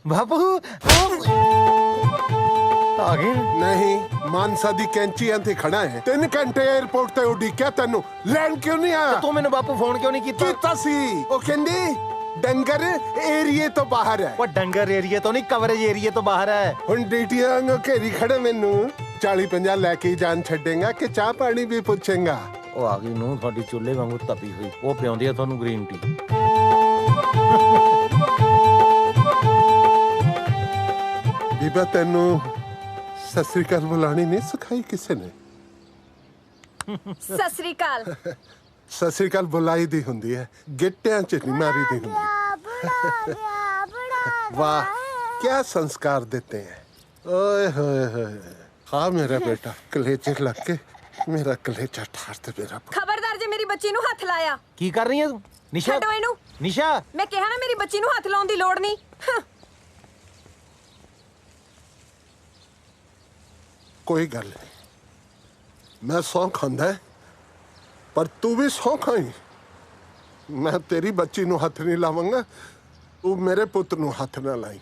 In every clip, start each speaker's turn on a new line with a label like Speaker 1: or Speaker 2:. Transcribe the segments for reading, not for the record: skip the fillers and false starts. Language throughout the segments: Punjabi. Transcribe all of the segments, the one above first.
Speaker 1: बापू आ गए
Speaker 2: नहीं मानसा दी कैंचियां ते खड़ा है 3 घंटे एयरपोर्ट ते उड़ीकिया तेनू लैंड क्यों नहीं आया
Speaker 1: तू मैंने बापू फोन क्यों नहीं किया
Speaker 2: कीता सी ओ कहंदी डंगर एरिए तो बाहर है
Speaker 1: वो डंगर एरिया तो नहीं कवरेज एरिया तो बाहर है
Speaker 2: हुन डीटीआं वांगू घेरी खड़े मैनू 40-50 लेके ही जान छड़ेगा कि चाह पानी भी पूछेगा
Speaker 1: ਉਹ ਆ ਗਈ ਨੂੰ ਤੁਹਾਡੀ ਚੁੱਲ੍ਹੇ ਵਾਂਗੂ ਤਪੀ ਹੋਈ ਉਹ ਪਿਆਉਂਦੀ ਆ ਤੁਹਾਨੂੰ ਗ੍ਰੀਨ ਟੀ
Speaker 2: ਬੀਬਾ ਤੈਨੂੰ ਸਤਿ ਸ੍ਰੀ ਅਕਾਲ ਬੁਲਾਣੀ ਨਹੀਂ ਸਿਖਾਈ ਕਿਸੇ ਨੇ
Speaker 3: ਸਤਿ ਸ੍ਰੀ ਅਕਾਲ
Speaker 2: ਸਤਿ ਸ੍ਰੀ ਅਕਾਲ ਬੁਲਾਈ ਦੀ ਹੁੰਦੀ ਹੈ ਗਿੱਟਿਆਂ 'ਚ ਨਹੀਂ ਮਾਰੀ ਦੀ ਹੁੰਦੀ ਵਾਹ क्या संस्कार देते हैं ओए होए होए हाँ मेरा बेटा कलेजे लग के मेरा कलेजा ठार दे मेरा
Speaker 3: ਖਬਰਦਾਰ ਜੇ ਮੇਰੀ ਬੱਚੀ ਨੂੰ ਹੱਥ ਲਾਇਆ
Speaker 1: ਕੀ ਕਰ ਰਹੀ ਹੈ ਤੂੰ ਨਿਸ਼ਾ
Speaker 3: ਛੱਡੋ ਇਹਨੂੰ
Speaker 1: ਨਿਸ਼ਾ
Speaker 3: ਮੈਂ ਕਿਹਾ ਨਾ ਮੇਰੀ ਬੱਚੀ ਨੂੰ ਹੱਥ ਲਾਉਣ ਦੀ ਲੋੜ ਨਹੀਂ
Speaker 2: कोई गल नहीं मैं सौ खांदा है पर तू भी सौ खाई मैं तेरी बच्ची नू हथ नहीं लावांगा तू मेरे पुत्र नू हथ ना लाई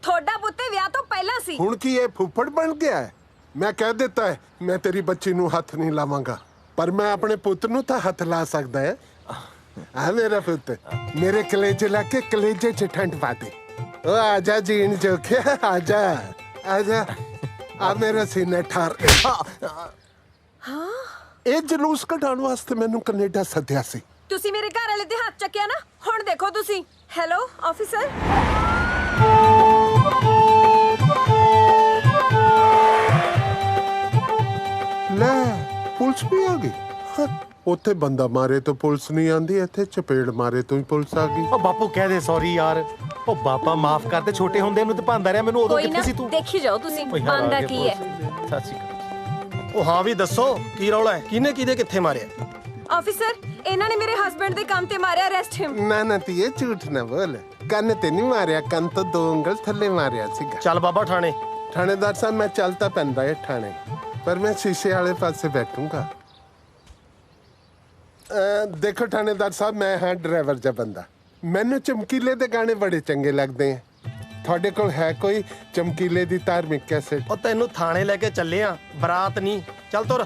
Speaker 3: ਤੁਹਾਡਾ ਪੁੱਤੇ ਵਿਆਹ ਤੋਂ ਪਹਿਲਾਂ ਸੀ
Speaker 2: हुण की ये फुफड़ बन गया है मैं कह देता है मैं तेरी बच्ची नू हथ नहीं लावांगा पर मैं अपने पुत्र नू तो हथ ला सकदा है आ मेरा पुत्र मेरे कलेजे लाके कलेजे च ठंड पा दे ओ आजा जीन जोखे आजा आजा आ मेरा सीना ठार हाँ ਇਹ ਜਲੂਸ ਕਢਾਉਣ ਵਾਸਤੇ ਮੈਨੂੰ ਕੈਨੇਡਾ ਸੱਦਿਆ ਸੀ
Speaker 3: ਤੁਸੀਂ ਮੇਰੇ ਘਰ ਵਾਲੇ ਦੇ ਹੱਥ ਚੱਕਿਆ ਨਾ ਹੁਣ ਦੇਖੋ ਤੁਸੀਂ ਹੈਲੋ ਆਫੀਸਰ
Speaker 2: ਲੈ ਪੁਲਿਸ ਵੀ ਆ ਗਈ ਹਾਂ, ਉੱਥੇ ਬੰਦਾ ਮਾਰੇ ਤੋਂ ਪੁਲਿਸ ਨਹੀਂ ਆਂਦੀ ਇੱਥੇ ਚਪੇੜ ਮਾਰੇ ਤੋਂ ਹੀ ਪੁਲਿਸ ਆ ਗਈ
Speaker 1: ਉਹ ਬਾਪੂ ਕਹਿ ਦੇ ਸੌਰੀ ਯਾਰ ਉਹ ਬਾਪਾ ਮਾਫ ਕਰ ਦੇ ਛੋਟੇ ਹੁੰਦੇ ਨੂੰ ਤੇ ਭਾਂਦਾ ਰਿਹਾ ਮੈਨੂੰ ਉਦੋਂ
Speaker 3: ਕੋਈ
Speaker 1: ਕਿੱਥੇ
Speaker 3: ਨਾ
Speaker 1: ਸੀ ਤੂੰ
Speaker 3: ਦੇਖੀ ਜਾਓ ਤੁਸੀਂ
Speaker 1: ਓਏ ਯਾਰ,
Speaker 3: ਬੰਦਾ
Speaker 1: ਆ ਗਏ
Speaker 3: ਕੀ ਹੈ
Speaker 1: ਪੁਲਿਸ। ਸਤਿ ਸ਼੍ਰੀ ਅਕਾਲ
Speaker 4: ਉਹ ਹਾਂ ਵੀ ਦੱਸੋ ਕੀ ਰੌਲਾ ਹੈ ਕਿਹਨੇ ਕਿਹਦੇ ਕਿੱਥੇ ਮਾਰਿਆ
Speaker 3: ਆਫੀਸਰ ਇਹਨਾਂ ਨੇ ਮੇਰੇ ਹਸਬੰਡ ਦੇ ਕੰਮ ਤੇ ਮਾਰਿਆ ਅਰੈਸਟ ਹਿਮ
Speaker 2: ਨਾ ਧੀਏ ਝੂਠ ਨਾ ਬੋਲ ਕੰਨ ਤੇ ਨਹੀਂ ਮਾਰਿਆ ਕੰਨ ਤੋਂ 2 ਉਂਗਲ ਥੱਲੇ ਮਾਰਿਆ ਸੀਗਾ
Speaker 4: ਚੱਲ ਬਾਬਾ ਥਾਣੇ
Speaker 2: ਥਾਣੇਦਾਰ ਸਾਹਿਬ ਮੈਂ ਚੱਲਤਾ ਪੈਂਦਾ ਇਹ ਥਾਣੇ ਪਰ ਮੈਂ ਸ਼ੀਸ਼ੇ ਵਾਲੇ ਪਾਸੇ ਬੈਠੂੰਗਾ ਦੇਖੋ ਥਾਣੇਦਾਰ ਸਾਹਿਬ ਮੈਂ ਹਾਂ ਡਰਾਈਵਰ ਜਿਹਾ ਬੰਦਾ ਮੈਨੂੰ ਚਮਕੀਲੇ ਦੇ ਗਾਣੇ ਬੜੇ ਚੰਗੇ ਲੱਗਦੇ ਆ ਤੁਹਾਡੇ ਕੋਲ ਹੈ ਕੋਈ ਚਮਕੀਲੇ ਦੀ ਧਾਰਮਿਕ ਕੈਸੇਟ
Speaker 4: ਉਹ ਤੈਨੂੰ ਥਾਣੇ ਲੈ ਕੇ ਚੱਲੇ ਆ ਬਰਾਤ ਨਹੀਂ ਚੱਲ ਤੁਰ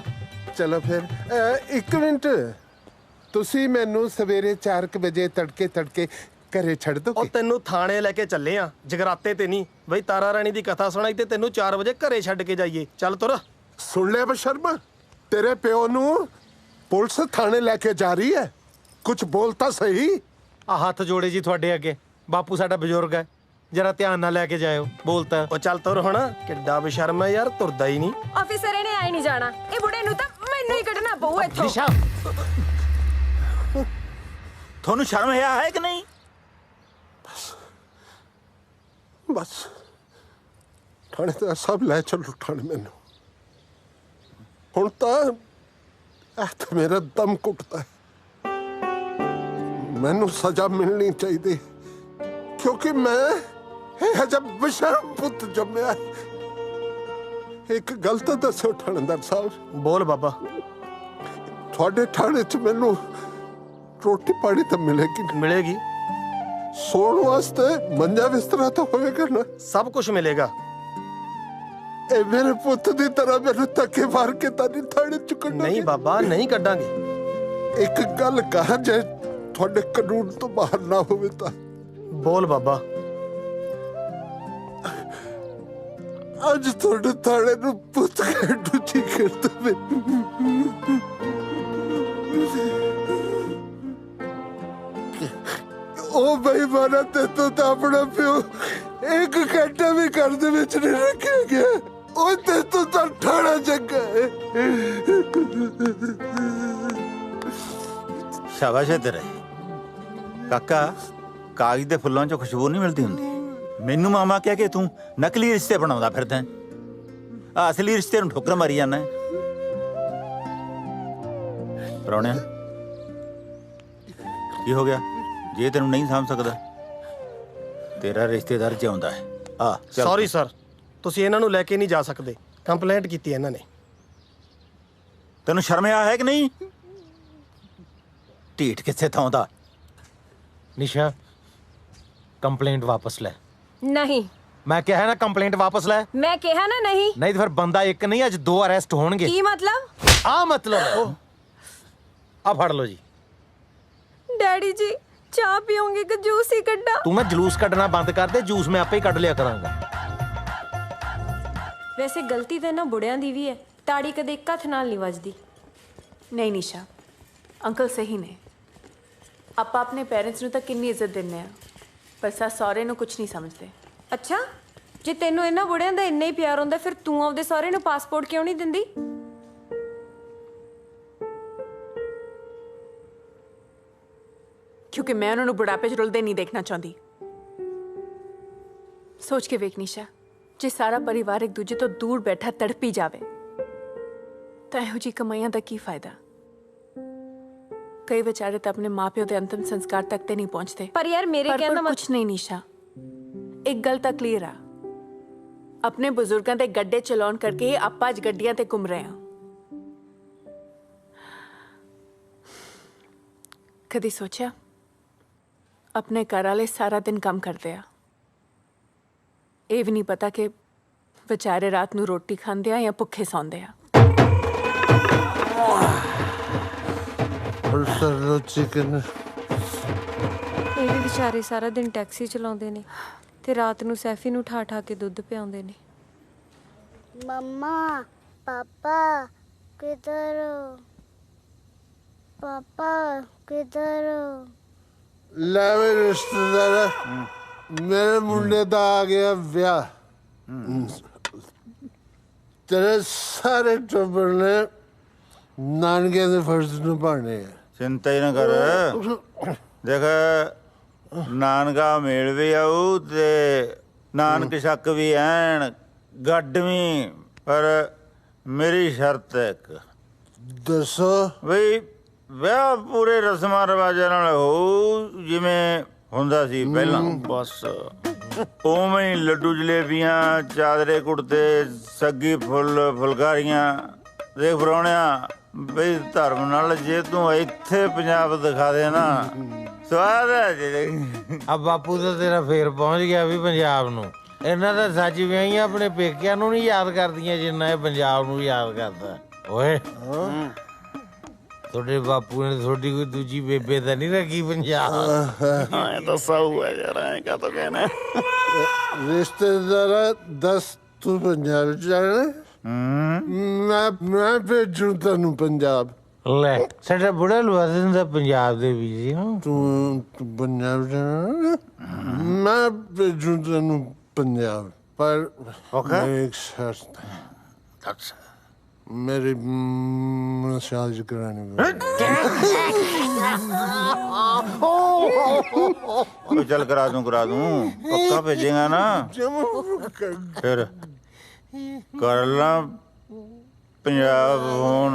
Speaker 2: ਚਲੋ ਫਿਰ 1 ਮਿੰਟ ਤੁਸੀਂ ਮੈਨੂੰ ਸਵੇਰੇ 4 ਵਜੇ ਤੜਕੇ ਘਰੇ ਛੱਡ ਦੋ
Speaker 4: ਉਹ ਤੈਨੂੰ ਥਾਣੇ ਲੈ ਕੇ ਚੱਲੇ ਆ ਜਗਰਾਤੇ ਤੇ ਨਹੀਂ ਬਈ ਤਾਰਾ ਰਾਣੀ ਦੀ ਕਥਾ ਸੁਣਾਈ ਤੇ ਤੈਨੂੰ 4 ਵਜੇ ਘਰੇ ਛੱਡ ਕੇ ਜਾਈਏ ਚੱਲ ਤੁਰ
Speaker 2: ਸੁਣ ਲਿਆ ਬਸ਼ਰਮਾ ਤੇਰੇ ਪਿਓ ਨੂੰ ਪੁਲਿਸ ਥਾਣੇ ਲੈ ਕੇ ਜਾ ਰਹੀ ਹੈ ਕੁਝ ਬੋਲਤਾ ਸਹੀ
Speaker 1: ਆ ਹੱਥ ਜੋੜੇ ਜੀ ਤੁਹਾਡੇ ਅੱਗੇ ਬਾਪੂ ਸਾਡਾ ਬਜ਼ੁਰਗ ਹੈ ਜਰਾ ਧਿਆਨ ਨਾਲ ਲੈ ਕੇ ਜਾਇਓ ਬੋਲਤਾ
Speaker 4: ਉਹ ਚੱਲ ਤੁਰ ਹੁਣ ਕਿੱਡਾ ਬੇਸ਼ਰਮ ਹੈ ਯਾਰ ਤੁਰਦਾ ਹੀ ਨਹੀਂ
Speaker 3: ਆਫੀਸਰ ਇਹਨੇ ਆਈ ਨਹੀਂ ਜਾਣਾ ਇਹ ਬੁੜੇ ਨੂੰ ਤਾਂ ਮੈਨੂੰ ਹੀ ਕੱਢਣਾ ਪਊ ਇੱਥੋਂ
Speaker 1: ਨਿਸ਼ਾ
Speaker 5: ਤੁਹਾਨੂੰ ਸ਼ਰਮ ਹੈ ਕਿ ਨਹੀਂ
Speaker 2: ਬਸ ਥਾਣੇ ਤੇ ਸਭ ਲੈ ਚੱਲੋ ਥਾਣੇ ਮੈਨੂੰ ਹੁਣ ਤਾਂ ਮੇਰਾ ਦਮ ਘੁੱਟਦਾ ਹੈ ਮੈਨੂੰ ਸਜ਼ਾ ਮਿਲਣੀ ਚਾਹੀਦੀ ਕਿਉਂਕਿ ਮੈਂ ਇਹ ਜਬ ਬਸ਼ਰਮ ਪੁੱਤ ਜੰਮਿਆ ਇੱਕ ਗੱਲ ਤਾਂ ਦੱਸੋ ਥਾਣੇਦਾਰ ਸਾਹਿਬ
Speaker 4: ਬੋਲ ਬਾਬਾ
Speaker 2: ਤੁਹਾਡੇ ਥਾਣੇ 'ਚ ਮੈਨੂੰ ਰੋਟੀ ਪਾਣੀ ਤਾਂ ਮਿਲੇਗੀ
Speaker 4: ਮਿਲੇਗੀ
Speaker 2: ਸੌਣ ਵਾਸਤੇ ਮੰਜਾ ਬਿਸਤਰਾ ਤਾਂ ਹੋਵੇਗਾ ਨਾ
Speaker 4: ਸਭ ਕੁਝ ਮਿਲੇਗਾ
Speaker 2: ਇਹ ਮੇਰੇ ਪੁੱਤ ਦੀ ਤਰ੍ਹਾਂ ਮੈਨੂੰ ਧੱਕੇ ਮਾਰ ਕੇ ਤਾਂ ਨਹੀਂ ਥਾਣੇ 'ਚ ਕੱਢਣਾ
Speaker 4: ਨਹੀਂ ਬਾਬਾ ਨਹੀਂ ਕੱਢਾਂਗੇ
Speaker 2: ਇੱਕ ਗੱਲ ਕਹਾ ਜੇ ਤੁਹਾਡੇ ਕਾਨੂੰਨ ਤੋਂ ਬਾਹਰ ਨਾ ਹੋਵੇ ਤਾਂ
Speaker 4: ਬੋਲ ਬਾਬਾ
Speaker 2: ਅੱਜ ਤੁਹਾਡੇ ਥਾਣੇ ਨੂੰ ਪੁੱਤ ਕੇ ਡੁੱਚੀ ਕਰ ਦਵੇ ਉਹ ਬੇਈਮਾਨਾ ਤੇ ਤਾਂ ਆਪਣਾ ਪਿਓ 1 ਘੰਟਾ ਵੀ ਘਰ ਦੇ ਵਿੱਚ ਨਹੀਂ ਰੱਖਿਆ ਗਿਆ ਉਹ ਤੇ ਤਾਂ ਠਾਣਾ ਚੰਗਾ ਹੈ
Speaker 5: ਸ਼ਾਬਾਸ਼ ਹੈ ਤੇਰੇ ਕਾਕਾ ਕਾਗਜ਼ ਦੇ ਫੁੱਲਾਂ 'ਚੋਂ ਖੁਸ਼ਬੂ ਨਹੀਂ ਮਿਲਦੀ ਹੁੰਦੀ ਮੈਨੂੰ ਮਾਮਾ ਕਹਿ ਕੇ ਤੂੰ ਨਕਲੀ ਰਿਸ਼ਤੇ ਬਣਾਉਂਦਾ ਫਿਰਦਾ ਆ ਅਸਲੀ ਰਿਸ਼ਤੇ ਨੂੰ ਠੋਕਰ ਮਾਰੀ ਜਾਂਦਾ ਪ੍ਰਾਹੁਣਿਆ ਕੀ ਹੋ ਗਿਆ ਜੇ ਤੈਨੂੰ ਨਹੀਂ ਸਮਝ ਸਕਦਾ ਤੇਰਾ ਰਿਸ਼ਤੇਦਾਰ ਜਿਉਂਦਾ ਹੈ ਆ
Speaker 4: ਸੌਰੀ ਸਰ ਤੁਸੀਂ ਇਹਨਾਂ ਨੂੰ ਲੈ ਕੇ ਨਹੀਂ ਜਾ ਸਕਦੇ ਕੰਪਲੇਂਟ ਕੀਤੀ ਇਹਨਾਂ ਨੇ
Speaker 5: ਤੈਨੂੰ ਸ਼ਰਮ ਹੈ ਕਿ ਨਹੀਂ ਢੀਠ ਕਿੱਥੇ ਥਾਉਂਦਾ
Speaker 1: ਨਿਸ਼ਾ ਕੰਪਲੇਂਟ ਵਾਪਸ ਲੈ।
Speaker 3: ਨਹੀਂ,
Speaker 1: ਮੈਂ ਕਿਹਾ ਨਾ ਕੰਪਲੇਂਟ ਵਾਪਸ ਲੈ।
Speaker 3: ਮੈਂ ਕਿਹਾ ਨਾ ਨਹੀਂ।
Speaker 1: ਨਹੀਂ ਤਾਂ ਫਿਰ ਬੰਦਾ ਇੱਕ ਨਹੀਂ ਅੱਜ 2 ਅਰੈਸਟ ਹੋਣਗੇ।
Speaker 3: ਕੀ ਮਤਲਬ?
Speaker 1: ਆ ਮਤਲਬ ਆ ਫੜ ਲਓ ਜੀ।
Speaker 3: ਡੈਡੀ ਜੀ ਚਾਹ ਪੀਓਗੇ ਕਿ ਜੂਸ ਹੀ ਕੱਢਾਂ?
Speaker 1: ਤੂੰ ਨਾ ਜਲੂਸ ਕੱਢਣਾ ਬੰਦ ਕਰ ਦੇ, ਜੂਸ ਮੈਂ ਆਪੇ ਹੀ ਕੱਢ ਲਿਆ ਕਰਾਂਗਾ।
Speaker 3: ਵੈਸੇ ਗਲਤੀ ਤਾਂ ਇਹਨਾਂ ਬੁੜਿਆਂ ਦੀ ਵੀ ਹੈ, ਤਾੜੀ ਕਦੇ ਇੱਕ ਹੱਥ ਨਾਲ ਨਹੀਂ ਵੱਜਦੀ।
Speaker 6: ਨਹੀਂ ਨਿਸ਼ਾ, ਅੰਕਲ ਸਹੀ ਨੇ। ਆਪਾਂ ਆਪਣੇ ਪੇਰੈਂਟਸ ਨੂੰ ਤਾਂ ਕਿੰਨੀ ਇੱਜ਼ਤ ਦਿੰਦੇ ਆ, ਪਰ ਸੱਸ ਸਹੁਰੇ ਨੂੰ ਕੁਝ ਨਹੀਂ ਸਮਝਦੇ।
Speaker 3: ਅੱਛਾ, ਜੇ ਤੈਨੂੰ ਇਹਨਾਂ ਬੁੜਿਆਂ ਦਾ ਇੰਨਾ ਹੀ ਪਿਆਰ ਹੁੰਦਾ ਫਿਰ ਤੂੰ ਆਪਦੇ ਸਹੁਰੇ ਨੂੰ ਪਾਸਪੋਰਟ ਕਿਉਂ ਨਹੀਂ ਦਿੰਦੀ?
Speaker 6: ਕਿਉਂਕਿ ਮੈਂ ਉਹਨਾਂ ਨੂੰ ਬੁਢਾਪੇ 'ਚ ਰੁਲਦੇ ਨਹੀਂ ਦੇਖਣਾ ਚਾਹੁੰਦੀ। ਸੋਚ ਕੇ ਵੇਖ ਨਿਸ਼ਾ, ਜੇ ਸਾਰਾ ਪਰਿਵਾਰ ਇੱਕ ਦੂਜੇ ਤੋਂ ਦੂਰ ਬੈਠਾ ਤੜਪੀ ਜਾਵੇ ਤਾਂ ਇਹੋ ਜਿਹੀ ਕਮਾਈਆਂ ਦਾ ਕੀ ਫਾਇਦਾ? ਕਈ ਵਿਚਾਰੇ ਤਾਂ ਆਪਣੇ ਮਾਪਿਓ ਦੇ ਅੰਤਿਮ ਸੰਸਕਾਰ ਤੱਕ ਤੇ ਨਹੀਂ ਪਹੁੰਚਦੇ।
Speaker 3: ਪਰ ਯਾਰ ਮੇਰੇ ਕਹਿਣ ਦਾ
Speaker 6: ਕੁਝ ਨਹੀਂ ਨਿਸ਼ਾ, ਇੱਕ ਗੱਲ ਤਾਂ ਕਲੀਅਰ ਆ, ਆਪਣੇ ਬਜ਼ੁਰਗਾਂ ਦੇ ਗੱਡੇ ਚਲਾਉਣ ਕਰਕੇ ਆਪਾਂ ਅੱਜ ਗੱਡੀਆਂ ਤੇ ਘੁੰਮ ਰਹੇ ਹਾਂ। ਕਦੀ ਸੋਚਿਆ ਆਪਣੇ ਘਰ ਵਾਲੇ ਸਾਰਾ ਦਿਨ ਕੰਮ ਕਰਦੇ ਆ, ਇਹ ਵੀ ਨਹੀਂ ਪਤਾ ਕਿ ਵਿਚਾਰੇ ਰਾਤ ਨੂੰ ਰੋਟੀ ਖਾਂਦੇ ਆ ਜਾਂ ਭੁੱਖੇ ਸੌਂਦੇ ਆ।
Speaker 2: चिकन
Speaker 3: ਇਹ ਵੀ ਵਿਚਾਰੇ ਸਾਰਾ ਦਿਨ ਟੈਕਸੀ ਚਲਾਉਂਦੇ ਨੇ ਤੇ ਰਾਤ ਨੂੰ ਸੈਫੀ ਨੂੰ ਠਾ ਠਾ ਕੇ ਦੁੱਧ ਪਿਆਉਂਦੇ ਨੇ।
Speaker 7: मम्मा पापा किधर हो? पापा किधर हो?
Speaker 2: ਲੈ ਵੇ ਰਿਸ਼ਤੇਦਾਰ, ਮੇਰੇ ਮੁੰਡੇ ਦਾ ਆ ਗਿਆ ਵਿਆਹ। ਤੇਰੇ ਸਾਰੇ ਟੱਬਰ ਨੇ ਨਾਨਕਿਆਂ ਦੇ ਫਰਜ਼ ਨਿਭਾਉਣੇ ਆ।
Speaker 5: ਚਿੰਤਾ ਹੀ ਨਾ ਕਰ। ਦੇਖ, ਨਾਨਕਾ ਮੇਲ ਵੀ ਆਊ ਤੇ ਨਾਨਕ ਸ਼ੱਕ ਵੀ ਐਨ ਗੱਡਵੀਂ, ਪਰ ਮੇਰੀ ਸ਼ਰਤ ਹੈ ਇੱਕ।
Speaker 2: ਦੱਸੋ।
Speaker 5: ਬਈ ਵਿਆਹ ਪੂਰੇ ਰਸਮਾਂ ਰਿਵਾਜਾਂ ਨਾਲ ਹੋਊ ਜਿਵੇਂ ਹੁੰਦਾ ਸੀ ਪਹਿਲਾਂ। ਬਸ ਉਵੇਂ ਹੀ ਲੱਡੂ ਜਲੇਬੀਆਂ, ਚਾਦਰੇ ਕੁੜਤੇ, ਸੱਗੀ ਫੁੱਲ ਫੁਲਕਾਰੀਆਂ। ਦੇਖ ਪ੍ਰਾਹੁਣਿਆ, ਬਈ ਧਰਮ ਨਾਲ ਜੇ ਤੂੰ ਇੱਥੇ ਪੰਜਾਬ ਦਿਖਾ ਦੇ ਨਾ, ਸਵਾਦ ਹੈ ਜੀ।
Speaker 1: ਆ ਬਾਪੂ ਤਾਂ ਤੇਰਾ ਫੇਰ ਪਹੁੰਚ ਗਿਆ ਵੀ ਪੰਜਾਬ ਨੂੰ। ਇਹਨਾਂ ਦਾ ਸੱਚ ਵਿਆਹੀਆਂ ਆਪਣੇ ਪੇਕਿਆਂ ਨੂੰ ਨਹੀਂ ਯਾਦ ਕਰਦੀਆਂ ਜਿੰਨਾ ਇਹ ਪੰਜਾਬ ਨੂੰ ਯਾਦ ਕਰਦਾ। ਓਏ ਤੁਹਾਡੇ ਬਾਪੂ ਨੇ ਤੁਹਾਡੀ ਕੋਈ ਦੂਜੀ ਬੇਬੇ ਤਾਂ ਨਹੀਂ ਰੱਖੀ ਪੰਜਾਬ?
Speaker 5: ਐ ਤਾਂ ਸਾਊ ਹੈ ਯਾਰ, ਐ ਕਾ ਤਾਂ ਕਹਿਣਾ।
Speaker 2: ਰਿਸ਼ਤੇਦਾਰ ਦੱਸ, ਤੂੰ ਪੰਜਾਬ ਜਾਣਾ? ਮੈਂ ਭੇਜੂ ਤੈਨੂੰ ਪੰਜਾਬ।
Speaker 1: ਲੈ ਸਾਡਾ ਬੁੜਾ ਲਵਾ ਦਿੰਦਾ ਪੰਜਾਬ ਦੇ ਵੀ ਜੀ।
Speaker 2: ਤੂੰ ਪੰਜਾਬ ਜਾਣਾ? ਮੈਂ ਭੇਜੂ ਤੈਨੂੰ ਪੰਜਾਬ, ਪਰ ਇੱਕ ਸ਼ਰਤ ਹੈ। मेरी मसाज करानी
Speaker 5: चल करा दूं पक्का भेजेगा ना? फिर कर ला पंजाब फोन,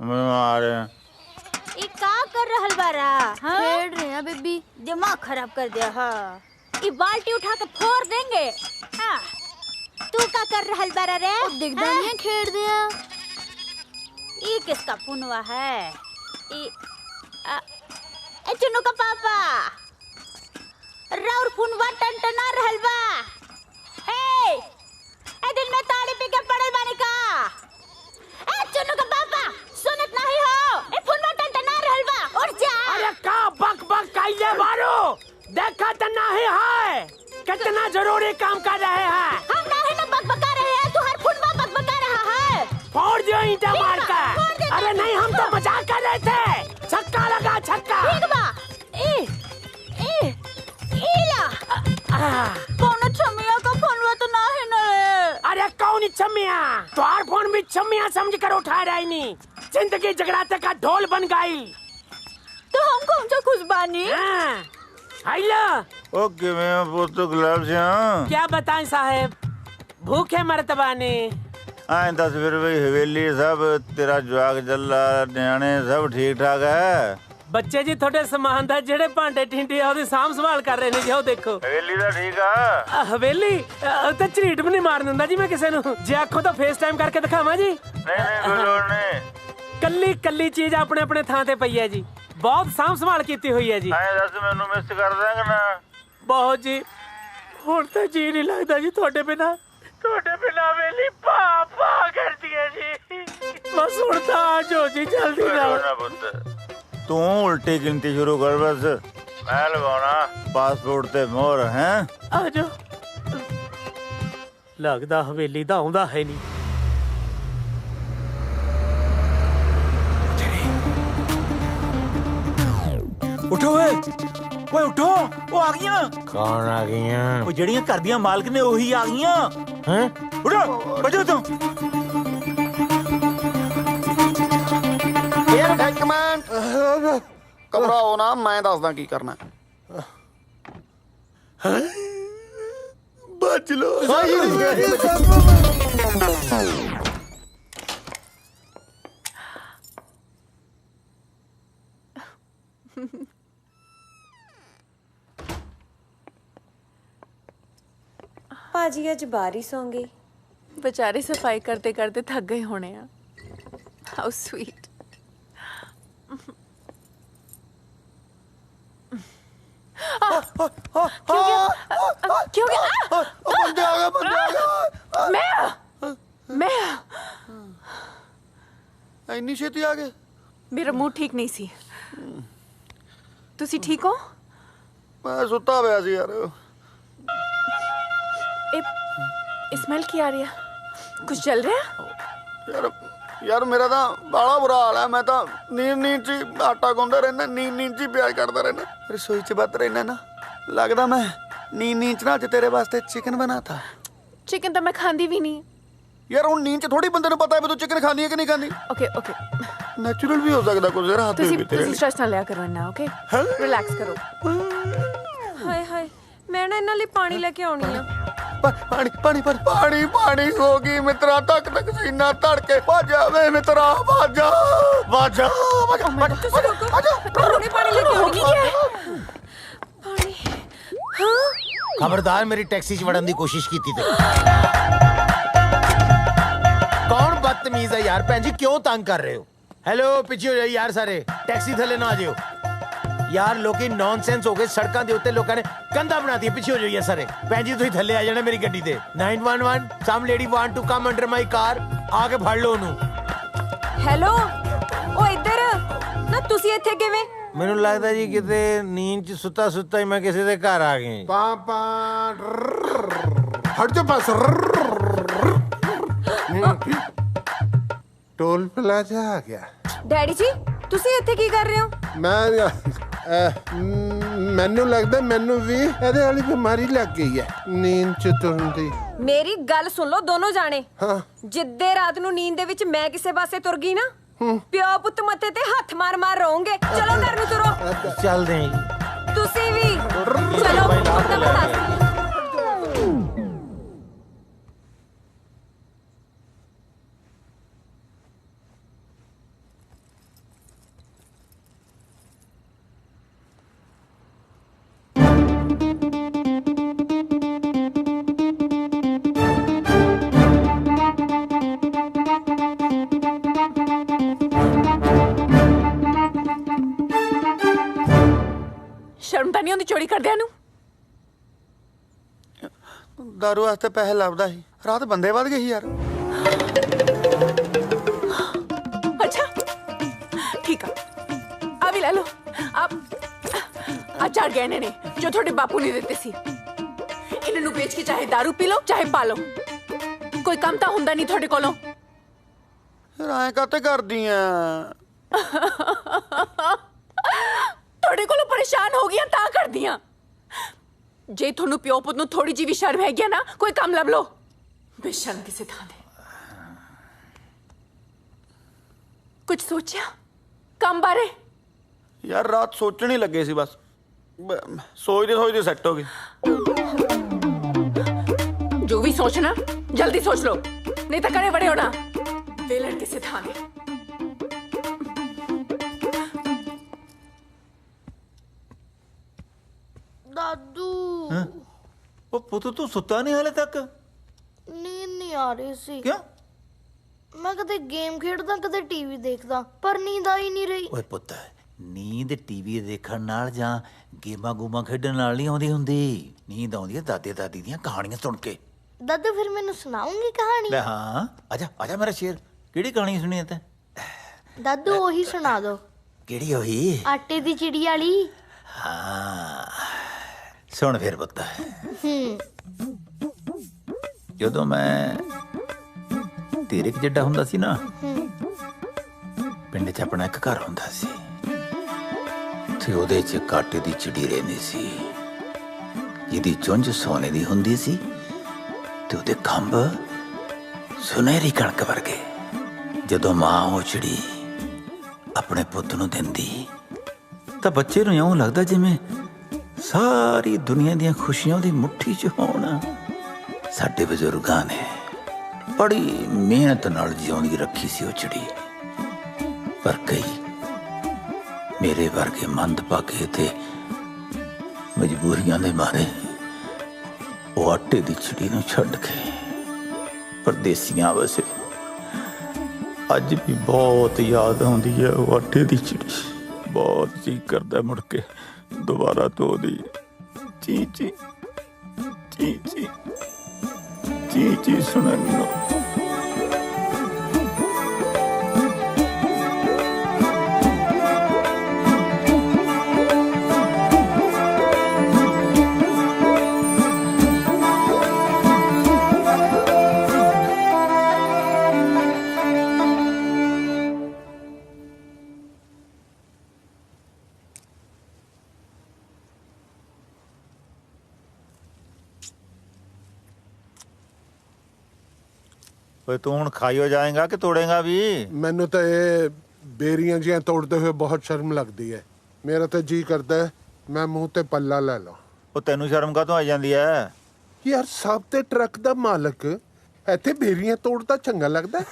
Speaker 5: मैं आ रहे हैं।
Speaker 7: ये का कर रहल बारा? खेल रहे हैं बेबी, दिमाग खराब कर दिया। हाँ, ये बाल्टी उठा के फोड़ देंगे। हाँ, तू का कर रहल बारा रे? दिग्दानियां खेल दिया। ये किसका पुनवा है? ये चुन्नू का पापा राउर पुनवा टनटना रहल बा। ए दिन में ताड़ी पी के पड़ल बानी का? ए चुन्नू का पापा सुनत नहीं हो? ए पुनवा टनटना रहल बा। उठ जा।
Speaker 4: अरे का बक बक काइले मारो, देखा त नहीं है कितना जरूरी काम कर रहे हैं।
Speaker 7: हम नहीं ना बकबका रहे हैं, तुम्हारा पुनवा बकबका रहा है।
Speaker 4: फोड़ दियो ईंटा मार कर। अरे नहीं, हम तो मजाक कर रहे थे। छक्का लगा, छक्का।
Speaker 7: ठीक बा। ला कौन छमिया का फोनवा तो नहीं ना रे।
Speaker 4: अरे कौन छमिया? तुम्हार फोन भी छमिया समझ कर उठा रही नहीं। जिंदगी जगराते का ढोल बन गई।
Speaker 7: तो हम कौन सा खुश बानी?
Speaker 4: हेलो,
Speaker 5: ओके मैं पुत गुलाब से। हाँ,
Speaker 4: क्या बताएं साहब, भूखे मरतबानी।
Speaker 5: आए दस फिर भाई हवेली सब तेरा जवाक जल्ला न्याणे सब ठीक ठाक है?
Speaker 4: ਬੱਚੇ ਜੀ ਤੁਹਾਡੇ ਸਮਾਨ ਦਾ ਜਿਹੜੇ ਭਾਂਡੇ ਠਿੰਡੇ ਆ ਉਹਦੀ ਸਾਂਭ ਸੰਭਾਲ ਕਰ ਰਹੇ ਨੇ ਜੀ। ਉਹ ਦੇਖੋ
Speaker 5: हवेली तो ठीक है।
Speaker 4: ਹਵੇਲੀ ਤਾਂ ਝਰੀਟ ਵੀ ਨਹੀਂ ਮਾਰਨ ਦਿੰਦਾ ਜੀ ਮੈਂ ਕਿਸੇ ਨੂੰ। ਜੇ ਆਖੋ ਤਾਂ ਫੇਸ ਟਾਈਮ ਕਰਕੇ ਦਿਖਾਵਾਂ ਜੀ।
Speaker 5: नहीं नहीं कोई लोड़ नहीं।
Speaker 4: ਕੱਲੀ ਕੱਲੀ ਚੀਜ਼ ਆਪਣੇ ਆਪਣੇ ਥਾਂ ਤੇ ਪਈ ਹੈ ਜੀ। ਬਹੁਤ ਸਾਂਭ ਸੰਭਾਲ ਕੀਤੀ ਹੋਈ ਹੈ ਜੀ।
Speaker 5: आए दस मैनू मिस कर देंगे ना?
Speaker 6: ਬਹੁਤ ਜੀ ਹੁਣ ਤਾਂ ਜੀ ਨਹੀਂ ਲੱਗਦਾ ਜੀ ਤੁਹਾਡੇ ਬਿਨਾ ਵੇਲੀ ਪਾ ਕਰਦੀ ਹੈ ਜੀ ਬਸ ਹੁਣ ਤਾਂ ਆ ਜਾਓ ਜੀ ਜਲਦੀ ਨਾਲ
Speaker 5: ਤੂੰ ਉਲਟੀ ਗਿਣਤੀ ਸ਼ੁਰੂ ਕਰ ਬਸ ਮੈਂ ਲਗਾਉਣਾ ਪਾਸਪੋਰਟ ਤੇ ਮੋਹਰ ਹੈ
Speaker 6: ਆ ਜਾਓ ਲੱਗਦਾ ਹਵੇਲੀ ਦਾ ਆਉਂਦਾ ਹੈ ਨਹੀਂ
Speaker 5: ਉਠੋ ਓਏ ਓਏ ਉਠੋ ਉਹ ਆ ਗਈਆਂ
Speaker 1: ਕੌਣ ਆ ਗਈਆਂ
Speaker 5: ਉਹ ਜਿਹੜੀਆਂ ਘਰ ਦੀਆਂ ਮਾਲਕ ਨੇ ਉਹੀ ਆ ਗਈਆਂ
Speaker 1: ਹੈ
Speaker 5: ਉਠੋ ਬਜੋ ਤੂੰ
Speaker 8: ਯਾਰ ਇੱਕ ਮਿੰਟ ਘਬਰਾਓ ਨਾ ਮੈਂ ਦੱਸਦਾ ਕੀ ਕਰਨਾ
Speaker 5: ਬਚ ਲੋ
Speaker 3: ਭਾਜੀ ਅੱਜ ਬਾਹਰ ਹੀ ਸੌਂ ਗਏ।
Speaker 6: बेचारे सफाई करते करते थक गए होने हैं हाउ स्वीट क्यों गया
Speaker 8: ਬੰਦੇ ਆ ਗਏ
Speaker 6: मैं
Speaker 8: ਇੰਨੀ ਛੇਤੀ ਆ ਗਏ
Speaker 6: मेरा मूड ठीक नहीं सी तुसी ठीक हो
Speaker 8: ਮੈਂ ਸੁੱਤਾ ਪਿਆ ਸੀ ਯਾਰ
Speaker 6: स्मेल की आ रही है कुछ चल रहा है
Speaker 8: ਯਾਰ ਮੇਰਾ ਤਾਂ ਬਾਲਾ ਬੁਰਾ ਹਾਲ ਹੈ ਮੈਂ ਤਾਂ ਨੀਂਦ ਚ ਹੀ ਆਟਾ ਗੁੰਨਦਾ ਰਹਿਣਾ ਨੀਂਦ ਚ ਹੀ ਪਿਆਜ਼ ਕੱਟਦਾ ਰਹਿਣਾ ਰਸੋਈ ਚ ਵੱਧ ਰਹਿਣਾ ਨਾ ਲੱਗਦਾ ਮੈਂ ਨੀਂਦ ਚ ਨਾ ਅੱਜ ਤੇਰੇ ਵਾਸਤੇ ਚਿਕਨ ਬਣਾਤਾ
Speaker 6: चिकन तो मैं खांदी भी नहीं
Speaker 8: ਯਾਰ ਹੁਣ ਨੀਂਦ ਚ ਥੋੜੀ ਬੰਦੇ ਨੂੰ ਪਤਾ ਹੈ ਵੀ ਤੂੰ ਚਿਕਨ ਖਾਂਦੀ ਹੈ ਕਿ ਨਹੀਂ ਖਾਂਦੀ
Speaker 6: ओके ओके
Speaker 8: ਨੈਚੁਰਲ ਵੀ ਹੋ ਸਕਦਾ ਕੁਝ ਯਾਰ ਹੱਥ
Speaker 6: तुसी
Speaker 8: ਵੀ ਤੇਰੇ
Speaker 6: तुसी स्ट्रेस ना लिया करो ना ओके रिलैक्स करो
Speaker 3: ਹਾਏ ਹਾਏ ਮੈਂ ਨਾ ਇਹਨਾਂ ਲਈ ਪਾਣੀ ਲੈ ਕੇ ਆਉਣੀ ਆ
Speaker 8: ਪਾਣੀ ਹੋ ਗਈ ਮਿੱਤਰਾ ਤੱਕ ਸੀਨਾ ਧੜਕੇ ਭੱਜ ਵੇ ਮਿੱਤਰਾ ਭੱਜ
Speaker 3: ਤੁਸੀਂ ਰੁਕੋ ਮੈਂ ਹੁਣੇ ਪਾਣੀ ਲੈ ਕੇ ਆਉਣੀ ਹੈ ਪਾਣੀ ਹਾਂ
Speaker 1: ਖਬਰਦਾਰ ਮੇਰੀ ਟੈਕਸੀ 'ਚ ਵੜਨ ਦੀ ਕੋਸ਼ਿਸ਼ ਕੀਤੀ ਤੇ ਕੌਣ ਬਦਤਮੀਜ਼ ਹੈ ਯਾਰ ਭੈਣ ਜੀ ਕਿਉਂ ਤੰਗ ਕਰ ਰਹੇ ਹੋ ਹੈਲੋ ਪਿੱਛੇ ਹੋ ਜਾਓ ਯਾਰ ਸਾਰੇ ਟੈਕਸੀ ਥੱਲੇ ਨਾ ਆ ਜਿਓ ਯਾਰ ਲੋਕੀ ਨੌਨਸੈਂਸ ਹੋ ਗਏ ਸੜਕਾਂ ਦੇ ਉੱਤੇ ਲੋਕਾਂ ਨੇ ਕੰਧਾ ਬਣਾਤੀ ਪਿੱਛੇ ਹੋ ਜਾਓ ਯਾਰ ਸਾਰੇ ਭੈਣ ਜੀ ਤੁਸੀਂ ਥੱਲੇ ਆ ਜਾਣਾ ਮੇਰੀ ਗੱਡੀ ਤੇ 911 some lady want to come under my car ਆ ਕੇ ਫੜ ਲਓ ਉਹਨੂੰ
Speaker 3: ਹੈਲੋ ਉਹ ਇੱਧਰ ਨਾ ਤੁਸੀਂ ਇੱਥੇ ਕਿਵੇਂ
Speaker 1: ਮੈਨੂੰ ਲੱਗਦਾ ਜੀ ਕਿਤੇ ਨੀਂਦ 'ਚ ਸੁੱਤਾ ਹੀ ਮੈਂ ਕਿਸੇ ਦੇ ਘਰ ਆ ਗਿਆ
Speaker 2: ਪਾਪਾ ਹਟ ਜਾ ਪਾਸ ਟੋਲ ਪਲਾਜ਼ਾ ਆ ਗਿਆ
Speaker 3: ਡੈਡੀ ਜੀ ਤੁਸੀਂ ਇੱਥੇ ਕੀ ਕਰ ਰਹੇ ਹੋ
Speaker 2: ਮੈਨੂੰ ਲੱਗਦਾ ਮੈਨੂੰ ਵੀ ਇਹਦੇ ਵਾਲੀ ਬਿਮਾਰੀ ਲੱਗ ਗਈ ਹੈ ਨੀਂਦ ਚ ਤੁਰਨ ਦੀ
Speaker 3: ਮੇਰੀ ਗੱਲ ਸੁਣ ਲਓ ਦੋਨੋਂ ਜਾਣੇ
Speaker 2: ਹਾਂ
Speaker 3: ਜਿੱਦੇ ਰਾਤ ਨੂੰ ਨੀਂਦ ਦੇ ਵਿੱਚ ਮੈਂ ਕਿਸੇ ਪਾਸੇ ਤੁਰ ਗਈ ਨਾ ਪਿਓ ਪੁੱਤ ਮੱਥੇ ਤੇ ਹੱਥ ਮਾਰ ਰਹੋਗੇ ਚਲੋ ਘਰ ਨੂੰ ਤੁਰੋ
Speaker 1: ਚੱਲਦੇ ਆਂ ਜੀ
Speaker 3: ਤੁਸੀਂ ਵੀ ਚਲੋ ਆਪਣਾ ਬਤਾ
Speaker 6: शर्म तो नहीं आती चोरी करदियां नूं
Speaker 8: ਦਾਰੂ ਵਾਸਤੇ ਪੈਸੇ ਲੱਭਦਾ ਸੀ ਰਾਤ ਬੰਦੇ ਵੱਧ ਗਏ ਸੀ ਯਾਰ
Speaker 6: अच्छा ठीक है आ भी ले लो आप आ 4 गहने ने जो थोड़े बापू ने दिते सी इन्हां नूं बेच के चाहे दारू पी लो चाहे पा लो कोई काम तो हुंदा नहीं थोड़े कोलों
Speaker 8: ਯਾਰ ਐਂ ਕਾਤੇ ਕਰਦੀ ਆ
Speaker 6: थोड़े कोलों परेशान हो गया ता कर दियां जे थोनू प्यो पुत नूं थोड़ी जी भी शर्म हैगी ना कोई काम लभ लो बेशर्म किसे थां दे कुछ सोचा काम बारे
Speaker 8: ਯਾਰ ਰਾਤ ਸੋਚਣ ਹੀ ਲੱਗੇ ਸੀ ਬਸ ਸੋਚਦੇ ਸੈੱਟ ਹੋ ਗਏ
Speaker 6: जो भी सोचना जल्दी सोच लो नहीं तो करे बड़े होना वे लड़के से थाने
Speaker 7: दादू
Speaker 5: ਉਹ ਪੁੱਤ ਤੂੰ ਸੁੱਤਾ ਨਹੀਂ ਹਾਲੇ ਤੱਕ
Speaker 7: नींद नहीं आ रही सी
Speaker 5: ਕਿਉਂ
Speaker 7: मैं कदे गेम खेडदा कदे टीवी देखदा पर नींद आ ही नहीं रही
Speaker 5: ਓਏ ਪੁੱਤ ਨੀਂਦ ਟੀਵੀ ਦੇਖਣ ਨਾਲ ਜਾਂ ਗੇਮਾਂ ਗੂਮਾਂ ਖੇਡਣ ਨਾਲ ਨਹੀਂ ਆਉਂਦੀ ਹੁੰਦੀ। ਨੀਂਦ ਆਉਂਦੀ ਹੈ ਦਾਦੇ ਦਾਦੀ ਦੀਆਂ ਕਹਾਣੀਆਂ ਸੁਣ ਕੇ।
Speaker 7: ਦਾਦੂ ਫਿਰ ਮੈਨੂੰ ਸੁਣਾਉਂਗੀ ਕਹਾਣੀ?
Speaker 5: ਲੈ ਹਾਂ, ਆਜਾ ਆਜਾ ਮੇਰਾ ਸ਼ੇਰ। ਕਿਹੜੀ ਕਹਾਣੀ ਸੁਣੀ ਹੈ ਤੈਂ?
Speaker 7: ਦਾਦੂ ਉਹੀ ਸੁਣਾ ਦੋ,
Speaker 5: ਕਿਹੜੀ ਹੋਈ?
Speaker 7: ਆਟੇ ਦੀ ਚਿੜੀ ਵਾਲੀ।
Speaker 5: ਹਾਂ ਸੁਣ ਫਿਰ ਪੁੱਤ। ਜਦੋਂ ਮੈਂ ਤੇਰੇ ਕੁ ਜਿੱਡਾ ਹੁੰਦਾ ਸੀ ਨਾ, ਪਿੰਡ 'ਚ ਆਪਣਾ ਇੱਕ ਘਰ ਹੁੰਦਾ ਸੀ ਤੇ ਉਹਦੇ 'ਚ ਇੱਕ ਆਟੇ ਦੀ ਚਿੜੀ ਰਹਿੰਦੀ ਸੀ, ਜਿਹਦੀ ਚੁੰਝ ਸੋਨੇ ਦੀ ਹੁੰਦੀ ਸੀ ਤੇ ਉਹਦੇ ਖੰਭ ਸੁਨਹਿਰੀ ਕਣਕ ਵਰਗੇ। ਜਦੋਂ ਮਾਂ ਉਹ ਚਿੜੀ ਆਪਣੇ ਪੁੱਤ ਨੂੰ ਦਿੰਦੀ ਤਾਂ ਬੱਚੇ ਨੂੰ ਇਉਂ ਲੱਗਦਾ ਜਿਵੇਂ ਸਾਰੀ ਦੁਨੀਆ ਦੀਆਂ ਖੁਸ਼ੀਆਂ ਉਹਦੀ ਮੁੱਠੀ 'ਚ ਹੋਣ। ਸਾਡੇ ਬਜ਼ੁਰਗਾਂ ਨੇ ਬੜੀ ਮਿਹਨਤ ਨਾਲ ਜਿਉਂਦੀ ਰੱਖੀ ਸੀ ਉਹ ਚਿੜੀ, ਪਰ ਕਈ ਮੇਰੇ ਵਰਗੇ ਮੰਦਭਾਗੇ ਤੇ ਮਜਬੂਰੀਆਂ ਦੇ ਮਾਰੇ ਉਹ ਆਟੇ ਦੀ ਚਿੜੀ ਨੂੰ ਛੱਡ ਕੇ ਪਰਦੇਸੀਆਂ ਵਸੇ। ਅੱਜ ਵੀ ਬਹੁਤ ਯਾਦ ਆਉਂਦੀ ਹੈ ਉਹ ਆਟੇ ਦੀ ਚਿੜੀ। ਬਹੁਤ ਜੀ ਕਰਦਾ ਮੁੜ ਕੇ ਦੁਬਾਰਾ ਤੋਂ ਉਹਦੀ ਚੀ ਚੀ ਚੀ ਚੀ ਚੀ ਚੀ ਸੁਣਨ ਨੂੰ। ਓਏ ਤੂੰ ਹੁਣ ਖਾਈਓ ਜਾਏਗਾ ਕਿ ਤੋੜੇਗਾ ਵੀ?
Speaker 2: ਮੈਨੂੰ ਤਾਂ ਇਹ ਬੇਰੀਆਂ ਜਿਹੀਆਂ ਤੋੜਦੇ ਹੋਏ ਬਹੁਤ ਸ਼ਰਮ ਲੱਗਦੀ ਹੈ। ਮੇਰਾ ਤਾਂ ਜੀ ਕਰਦਾ ਹੈ ਮੈਂ ਮੂੰਹ ਤੇ ਪੱਲਾ ਲੈ ਲਾਂ।
Speaker 5: ਉਹ ਤੈਨੂੰ ਸ਼ਰਮ ਕਾਹਤੋਂ ਆਈ ਜਾਂਦੀ ਐ?
Speaker 2: ਯਾਰ ਸਭ ਤੇ ਟਰੱਕ ਦਾ ਮਾਲਕ ਇੱਥੇ ਬੇਰੀਆਂ ਤੋੜਦਾ ਚੰਗਾ ਲੱਗਦਾ ਹੈ?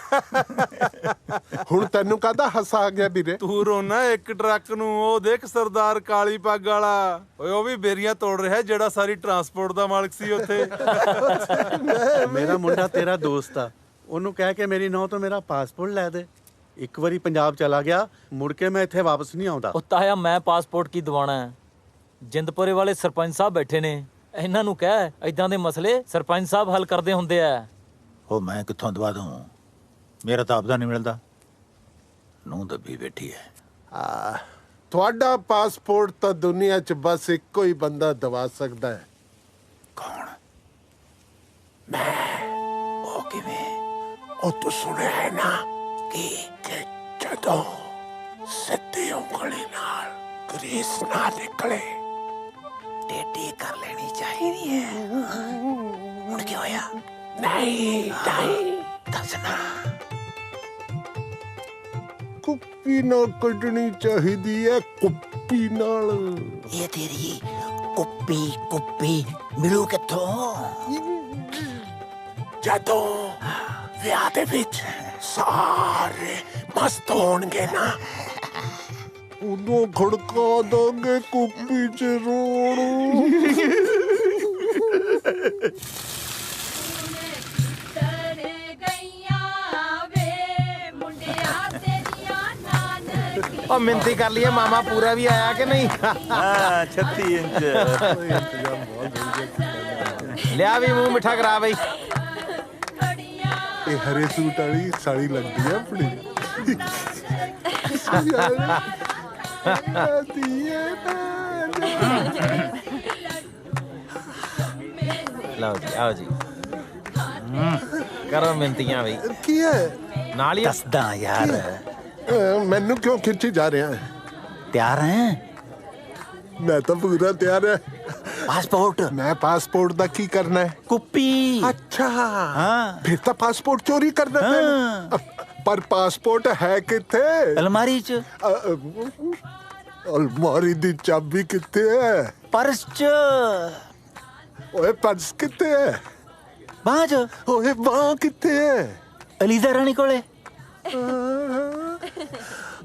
Speaker 2: ਹੁਣ ਤੈਨੂੰ ਕਾਹਦਾ ਹਾਸਾ ਆ ਗਿਆ ਵੀਰੇ?
Speaker 9: ਤੂੰ ਰੋਣਾ ਇੱਕ ਟਰੱਕ ਨੂੰ, ਉਹ ਦੇਖ ਸਰਦਾਰ ਕਾਲੀ ਪੱਗ ਵਾਲਾ, ਓਏ ਉਹ ਵੀ ਬੇਰੀਆਂ ਤੋੜ ਰਿਹਾ ਜਿਹੜਾ ਸਾਰੀ ਟਰਾਂਸਪੋਰਟ ਦਾ ਮਾਲਕ ਸੀ ਉੱਥੇ।
Speaker 10: ਮੇਰਾ ਮੁੰਡਾ ਤੇਰਾ ਦੋਸਤ ਆ, ਉਹਨੂੰ ਕਹਿ ਕੇ ਮੇਰੀ ਨੌਂ ਤੋਂ ਮੇਰਾ ਪਾਸਪੋਰਟ ਲੈ ਦੇ। ਇੱਕ ਵਾਰੀ ਪੰਜਾਬ ਚਲਾ ਗਿਆ, ਮੁੜ ਕੇ ਮੈਂ ਇੱਥੇ ਵਾਪਸ ਨਹੀਂ ਆਉਂਦਾ।
Speaker 11: ਉਹ ਤਾਇਆ ਮੈਂ ਪਾਸਪੋਰਟ ਕੀ ਦਿਵਾਣਾ ਹੈ? ਜਿੰਦਪੁਰੇ ਵਾਲੇ ਸਰਪੰਚ ਸਾਹਿਬ ਬੈਠੇ ਨੇ, ਇਹਨਾਂ ਨੂੰ ਕਹਿ ਏਦਾਂ ਦੇ ਮਸਲੇ ਸਰਪੰਚ ਸਾਹਿਬ ਹੱਲ ਕਰਦੇ ਹੁੰਦੇ ਆ।
Speaker 5: ਉਹ ਮੈਂ ਕਿੱਥੋਂ ਦਵਾ ਦੂੰ? ਮੇਰਾ ਤਾਂ ਆਪਦਾ ਨਹੀਂ ਮਿਲਦਾ। ਨੂੰ ਦੱਬੀ ਬੈਠੀ ਹੈ।
Speaker 2: ਤੁਹਾਡਾ ਪਾਸਪੋਰਟ ਤਾਂ ਦੁਨੀਆ 'ਚ ਬਸ ਇੱਕੋ ਹੀ ਬੰਦਾ ਦਵਾ ਸਕਦਾ ਹੈ।
Speaker 5: ਕੌਣ?
Speaker 2: ਉਹ ਕਿਵੇਂ? ਉਹ ਤੂੰ ਸੁਣਿਆ ਹੈ ਨਾ ਕਿ ਜਦੋਂ ਸਿੱਧੀ ਉਂਗਲੀ ਨਾਲ ਗਰੀਸ ਨਾ ਨਿਕਲੇ
Speaker 5: ਟੇਢੀ ਕਰ ਲੈਣੀ ਚਾਹੀਦੀ ਹੈ। ਹੁਣ ਕੀ ਹੋਇਆ?
Speaker 2: ਨਹੀਂ
Speaker 5: ਦੱਸਣਾ।
Speaker 2: ਕੁੱਪੀ ਨਾਲ ਕੱਢਣੀ ਚਾਹੀਦੀ ਹੈ, ਕੁੱਪੀ ਨਾਲ।
Speaker 5: ਇਹ ਤੇਰੀ ਕੁੱਪੀ ਮਿਲੂ ਕਿੱਥੋਂ?
Speaker 2: ਜਦੋਂ ਵਿਆਹ ਦੇ ਵਿੱਚ ਸਾਰੇ ਮਸਤ ਹੋਣਗੇ ਨਾ, ਉਦੋਂ ਖੜਕਾ ਦਾਂਗੇ ਕੁੱਪੀ 'ਚ ਰੋਣ।
Speaker 1: ਉਹ ਮਿੰਤੀ ਕਰ ਲਈਏ ਮਾਮਾ ਪੂਰਾ ਵੀ ਆਇਆ ਕਿ ਨਹੀਂ?
Speaker 5: ਹਾਂ 36 ਇੰਚ।
Speaker 1: ਲਿਆ ਵੀ ਮੂੰਹ ਮਿੱਠਾ ਕਰਾ ਬਈ।
Speaker 2: ਇਹ ਹਰੇ ਸੂਟ ਵਾਲੀ ਸਾੜੀ ਲੱਗਦੀ ਹੈ ਆਪਣੀ।
Speaker 1: ਲਓ ਜੀ ਆਓ ਜੀ, ਕਰੋ ਮਿੰਤੀਆਂ ਬਈ।
Speaker 2: ਕੀ ਹੈ?
Speaker 1: ਨਾਲ ਹੀ
Speaker 5: ਦੱਸਦਾ ਯਾਰ।
Speaker 2: ਮੈਨੂੰ ਕਿਉਂ ਖਿੱਚੀ ਜਾ ਰਿਹਾ ਹੈ?
Speaker 5: ਤਿਆਰ ਹੈ?
Speaker 2: ਮੈਂ ਤਾਂ ਪੂਰਾ ਤਿਆਰ ਹੈ।
Speaker 5: ਪਾਸਪੋਰਟ?
Speaker 2: ਮੈਂ ਪਾਸਪੋਰਟ ਦਾ ਕੀ ਕਰਨਾ ਹੈ?
Speaker 5: ਕੁੱਪੀ।
Speaker 2: ਅੱਛਾ
Speaker 5: ਹਾਂ।
Speaker 2: ਫਿਰ ਤਾਂ ਪਾਸਪੋਰਟ ਚੋਰੀ ਕਰਨਾ ਪੈਣਾ। ਪਰ ਪਾਸਪੋਰਟ ਹੈ ਕਿੱਥੇ?
Speaker 5: ਅਲਮਾਰੀ 'ਚ।
Speaker 2: ਅਲਮਾਰੀ ਦੀ ਚਾਬੀ ਕਿੱਥੇ ਹੈ?
Speaker 5: ਪਰਸ 'ਚ।
Speaker 2: ਓਏ ਪਰਸ ਕਿੱਥੇ ਹੈ?
Speaker 5: ਬਾਂਹ 'ਚ।
Speaker 2: ਓਏ ਬਾਂਹ ਕਿੱਥੇ ਹੈ?
Speaker 5: ਅਲੀਜ਼ਾ ਰਾਣੀ ਕੋਲੇ।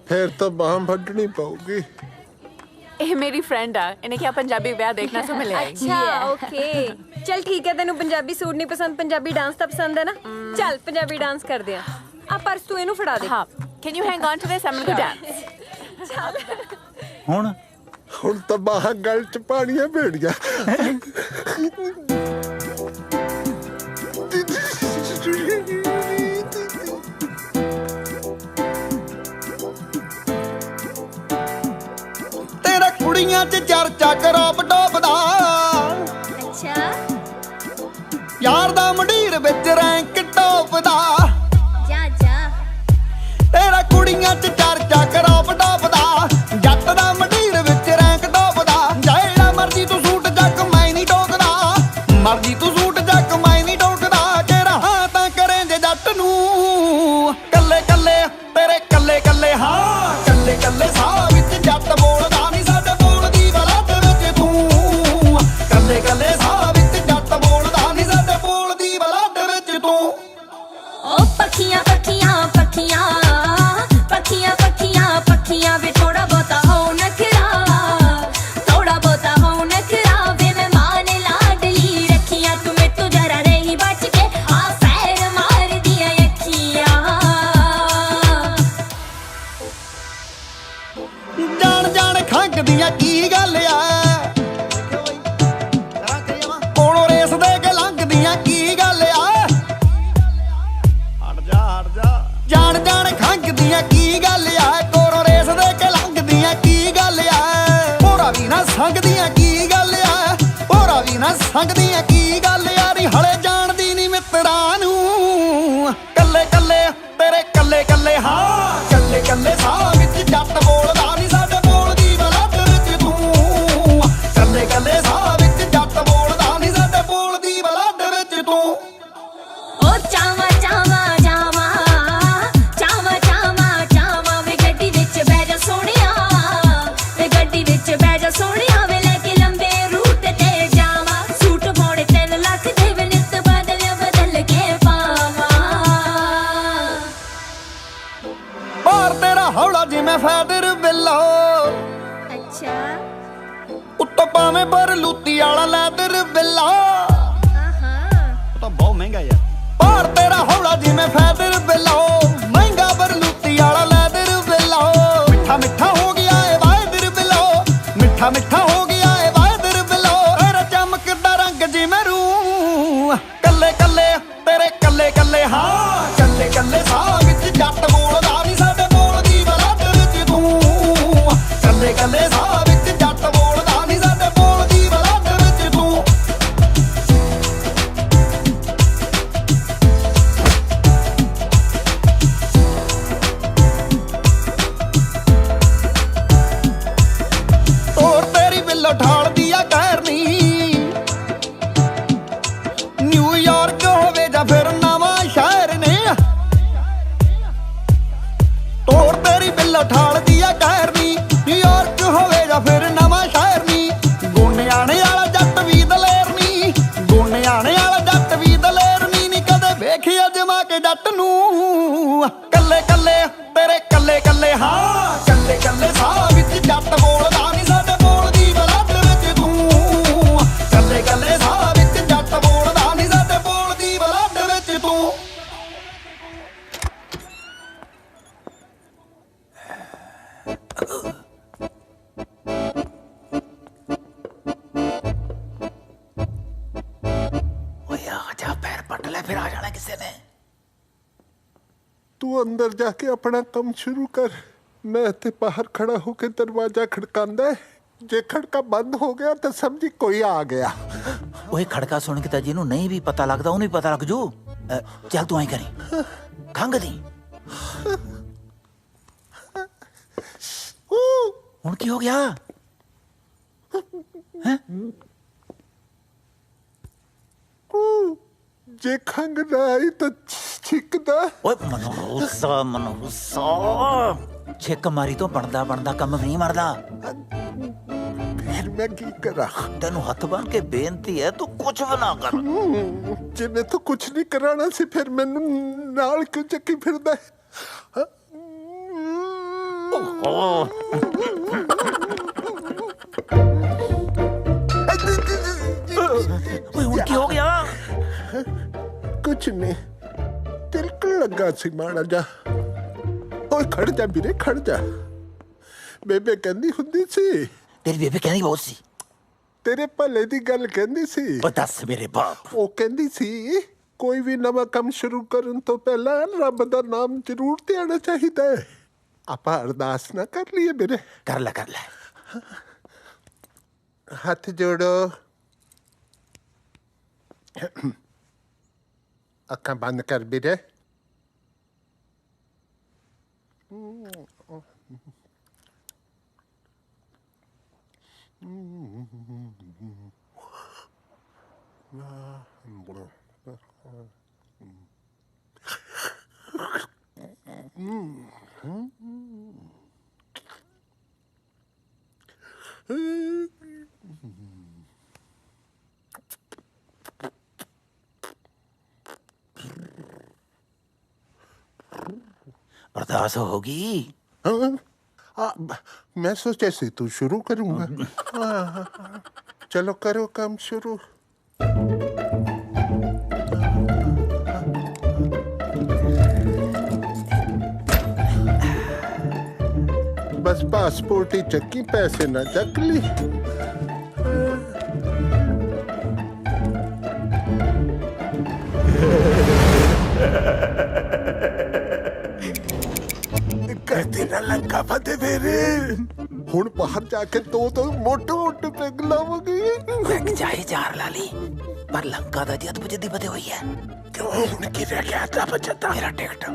Speaker 2: ਫਿਰ ਤਾਂ ਬਾਂਹ ਵੱਢਣੀ ਪਊਗੀ।
Speaker 6: ਇਹ ਮੇਰੀ ਫਰੈਂਡ ਆ, ਇਹਨੇ ਕਿਹਾ ਪੰਜਾਬੀ ਵਿਆਹ ਦੇਖਣਾ ਸੋ ਮਿਲਿਆ।
Speaker 3: ਅੱਛਾ ਓਕੇ, ਚਲ ਠੀਕ ਹੈ। ਤੈਨੂੰ ਪੰਜਾਬੀ ਸੂਟ ਨਹੀਂ ਪਸੰਦ, ਪੰਜਾਬੀ ਡਾਂਸ ਤਾਂ ਪਸੰਦ ਹੈ ਨਾ? ਚੱਲ ਪੰਜਾਬੀ ਡਾਂਸ ਕਰਦੇ ਆ। ਪਰਸ ਤੂੰ ਇਹਨੂੰ ਫੜਾ ਦੇ।
Speaker 6: ਹਾਂ, can you hang on to this? I'm gonna go dance.
Speaker 5: ਹੁਣ
Speaker 2: ਹੁਣ ਤਾਂ ਬਾਹਾਂ ਗਲ ਚ ਪਾਣੀਆਂ ਭੇੜੀਆਂ।
Speaker 8: ਤੇਰਾ ਕੁੜੀਆਂ 'ਚ ਚਰਚਾ ਕਰੋਪ ਟੋਪਦਾ,
Speaker 7: ਅੱਛਾ
Speaker 8: ਯਾਰ ਦਾ ਮੰਡੀਰ ਵਿੱਚ ਰੈਂਕ ਟੋਪਦਾ।
Speaker 7: ਜਾ ਜਾ
Speaker 8: ਤੇਰਾ ਕੁੜੀਆਂ 'ਚ ਚਰਚਾ ਕਰੋਪ ਟੋਪਦਾ, ਜੱਟ ਦਾ ਮੰਡੀਰ ਵਿੱਚ ਰੈਂਕ ਟੋਪਦਾ। ਜਿਹੜਾ ਮਰਜੀ ਤੂੰ ਸੂਟ ਜੱਕ ਮੈਂ ਨਹੀਂ ਟੋਕਦਾ, ਮਰਜੀ ਤੂੰ ਸੂਟ ਜੱਕ ਮੈਂ ਨਹੀਂ ਟੋਕਦਾ। ਤੇਰਾ ਹਾਂ ਤਾਂ ਕਰੇ ਜੇ ਜੱਟ ਨੂੰ ਕੱਲੇ ਕੱਲੇ ਤੇਰੇ ਕੱਲੇ ਕੱਲੇ, ਹਾਂ ਕੱਲੇ ਕੱਲੇ ਸਾਹ ਵਿੱਚ ਜੱਟ ਬੋਲਦਾ ਨਹੀਂ, ਸਾਡੇ ਬੋਲਦੀ ਬਲੱਡ ਵਿੱਚ ਤੂੰ। ਕੱਲੇ ਕੱਲੇ ਸਾਹ ਵਿੱਚ ਜੱਟ ਬੋਲਦਾ ਨਹੀਂ, ਸਾਡੇ ਬੋਲਦੀ ਬਲੱਡ ਵਿੱਚ ਤੂੰ।
Speaker 3: ਓ ਪੱਖੀਆਂ ਪੱਖੀਆਂ ਪੱਖੀਆਂ ਪੱਖੀਆਂ ਪੱਖੀਆਂ ਪੱਖੀਆਂ ਵੇ ਥੋੜਾ ਬਹੁਤਾ ਹੋ ਨਖਰਾ, ਥੋੜਾ ਬਹੁਤਾ ਹੋ ਨਖਰਾ ਵੇ ਮੈਂ ਮਾਨ ਲਾਡਲੀ ਰੱਖੀਆਂ ਤੂੰ ਮੈਂ ਤੂੰ ਜਰਾ ਰਹੀ ਬਚ ਕੇ ਆ ਫੈਰ ਮਾਰ ਦੀਆਂ ਅੱਖੀਆਂ।
Speaker 8: ਜਾਣ ਜਾਣ ਖੰਗਦੀਆਂ ਕੀ ਗੱਲ ਆ, ਕੋਲੋਂ ਰੇਸ ਦੇ ਕੇ ਲੰਘਦੀਆਂ ਕੀ ਗੱਲ ਆ। ਹਟ ਜਾ ਜਾਣ ਜਾਣ ਖੰਗਦੀਆਂ ਕੀ ਗੱਲ ਆ, ਕੋਲੋਂ ਰੇਸ ਦੇ ਕੇ ਲੰਘਦੀਆਂ ਕੀ ਗੱਲ ਆ। ਹੋਰਾ ਵੀ ਨਾ ਸੰਗਦੀਆਂ ਕੀ ਗੱਲ ਆ, ਹੋਰਾ ਵੀ ਨਾ ਸੰਗਦੀਆਂ ਕੀ ਗੱਲ ਆ। ਨੀ ਹਲੇ ਜਾਣਦੀ ਨੀ ਮਿੱਤਰਾਂ ਨੂੰ, ਕੱਲੇ ਕੱਲੇ ਤੇਰੇ ਕੱਲੇ ਕੱਲੇ, ਹਾਂ ਕੱਲੇ ਕੱਲੇ ਸਾਹ ਵਿੱਚ ਜੱਟ ਬੋਲਦਾ ਨਹੀਂ, ਸਾਡੇ ਬੋਲਦੀ ਬਲੱਡ ਵਿੱਚ ਤੂੰ। ਕੱਲੇ ਕੱਲੇ ਸਾਹ ਵਿੱਚ ਜੱਟ ਬੋਲਦਾ ਨਹੀਂ, ਸਾਡੇ ਬੋਲਦੀ ਬਲੱਡ ਵਿੱਚ ਤੂੰ।
Speaker 3: ਓ ਚਾਵਾ ਚਾਵਾ ਚਾਵਾ ਚਾਵਾ ਚਾਵਾ ਚਾਵਾ ਵੇ ਗੱਡੀ ਵਿੱਚ ਬਹਿ ਜਾ ਸੋਹਣਿਆ, ਵੇ ਗੱਡੀ ਵਿੱਚ ਬਹਿ ਜਾ ਸੋਹਣਿਆ ਵੇ ਲੈ ਕੇ ਲੰਬੇ ਰੂਟ ਤੇ ਜਾਵਾ। ਸੂਟ ਪਾਉਣੇ 3 ਲੱਖ ਦੇ ਵੇ ਨਿੱਤ ਬਦਲ ਕੇ ਪਾਵਾਂ।
Speaker 8: ਬਾਹਰ ਤੇਰਾ ਹੌਲਾ ਜਿਵੇਂ ਫੈਦਰ ਬਿੱਲੋ,
Speaker 7: ਅੱਛਾ
Speaker 8: ਉੱਤੋਂ ਪਾਵੇਂ ਪਰ ਲੂਤੀ ਵਾਲਾ ਲੈਦਰ ਬਿੱਲਾ। ਉਹ ਤਾਂ ਬਹੁਤ ਮਹਿੰਗਾ ਯਾਰ। ਬਾਹਰ ਤੇਰਾ ਹੌਲਾ ਜਿਵੇਂ ਫੈਦਰ ਬਿੱਲੋ, ਮਹਿੰਗਾ ਪਰ ਲੂਤੀ ਵਾਲਾ ਲੈਦਰ ਬਿੱਲਾ। ਮਿੱਠਾ ਮਿੱਠਾ ਹੋ ਗਿਆ ਏ ਵਾਇਦਰ ਬਿੱਲੋ, ਮਿੱਠਾ ਮਿੱਠਾ ਹੋ ਗਿਆ ਏ ਵਾਇਦਰ ਬਿੱਲੋ। ਤੇਰਾ ਚਮਕਦਾ ਰੰਗ ਜਿਵੇਂ ਰੂਹ, ਕੱਲੇ ਕੱਲੇ ਤੇਰੇ ਕੱਲੇ ਕੱਲੇ, ਹਾਂ ਕੱਲੇ ਕੱਲੇ ਸਾਹ ਵਿੱਚ ਜੱਟ ਬੋਲਦਾ ਨਹੀਂ, ਸਾਡੇ ਬੋਲਦੀ ਬਲੱਡ ਵਿੱਚ ਤੂੰ। ਕੱਲੇ ਕੱਲੇ ਸਾਹ ਵਿੱਚ ਜੱਟ ਬੋਲਦਾ ਨਹੀਂ, ਸਾਡੇ ਬੋਲਦੀ ਬਲੱਡ ਵਿੱਚ ਤੂੰ। ਤੋਰ ਤੇਰੀ ਬਿੱਲੋ ਠਾਲਦੀ ਆ ਕਹਿਰਨੀ, ਨਿਊਯਾਰਕ ਹੋਵੇ ਜਾਂ ਫਿਰ ਨਵਾਂ ਸ਼ਹਿਰ ਨੇ। ਤੋਰ ਤੇਰੀ ਬਿੱਲੋ ਠਾਲਦੀ ਆ ਕਹਿਰਨੀ, ਨਿਊਯਾਰਕ ਹੋਵੇ ਜਾਂ ਫਿਰ ਨਵਾਂ ਸ਼ਹਿਰ ਨੀ। ਗੋਨਿਆਣੇ ਵਾਲਾ ਜੱਟ ਵੀ ਦਲੇਰ ਨੀ, ਗੋਨਿਆਣੇ ਵਾਲਾ ਜੱਟ ਵੀ ਦਲੇਰ ਨੀ। ਨੀ ਕਦੇ ਵੇਖਿਆ ਜਮਾ ਕੇ ਜੱਟ ਨੂੰ, ਕੱਲੇ ਕੱਲੇ ਤੇਰੇ ਕੱਲੇ ਕੱਲੇ, ਹਾਂ ਕੱਲੇ ਕੱਲੇ ਸਾਹ ਵਿੱਚ ਜੱਟ ਬੋਲਦਾ ਨਹੀਂ, ਸਾਡੇ ਬੋਲਦੀ ਬਲੱਡ ਵਿੱਚ ਤੂੰ। ਕੱਲੇ ਕੱਲੇ ਸਾਹ ਵਿੱਚ ਜੱਟ ਬੋਲਦਾ ਨਹੀਂ, ਸਾਡੇ ਬੋਲਦੀ ਬਲੱਡ ਵਿੱਚ ਤੂੰ।
Speaker 1: ਓਏ ਆ ਜਾ, ਪੈਰ ਪੱਟ ਲੈ, ਫਿਰ ਆ ਜਾਣਾ ਕਿਸੇ ਨੇ।
Speaker 2: ਤੂੰ ਅੰਦਰ ਜਾ ਕੇ ਆਪਣਾ ਕੰਮ ਸ਼ੁਰੂ ਕਰ, ਮੈਂ ਇੱਥੇ ਬਾਹਰ ਖੜਾ ਹੋ ਕੇ ਦਰਵਾਜ਼ਾ ਖੜਕਾਉਂਦਾ। ਜੇ ਖੜਕਾ ਬੰਦ ਹੋ ਗਿਆ ਤਾਂ ਸਮਝੀ ਕੋਈ ਆ ਗਿਆ।
Speaker 1: ਓਏ ਖੜਕਾ ਸੁਣ ਕੇ ਤਾਂ ਜਿਹਨੂੰ ਨਹੀਂ ਵੀ ਪਤਾ ਲੱਗਦਾ ਉਹਨੂੰ ਵੀ ਪਤਾ ਲੱਗ ਜੂ। ਚੱਲ ਤੂੰ ਐਂ ਕਰੀ, ਖੰਘ ਦੀ। ਹੁਣ ਕੀ ਹੋ ਗਿਆ? ਹੈਂ?
Speaker 2: ਜੇ ਖੰਘ ਨਾ ਆਈ ਤਾਂ ਛਿੱਕਦਾ।
Speaker 1: ਓਏ ਮਨੋਰਸਾ ਛਿੱਕ ਮਾਰੀ ਤੋਂ ਬਣਦਾ ਬਣਦਾ ਕੰਮ ਵੀ ਨਹੀਂ ਮਰਦਾ।
Speaker 2: ਫਿਰ ਮੈਂ ਕੀ ਕਰਾਂ?
Speaker 1: ਤੈਨੂੰ ਹੱਥ ਬੰਨ ਕੇ ਬੇਨਤੀ ਹੈ, ਤੂੰ ਕੁਝ ਵੀ ਨਾ ਕਰ।
Speaker 2: ਜੇ ਮੈਂ ਤਾਂ ਕੁਝ ਨਹੀਂ ਕਰਾਣਾ ਸੀ, ਫਿਰ ਮੈਨੂੰ ਨਾਲ ਕਿਉਂ ਚੱਕੀ ਫਿਰਦਾ?
Speaker 1: ਓਏ ਹੁਣ ਕੀ ਹੋ ਗਿਆ?
Speaker 2: ਕੁਝ ਨਹੀਂ, ਤਿਲਕਣ ਲੱਗਾ ਸੀ ਮਾੜਾ ਜਾ। ਓਏ ਖੜ ਜਾ ਵੀਰੇ, ਖੜ ਜਾ। ਬੇਬੇ ਕਹਿੰਦੀ ਹੁੰਦੀ ਸੀ
Speaker 1: ਤੇਰੀ ਬੇਬੇ ਕਹਿੰਦੀ ਬਹੁਤ ਸੀ
Speaker 2: ਤੇਰੇ ਭਲੇ ਦੀ ਗੱਲ ਕਹਿੰਦੀ ਸੀ
Speaker 1: ਉਹ ਦੱਸ ਮੇਰੇ ਬਾਪ
Speaker 2: ਉਹ ਕਹਿੰਦੀ ਸੀ ਕੋਈ ਵੀ ਨਵਾਂ ਕੰਮ ਸ਼ੁਰੂ ਕਰਨ ਤੋਂ ਪਹਿਲਾਂ ਰੱਬ ਦਾ ਨਾਮ ਜ਼ਰੂਰ ਧਿਆਣਾ ਚਾਹੀਦਾ ਹੈ ਆਪਾਂ ਅਰਦਾਸ ਨਾ ਕਰ ਲਈਏ ਮੇਰੇ
Speaker 1: ਕਰ ਲੈ
Speaker 2: ਹੱਥ ਜੋੜੋ ਅੱਖਾਂ ਬੰਦ ਕਰ ਵੀਰੇ
Speaker 1: अरदास होगी
Speaker 2: मैं सोचा से तू शुरू करूंगा चलो करो काम शुरू बस पासपोर्ट ही चक्की पैसे ना चक ली कहते ना लंका फते मेरे ਹੁਣ ਬਾਹਰ ਜਾ ਕੇ ਦੋ ਮੋਟੇ ਪੈਗ ਲਾਵਾਂਗੇ
Speaker 1: ਪੈਗ ਚਾਹੇ 4 ਲਾ ਲਈ ਪਰ ਲੰਕਾ ਦਾ ਜਦ ਬਜਦੀ ਬਦੇ ਹੋਈ ਹੈ
Speaker 2: ਕਿਉਂ ਹੁਣ ਕੀ ਰਹਿ ਗਿਆ ਤਾਂ ਬਚਤਾ
Speaker 1: ਮੇਰਾ ਟਿਕਟ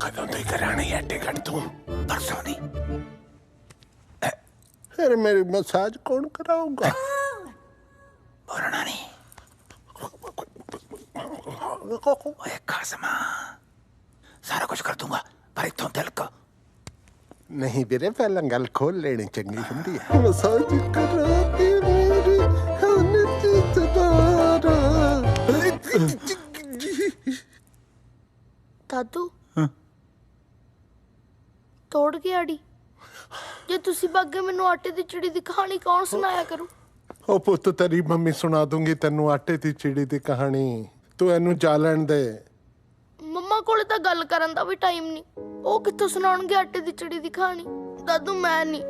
Speaker 2: ਕਦੋਂ ਤੋਂ ਕਰਾਣੀ ਹੈ ਟਿਕਟ ਤੂੰ
Speaker 1: ਪਰਸੋਂ ਦੀ
Speaker 2: ਫਿਰ ਮੇਰੀ ਮਸਾਜ ਕੌਣ ਕਰਾਊਗਾ
Speaker 1: ਬੋਲਣਾ ਨਹੀਂ ਓਏ ਖਾਸਮਾ ਸਾਰਾ ਕੁਝ ਕਰ ਦੂੰਗਾ ਪਰ ਇਥੋਂ ਦਿਲ ਕੋ
Speaker 2: नहीं ਵੀਰੇ ਪਹਿਲਾਂ ਗੱਲ ਖੋਲ ਲੈਣੀ ਚੰਗੀ ਹੁੰਦੀ ਹੈ ਮਸਾਜ ਕਰਾ ਕੇ ਮੇਰੀ ਹਨ ਚਿਤਦਾਰਾ
Speaker 7: ਦਾਦੂ ਤੋੜ ਕੇ ਆੜੀ ਜੇ ਤੁਸੀਂ ਬਾਗੇ ਮੈਨੂੰ ਆਟੇ ਦੀ ਚਿੜੀ ਦੀ ਕਹਾਣੀ ਕੌਣ ਸੁਣਾਇਆ ਕਰੂ
Speaker 2: ਉਹ ਪੁੱਤ ਤੇਰੀ ਮੰਮੀ ਸੁਣਾ ਦੂੰਗੀ ਤੈਨੂੰ ਆਟੇ ਦੀ ਚਿੜੀ ਦੀ ਕਹਾਣੀ ਤੂੰ ਇਹਨੂੰ ਜਾ ਲੈਣ ਦੇ
Speaker 7: ਮੰਮਾ ਕੋਲੇ ਤਾਂ ਗੱਲ ਕਰਨ ਦਾ ਵੀ ਟਾਈਮ ਨਹੀਂ ਉਹ ਕਿੱਥੋਂ ਸੁਣਾਉਣਗੇ ਆਟੇ ਦੀ ਚਿੜੀ ਦੀ ਕਹਾਣੀ ਦਾਦੂ ਮੈਂ ਨਹੀਂ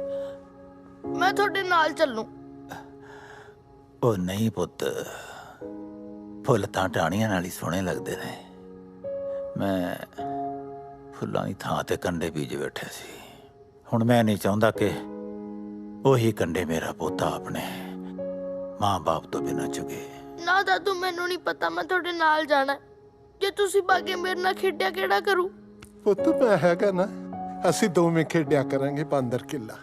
Speaker 7: ਮੈਂ ਤੁਹਾਡੇ ਨਾਲ ਚੱਲੂ
Speaker 1: ਉਹ ਨਹੀਂ ਪੁੱਤ ਫੁੱਲ ਤਾਂ ਟਾਹਣੀਆਂ ਨਾਲ ਹੀ ਸੋਹਣੇ ਲੱਗਦੇ ਨੇ ਮੈਂ ਫੁੱਲਾਂ ਦੀ ਥਾਂ ਤੇ ਕੰਡੇ ਬੀਜ ਬੈਠਿਆ ਸੀ ਹੁਣ ਮੈਂ ਨਹੀਂ ਚਾਹੁੰਦਾ ਕਿ ਉਹੀ ਕੰਡੇ ਮੇਰਾ ਪੋਤਾ ਆਪਣੇ ਮਾਂ-ਬਾਪ ਤੋਂ ਬਿਨਾਂ ਚੁਗੇ
Speaker 7: ਨਾ ਦਾਦੂ ਮੈਨੂੰ ਨਹੀਂ ਪਤਾ ਮੈਂ ਤੁਹਾਡੇ ਨਾਲ ਜਾਣਾ ਜੇ ਤੁਸੀਂ ਬਾਗੇ ਮੇਰੇ ਨਾਲ ਖੇਡਿਆ ਕਿਹੜਾ ਕਰੂ
Speaker 2: ਪੁੱਤ ਮੈਂ ਹੈਗਾ ਨਾ ਅਸੀਂ ਦੋਵੇਂ ਖੇਡਿਆ ਕਰਾਂਗੇ ਬਾਂਦਰ ਕਿੱਲਾ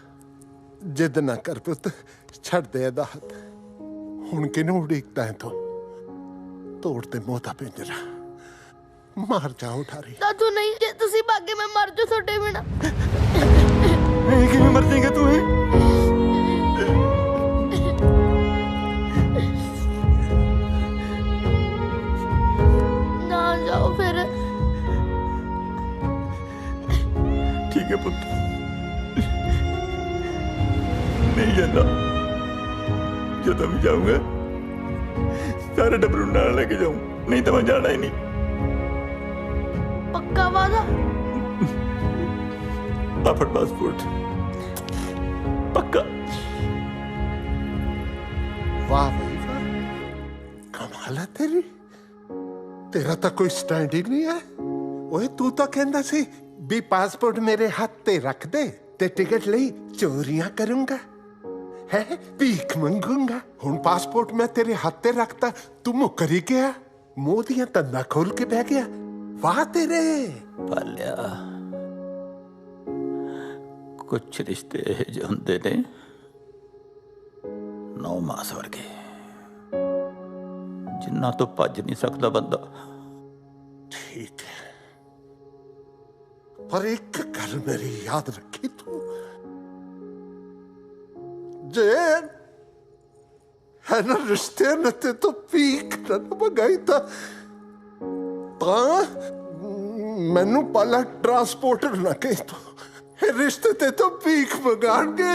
Speaker 2: ਜਿੱਦ ਨਾ ਕਰ ਪੁੱਤ ਛੱਡ ਦੇ ਇਹਦਾ ਹੱਥ ਹੁਣ ਕਿਹਨੂੰ ਉਡੀਕਦਾ ਹੈ ਤੂੰ ਤੋੜ ਤੇ ਮੋਤਾ ਪਿੰਜਰਾ ਮਾਰ ਜਾ ਉਠਾਰੀ
Speaker 7: ਦਾਦੂ ਨਹੀਂ ਜੇ ਤੁਸੀਂ ਬਾਗੇ ਮੈਂ ਮਰ ਜਾ ਤੁਹਾਡੇ ਬਿਨਾ
Speaker 5: ਕਿਵੇਂ ਮਰ ਜਾਏਗਾ ਤੂੰ
Speaker 7: ਨਾ ਜਾਓ ਫਿਰ
Speaker 5: ठीक है पुत्र नहीं जाता जो भी जाऊंगा सारे डबरू नाल लेके जाऊं नहीं तो मैं जाना ही नहीं
Speaker 7: पक्का वादा
Speaker 5: पापड़ पासपोर्ट पक्का
Speaker 2: वाह भाई वाह कमाल है तेरा तो कोई स्टैंड ही नहीं है ओए तू तो कहना सी भी पासपोर्ट मेरे हाथ ते रख दे ते टिकट ਲਈ ਚੋਰੀਆਂ ਕਰੂੰਗਾ है भीख मंगूंगा ਹੁਣ ਪਾਸਪੋਰਟ मैं तेरे हाथ ते रखता तू मुकर ही गया मुंह दियां तंदा खोल के बह गया वाह तेरे
Speaker 1: ਪਾਲਿਆ ਕੁਛ ਰਿਸ਼ਤੇ ਇਹ ਜਿਹੇ ਹੁੰਦੇ ਨੇ 9 ਮਾਸ ਵਰਗੇ ਜਿੰਨਾ ਤੋਂ ਭੱਜ ਨਹੀਂ ਸਕਦਾ ਬੰਦਾ
Speaker 2: ठीक है पर एक गल मेरी याद रखी तू जे है ना रिश्ते न ते तो पीक न मंगाई था मैनू पाला ट्रांसपोर्टर ना कही तो रिश्ते ते तो पीक मंगाणगे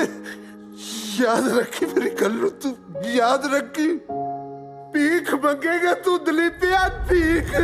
Speaker 2: याद रखी मेरी गल तू याद रखी पीक मंगेगा तू दलीपिया पीक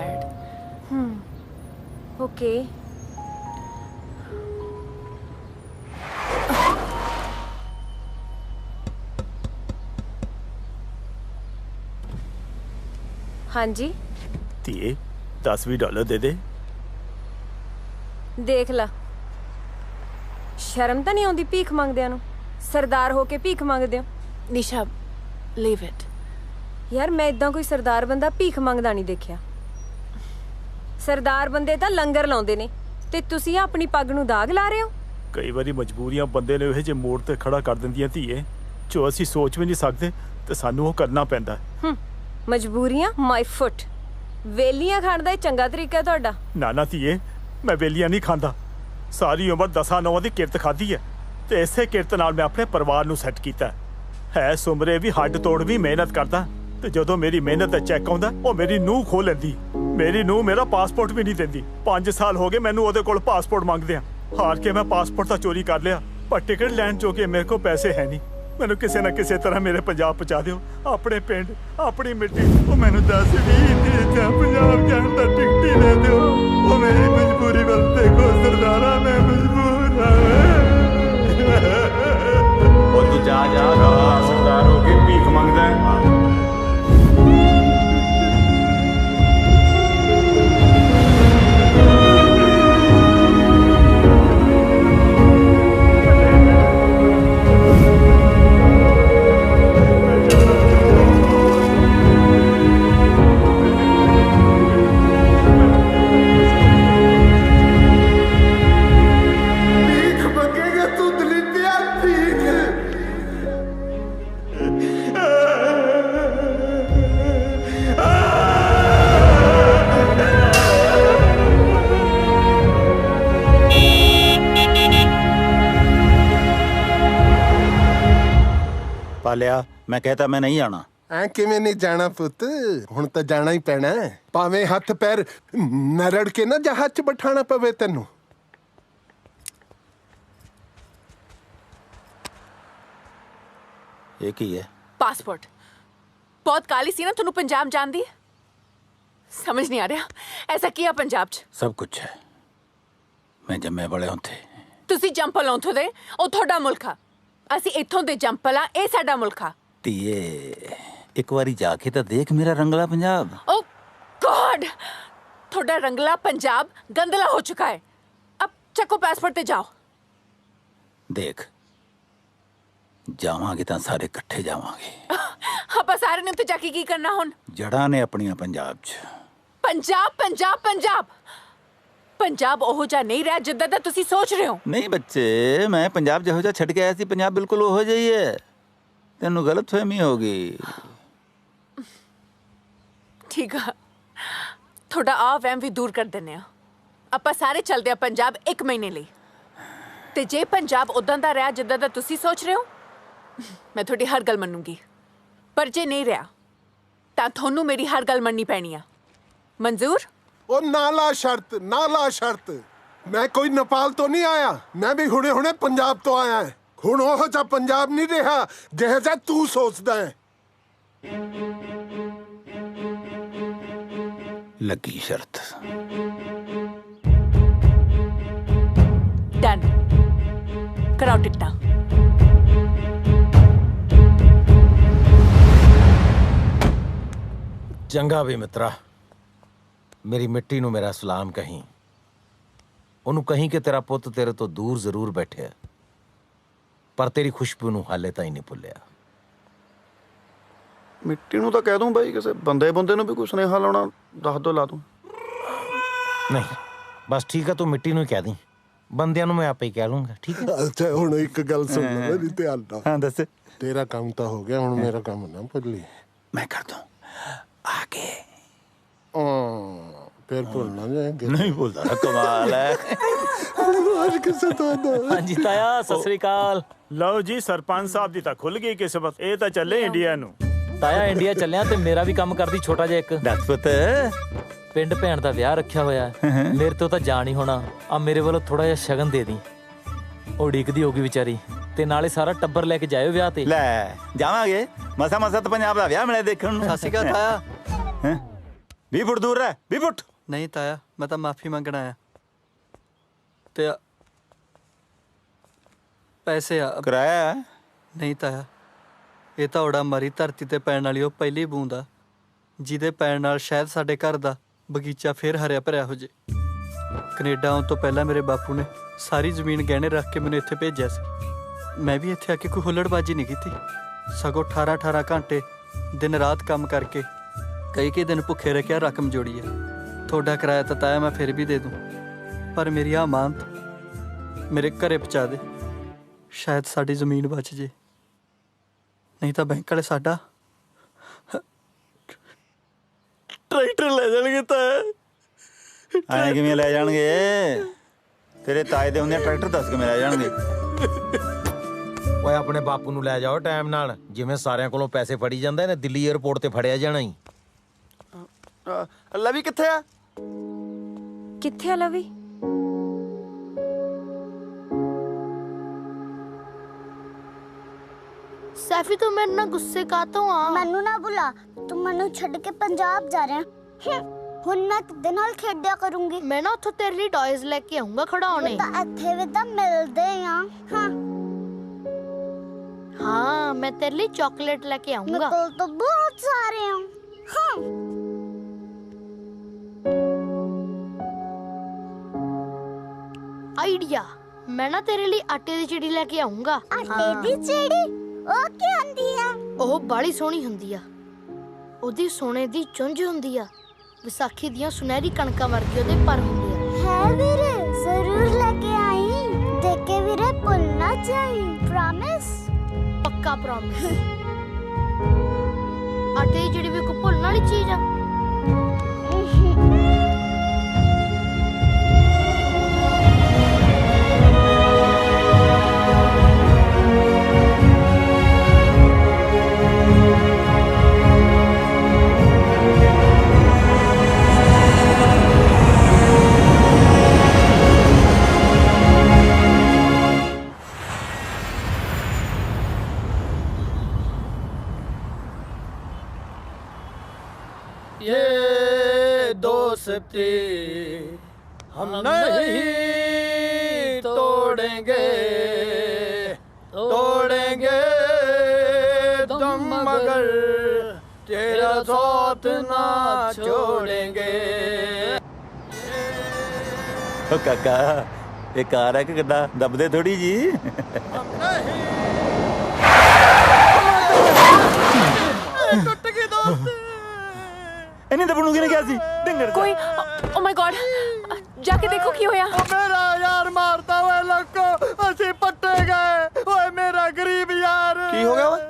Speaker 6: tired.
Speaker 7: Okay. ਹਾਂਜੀ
Speaker 11: ਧੀਏ $10-20 ਦੇ ਦੇ।
Speaker 7: ਦੇਖ ਲਾ, ਸ਼ਰਮ ਤਾਂ ਨਹੀਂ ਆਉਂਦੀ ਭੀਖ ਮੰਗਦਿਆਂ ਨੂੰ? ਸਰਦਾਰ ਹੋ ਕੇ ਭੀਖ ਮੰਗਦੇ ਹੋ?
Speaker 6: Nisha, leave it.
Speaker 7: ਯਾਰ ਮੈਂ ਇਦਾਂ ਕੋਈ ਸਰਦਾਰ ਬੰਦਾ ਭੀਖ ਮੰਗਦਾ ਨਹੀਂ ਦੇਖਿਆ। ਸਰਦਾਰ ਬੰਦੇ ਤਾਂ ਲੰਗਰ ਲਾਉਂਦੇ ਨੇ ਤੇ ਤੁਸੀਂ ਆਪਣੀ ਪੱਗ ਨੂੰ ਦਾਗ ਲਾ ਰਹੇ ਹੋ।
Speaker 11: ਕਈ ਵਾਰੀ ਮਜਬੂਰੀਆਂ ਬੰਦੇ ਨੇ ਇਹ ਜੇ ਮੋੜ ਤੇ ਖੜਾ ਕਰ ਦਿੰਦੀਆਂ ਧੀਏ, ਜੋ ਅਸੀਂ ਸੋਚ ਵੀ ਨਹੀਂ ਸਕਦੇ ਤੇ ਸਾਨੂੰ ਉਹ ਕਰਨਾ ਪੈਂਦਾ।
Speaker 7: ਮਜਬੂਰੀਆਂ ਮਾਈ ਫੁੱਟ। ਵੇਲੀਆਂ ਖਾਣ ਦਾ ਇਹ ਚੰਗਾ ਤਰੀਕਾ ਤੁਹਾਡਾ?
Speaker 11: ਨਾ ਧੀਏ, ਮੈਂ ਵੇਲੀਆਂ ਨਹੀਂ ਖਾਂਦਾ। ਸਾਰੀ ਉਮਰ 10-9 ਦੀ ਕਿਰਤ ਖਾਧੀ ਹੈ ਤੇ ਇਸੇ ਕਿਰਤ ਨਾਲ ਮੈਂ ਆਪਣੇ ਪਰਿਵਾਰ ਨੂੰ ਸੈੱਟ ਕੀਤਾ ਹੈ। ਸੁਮਰੇ ਵੀ ਹੱਡ ਤੋੜ ਵੀ ਮਿਹਨਤ ਕਰਦਾ ਤੇ ਜਦੋਂ ਮੇਰੀ ਮਿਹਨਤ ਦਾ ਚੈੱਕ ਆਉਂਦਾ ਉਹ ਮੇਰੀ ਨੂੰਹ ਖੋਹ ਲੈਂਦੀ। ਮੇਰੀ ਨੂੰਹ ਮੇਰਾ ਪਾਸਪੋਰਟ ਵੀ ਨਹੀਂ ਦਿੰਦੀ। 5 ਸਾਲ ਹੋ ਗਏ ਮੈਨੂੰ ਉਹਦੇ ਕੋਲ ਪਾਸਪੋਰਟ ਮੰਗਦੇ ਆ। ਹਾਰ ਕੇ ਮੈਂ ਪਾਸਪੋਰਟ ਤਾਂ ਚੋਰੀ ਕਰ ਲਿਆ, ਪਰ ਟਿਕਟ ਲੈਣ ਜੋ ਕਿ ਮੇਰੇ ਕੋਲ ਪੈਸੇ ਹੈ ਨਹੀਂ। ਮੈਨੂੰ ਕਿਸੇ ਨਾ ਕਿਸੇ ਤਰ੍ਹਾਂ ਮੇਰੇ ਪੰਜਾਬ ਪਹੁੰਚਾ ਦਿਓ, ਆਪਣੇ ਪਿੰਡ, ਆਪਣੀ ਮਿੱਟੀ। ਉਹ ਮੈਨੂੰ 10-20 ਦਿਨ ਪੰਜਾਬ ਜਾਣ ਦਾ ਟਿਕਟ ਹੀ ਲੈ ਦਿਓ। ਉਹ ਮੇਰੀ ਮਜਬੂਰੀ ਵੱਲ ਦੇਖੋ ਸਰਦਾਰਾ, ਮੈਂ ਮਜਬੂਰ ਹਾਂ।
Speaker 5: ਉਹ ਤੂੰ ਜਾ ਸਰਦਾਰ ਹੋ ਕੇ ਭੀਖ ਮੰਗਦਾ ਹੈ।
Speaker 2: ਭੀਖ ਮੰਗੇਗਾ ਤੂੰ ਦਲਿੱਦਿਆ ਭੀਖ।
Speaker 5: ਪਾਲਿਆ, ਮੈਂ ਕਹਤਾ ਮੈਂ ਨਹੀਂ ਆਣਾ।
Speaker 2: ਐ ਕਿਵੇਂ ਨਹੀਂ ਜਾਣਾ ਪੁੱਤ? ਹੁਣ ਤਾਂ ਜਾਣਾ ਹੀ ਪੈਣਾ ਹੈ। ਭਾਵੇਂ ਹੱਥ ਪੈਰ ਨਰੜ ਕੇ ਨਾ ਜਹਾਜ਼ 'ਚ ਬਿਠਾਣਾ ਪਵੇ ਤੈਨੂੰ।
Speaker 5: ਇਹ ਕੀ ਹੈ?
Speaker 6: ਪਾਸਪੋਰਟ। ਬਹੁਤ ਕਾਲੀ ਸੀ ਨਾ ਤੁਹਾਨੂੰ ਪੰਜਾਬ ਜਾਣ ਦੀ? ਸਮਝ ਨਹੀਂ ਆ ਰਿਹਾ ਐਸਾ ਕੀ ਆ ਪੰਜਾਬ 'ਚ?
Speaker 5: ਸਭ ਕੁਝ ਹੈ। ਮੈਂ ਜੰਮੇ ਬੜੇ ਉੱਥੇ।
Speaker 6: ਤੁਸੀਂ ਜੰਪਲ ਹੋ ਉੱਥੋਂ ਦੇ, ਉਹ ਤੁਹਾਡਾ ਮੁਲਕ ਆ। ਅਸੀਂ ਇੱਥੋਂ ਦੇ ਜੰਪਲ ਆ, ਇਹ ਸਾਡਾ ਮੁਲਕ ਆ।
Speaker 5: ਧੀਏ ਇੱਕ ਵਾਰੀ ਜਾ ਕੇ ਤਾਂ ਦੇਖ ਮੇਰਾ ਰੰਗਲਾ ਪੰਜਾਬ।
Speaker 6: ਓ ਗॉड, ਤੁਹਾਡਾ ਰੰਗਲਾ ਪੰਜਾਬ ਗੰਦਲਾ ਹੋ ਚੁੱਕਾ ਹੈ। ਅਬ ਚੱਕੋ ਪਾਸਪੋਰਟ ਤੇ ਜਾਓ।
Speaker 5: ਦੇਖ ਜਾਵਾਂਗੇ ਤਾਂ ਸਾਰੇ ਇਕੱਠੇ ਜਾਵਾਂਗੇ।
Speaker 6: ਆਪਾਂ ਸਾਰੇ ਨੇ ਉੱਥੇ ਜਾ ਕੇ ਕੀ ਕਰਨਾ ਹੁਣ?
Speaker 5: ਜੜਾਂ ਨੇ ਆਪਣੀਆਂ ਪੰਜਾਬ 'ਚ।
Speaker 6: ਪੰਜਾਬ ਪੰਜਾਬ ਪੰਜਾਬ ਪੰਜਾਬ ਉਹੋ ਜਿਹਾ ਨਹੀਂ ਰਿਹਾ ਜਿੱਦਾਂ ਦਾ ਤੁਸੀਂ ਸੋਚ ਰਹੇ ਹੋ।
Speaker 5: ਨਹੀਂ ਬੱਚੇ, ਮੈਂ ਪੰਜਾਬ ਜਿਹੋ ਜਿਹਾ ਛੱਡ ਕੇ ਆਇਆ ਸੀ, ਪੰਜਾਬ ਬਿਲਕੁਲ ਉਹੋ ਜਿਹਾ ਹੀ ਹੈ। ਤੈਨੂੰ ਗਲਤਫਹਿਮੀ ਹੋ ਗਈ।
Speaker 6: ਠੀਕ ਆ, ਤੁਹਾਡਾ ਆ ਵਹਿਮ ਵੀ ਦੂਰ ਕਰ ਦਿੰਦੇ ਆ। ਆਪਾਂ ਸਾਰੇ ਚੱਲਦੇ ਆ ਪੰਜਾਬ 1 ਮਹੀਨੇ ਲਈ। ਤੇ ਜੇ ਪੰਜਾਬ ਉਦਾਂ ਦਾ ਰਿਹਾ ਜਿੱਦਾਂ ਦਾ ਤੁਸੀਂ ਸੋਚ ਰਹੇ ਹੋ, ਮੈਂ ਤੁਹਾਡੀ ਹਰ ਗੱਲ ਮੰਨੂਗੀ। ਪਰ ਜੇ ਨਹੀਂ ਰਿਹਾ ਤਾਂ ਤੁਹਾਨੂੰ ਮੇਰੀ ਹਰ ਗੱਲ ਮੰਨਣੀ ਪੈਣੀ ਆ। ਮਨਜ਼ੂਰ?
Speaker 2: ਉਹ ਨਾ ਲਾ ਸ਼ਰਤ, ਨਾ ਲਾ ਸ਼ਰਤ। ਮੈਂ ਕੋਈ ਨੇਪਾਲ ਤੋਂ ਨਹੀਂ ਆਇਆ, ਮੈਂ ਵੀ ਹੁਣੇ ਪੰਜਾਬ ਤੋਂ ਆਇਆ। ਹੁਣ ਉਹ ਜਿਹਾ ਪੰਜਾਬ ਨਹੀਂ ਰਿਹਾ ਜਿਹੋ ਜਿਹਾ ਤੂੰ ਸੋਚਦਾ ਹੈ।
Speaker 5: ਲੱਗੀ ਸ਼ਰਤ।
Speaker 6: ਡਨ, ਕਰਾਓ ਟਿਕਟਾਂ।
Speaker 1: ਚੰਗਾ ਵੀ ਮਿੱਤਰਾ, ਮੇਰੀ ਮਿੱਟੀ ਨੂੰ ਮੇਰਾ ਸਲਾਮ ਕਹੀਂ। ਉਹਨੂੰ ਕਹੀਂ ਕਿ ਤੇਰਾ ਪੁੱਤ ਤੇਰੇ ਤੋਂ ਦੂਰ ਜ਼ਰੂਰ ਬੈਠਿਆ, ਪਰ ਤੇਰੀ ਖੁਸ਼ਬੂ ਨੂੰ ਹਾਲੇ ਤਾਂ ਹੀ ਨਹੀਂ ਭੁੱਲਿਆ।
Speaker 10: ਮਿੱਟੀ ਨੂੰ ਤਾਂ ਕਹਿ ਦੂੰ ਬਾਈ, ਕਿਸੇ ਬੰਦੇ ਨੂੰ ਵੀ ਕੋਈ ਸੁਨੇਹਾ ਲਾਉਣਾ ਦੱਸ ਦੋ, ਲਾ ਦੂੰ।
Speaker 1: ਨਹੀਂ ਬਸ ਠੀਕ ਆ, ਤੂੰ ਮਿੱਟੀ ਨੂੰ ਹੀ ਕਹਿ ਦੀ, ਬੰਦਿਆਂ ਨੂੰ ਮੈਂ ਆਪੇ ਹੀ ਕਹਿ ਲੂੰਗਾ। ਠੀਕ ਹੈ?
Speaker 2: ਅੱਛਾ ਹੁਣ ਇੱਕ ਗੱਲ ਸੁਣ ਲੈ ਮੇਰੀ ਧਿਆਨ ਨਾਲ।
Speaker 5: ਹਾਂ ਦੱਸ।
Speaker 2: ਤੇਰਾ ਕੰਮ ਤਾਂ ਹੋ ਗਿਆ, ਹੁਣ ਮੇਰਾ ਕੰਮ ਨਾ ਭੁੱਲੀ।
Speaker 5: ਮੈਂ ਕਰ ਦੂੰ ਆਗੇ।
Speaker 2: ਫਿਰ ਭੁੱਲਣਾ ਜਾਏਂਗੇ।
Speaker 5: ਨਹੀਂ ਭੁੱਲਦਾ, ਕਮਾਲ ਹੈ।
Speaker 2: ਅੱਜ ਕਿਸੇ ਤੋਂ
Speaker 11: ਹਾਂਜੀ ਤਾਇਆ, ਸਤਿ ਸ੍ਰੀ ਅਕਾਲ। ਲਓ ਜੀ, ਸਰਪੰਚ ਸਾਹਿਬ ਦੀ ਤਾਂ ਖੁੱਲ ਗਈ ਕਿਸਮਤ। ਇਹ ਤਾਂ ਚੱਲੇ ਇੰਡੀਆ ਨੂੰ। ਤਾਇਆ ਇੰਡੀਆ ਚੱਲਿਆ ਤੇ ਮੇਰਾ ਵੀ ਕੰਮ ਕਰਦੀ ਛੋਟਾ ਜਿਹਾ ਇੱਕ।
Speaker 5: ਦੱਸ ਪੁੱਤ।
Speaker 11: ਪਿੰਡ ਭੈਣ ਦਾ ਵਿਆਹ ਰੱਖਿਆ ਹੋਇਆ, ਮੇਰੇ ਤੋਂ ਤਾਂ ਜਾਣ ਹੀ ਹੋਣਾ। ਆ ਮੇਰੇ ਵੱਲੋਂ ਥੋੜਾ ਜਿਹਾ ਸ਼ਗਨ ਦੇ ਦੀ। ਉਹ ਉਡੀਕਦੀ ਹੋਗੀ ਵਿਚਾਰੀ, ਤੇ ਨਾਲੇ ਸਾਰਾ ਟੱਬਰ ਲੈ ਕੇ ਜਾਇਓ ਵਿਆਹ ਤੇ।
Speaker 5: ਲੈ ਜਾਵਾਂਗੇ, ਮਸਾ ਤਾਂ ਪੰਜਾਬ ਦਾ ਵਿਆਹ ਮਿਲਿਆ ਦੇਖਣ ਨੂੰ।
Speaker 11: ਸਤਿ ਸ਼੍ਰੀ ਅਕਾਲ ਤਾਇਆ।
Speaker 5: 20 ਫੁੱਟ ਦੂਰ ਰਹਿ 20 ਫੁੱਟ।
Speaker 8: ਨਹੀਂ ਤਾਇਆ, ਮੈਂ ਤਾਂ ਮਾਫੀ ਮੰਗਣ ਆਇਆ ਤੇ ਪੈਸੇ ਆ।
Speaker 5: ਕਿਰਾਇਆ ਹੈ?
Speaker 8: ਨਹੀਂ ਤਾਇਆ, ਇਹ ਤਾਂ ਓੜਾ ਮਰੀ ਧਰਤੀ ਤੇ ਪੈਣ ਵਾਲੀ ਉਹ ਪਹਿਲੀ ਬੂੰਦ ਆ ਜਿਹਦੇ ਪੈਣ ਨਾਲ ਸ਼ਾਇਦ ਸਾਡੇ ਘਰ ਦਾ ਬਗੀਚਾ ਫੇਰ ਹਰਿਆ ਭਰਿਆ ਹੋ ਜੇ। ਕੈਨੇਡਾ ਆਉਣ ਤੋਂ ਪਹਿਲਾਂ ਮੇਰੇ ਬਾਪੂ ਨੇ ਸਾਰੀ ਜ਼ਮੀਨ ਗਹਿਣੇ ਰੱਖ ਕੇ ਮੈਨੂੰ ਇੱਥੇ ਭੇਜਿਆ ਸੀ। ਮੈਂ ਵੀ ਇੱਥੇ ਆ ਕੇ ਕੋਈ ਹੁੱਲੜਬਾਜ਼ੀ ਨਹੀਂ ਕੀਤੀ, ਸਗੋਂ 18-18 ਘੰਟੇ ਦਿਨ ਰਾਤ ਕੰਮ ਕਰਕੇ ਕਈ ਦਿਨ ਭੁੱਖੇ ਰਹਿ ਕੇ ਰਕਮ ਜੋੜੀ ਹੈ। ਤੁਹਾਡਾ ਕਿਰਾਇਆ ਤਾਂ ਤਾਇਆ ਮੈਂ ਫਿਰ ਵੀ ਦੇ ਦੂੰ, ਪਰ ਮੇਰੀ ਆ ਅਮਾਨਤ ਮੇਰੇ ਘਰੇ ਪਹੁੰਚਾ ਦੇ, ਸ਼ਾਇਦ ਸਾਡੀ ਜ਼ਮੀਨ ਬਚ ਜੇ। ਨਹੀਂ ਤਾਂ ਬੈਂਕ ਵਾਲੇ ਸਾਡਾ ਟਰੈਕਟਰ ਲੈ ਜਾਣਗੇ। ਤਾਂ
Speaker 5: ਐਂ ਕਿਵੇਂ ਲੈ ਜਾਣਗੇ? ਤੇਰੇ ਤਾਏ ਦੇ ਹੁੰਦੇ ਟਰੈਕਟਰ ਦੱਸ ਕੇ ਲੈ ਜਾਣਗੇ।
Speaker 1: ਓਏ ਆਪਣੇ ਬਾਪੂ ਨੂੰ ਲੈ ਜਾਓ ਟਾਈਮ ਨਾਲ, ਜਿਵੇਂ ਸਾਰਿਆਂ ਕੋਲੋਂ ਪੈਸੇ ਫੜੀ ਜਾਂਦਾ ਨੇ ਦਿੱਲੀ 에ਅਰਪੋਰਟ ਤੇ ਫੜਿਆ ਜਾਣਾ ਹੀ।
Speaker 8: ਲਵੀ ਕਿੱਥੇ ਆ?
Speaker 7: ਕਿੱਥੇ ਆ ਲਵੀ?
Speaker 12: ਸੈਫੀ ਤੂੰ ਮੇਰੇ ਨਾਲ ਗੁੱਸੇ ਕਾਤੋਂ ਆ?
Speaker 7: ਮੈਨੂੰ ਨਾ ਬੁਲਾ, ਤੂੰ ਮੈਨੂੰ ਛੱਡ ਕੇ ਪੰਜਾਬ ਜਾ ਰਿਹਾ। ਹੁਣ ਮੈਂ ਕਿਹਦੇ ਨਾਲ ਖੇਡਿਆ ਕਰੂੰਗੀ?
Speaker 12: ਮੈਂ ਨਾ ਉੱਥੋਂ ਤੇਰੇ ਲਈ ਟੌਇਜ਼ ਲੈ ਕੇ ਆਉਂਗਾ ਖਿਡੌਣੇ।
Speaker 7: ਤਾਂ ਇੱਥੇ ਵੀ ਤਾਂ ਮਿਲਦੇ ਆ।
Speaker 12: ਹਾਂ ਮੈਂ ਤੇਰੇ ਲਈ ਚਾਕਲੇਟ ਲੈ ਕੇ ਆਉਂਗਾ।
Speaker 7: ਮੇਰੇ ਕੋਲ ਤਾਂ ਬਹੁਤ ਸਾਰੇ ਆ।
Speaker 12: ਆਈਡੀਆ, ਮੈਂ ਨਾ ਤੇਰੇ ਲਈ ਆਟੇ ਦੀ ਚਿੜੀ ਲੈ ਕੇ ਆਉਂਗਾ।
Speaker 7: ਆਟੇ ਦੀ ਚਿੜੀ? ਉਹ ਕੀ ਹੁੰਦੀ ਆ?
Speaker 12: ਉਹ ਬਾਲੀ ਸੋਹਣੀ ਹੁੰਦੀ ਆ, ਉਹਦੀ ਸੋਨੇ ਦੀ ਚੁੰਝ ਹੁੰਦੀ ਆ, ਵਿਸਾਖੀ ਦੀਆਂ ਸੁਨਹਿਰੀ ਕਣਕਾਂ ਵਰਗੀ ਉਹਦੇ ਪਰ ਹੁੰਦੇ ਆ।
Speaker 7: ਹੈ ਵੀਰੇ, ਜ਼ਰੂਰ ਲੈ ਕੇ ਆਈ। ਦੇਖ ਕੇ ਵੀਰੇ ਭੁੱਲ ਨਾ ਜਾਈ। ਪ੍ਰੋਮਿਸ?
Speaker 12: ਪੱਕਾ ਪ੍ਰੋਮਿਸ। ਆਟੇ ਦੀ ਚਿੜੀ ਵੀ ਕੋਈ ਭੁੱਲਣ ਵਾਲੀ ਚੀਜ਼ ਆ?
Speaker 8: ये दोस्ती हम नहीं तोड़ेंगे, तोड़ेंगे तुम मगर तेरा साथ ना छोड़ेंगे।
Speaker 5: ਓ ਕਾਕਾ, ਇਹ ਕਾਰ ਹੈ ਕਿ ਕਿੱਦਾਂ ਦੱਬਦੇ ਥੋੜੀ ਜੀ?
Speaker 8: टूट गई दोस्ती।
Speaker 5: ਇਹਨੇ ਦੱਬਣ ਨੂੰ ਕਿਹਨੇ ਕਿਹਾ ਸੀ? ਢਿੰਗੜ ਜਾ।
Speaker 6: ਕੋਈ ਓ ਮਾਈ ਗॉड, ਜਾ ਕੇ ਦੇਖੋ ਕੀ ਹੋਇਆ।
Speaker 8: मेरा यार मारता हुआ लोगो ਅਸੀਂ ਪੱਟੇ ਗਏ। ਓਏ ਮੇਰਾ ਗਰੀਬ ਯਾਰ। ਕੀ ਹੋ ਗਿਆ ਓਏ?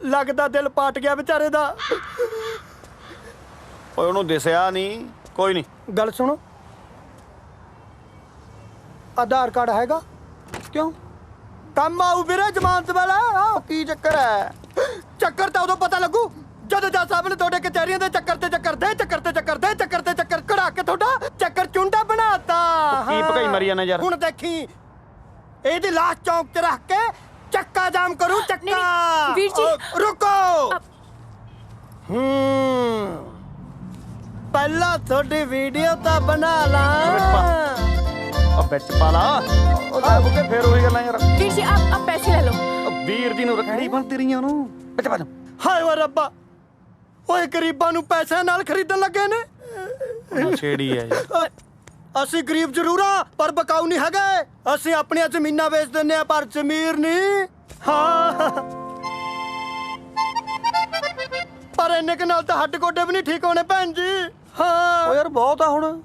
Speaker 8: ਲੱਗਦਾ ਦਿਲ ਪਾਟ ਗਿਆ ਵਿਚਾਰੇ ਦਾ।
Speaker 10: ਓਏ ਉਹਨੂੰ ਦਿਸਿਆ ਨਹੀਂ, ਕੋਈ ਨਹੀਂ।
Speaker 4: ਗੱਲ ਸੁਣੋ, ਆਧਾਰ ਕਾਰਡ ਹੈਗਾ?
Speaker 10: ਕਿਉਂ?
Speaker 4: ਕੰਮ ਆਊ ਵੀਰੇ ਜ਼ਮਾਨਤ ਵਾਲਾ।
Speaker 10: ਕੀ ਚੱਕਰ ਹੈ?
Speaker 4: ਚੱਕਰ ਤਾਂ ਉਦੋਂ ਪਤਾ ਲੱਗੂ ਜਦੋਂ ਜੱਜ ਸਾਹਿਬ ਨੇ ਤੁਹਾਡੇ ਕਚਹਿਰੀਆਂ ਦੇ ਚੱਕਰ ਤੇ ਚੱਕਰ ਕਢਾ ਕੇ ਤੁਹਾਡਾ ਚੱਕਰ ਚੁੰਡਾ ਬਣਾਤਾ।
Speaker 10: ਕੀ ਭਗਾਈ ਮਾਰੀ ਜਾਂਦਾ ਯਾਰ?
Speaker 4: ਹੁਣ ਦੇਖੀ, ਇਹਦੀ ਲਾਸ਼ ਚੌਂਕ 'ਚ ਰੱਖ ਕੇ ਚੱਕਾ ਜਾਮ ਕਰੂ। ਚੱਕਾ
Speaker 6: ਵੀਰ ਜੀ।
Speaker 4: ਰੁਕੋ। ਪਹਿਲਾਂ ਤੁਹਾਡੀ ਵੀਡੀਓ ਤਾਂ ਬਣਾ ਲਾਂ।
Speaker 10: ਆ ਵਿੱਚ ਪਾ ਲਾ। ਉਹ ਲੈ ਬੁੱਕੇ ਫੇਰ ਉਹੀ ਗੱਲਾਂ ਯਾਰ।
Speaker 6: ਵੀਰ ਜੀ आप पैसे ले लो।
Speaker 10: ਵੀਰ ਜੀ ਨੂੰ ਰੱਖੜੀ ਬੰਨ੍ਹਦੀ ਰਹੀਆਂ ਉਹਨੂੰ। ਵਿੱਚ ਪਾ ਜਾ।
Speaker 4: ਹਾਏ ਓ ਰੱਬਾ, ਓਏ ਗਰੀਬਾਂ ਨੂੰ ਪੈਸਿਆਂ ਨਾਲ ਖਰੀਦਣ ਲੱਗੇ ਨੇ।
Speaker 10: ਛੇੜੀ ਹੈ ਯਾਰ।
Speaker 4: ਅਸੀਂ ਗਰੀਬ ਜ਼ਰੂਰ ਆ ਪਰ ਬਕਾਊ ਨਹੀਂ ਹੈਗੇ। ਅਸੀਂ ਆਪਣੀਆਂ ਜ਼ਮੀਨਾਂ ਵੇਚ ਦਿੰਨੇ ਆ ਪਰ ਜ਼ਮੀਰ ਨਹੀਂ। ਹਾਂ, ਪਰ ਇੰਨੇ ਕੁ ਨਾਲ ਤਾਂ ਹੱਡ ਗੋਡੇ ਵੀ ਨਹੀਂ ਠੀਕ ਹੋਣੇ ਭੈਣ ਜੀ। ਹਾਂ
Speaker 10: ਓ ਯਾਰ ਬਹੁਤ ਆ ਹੁਣ।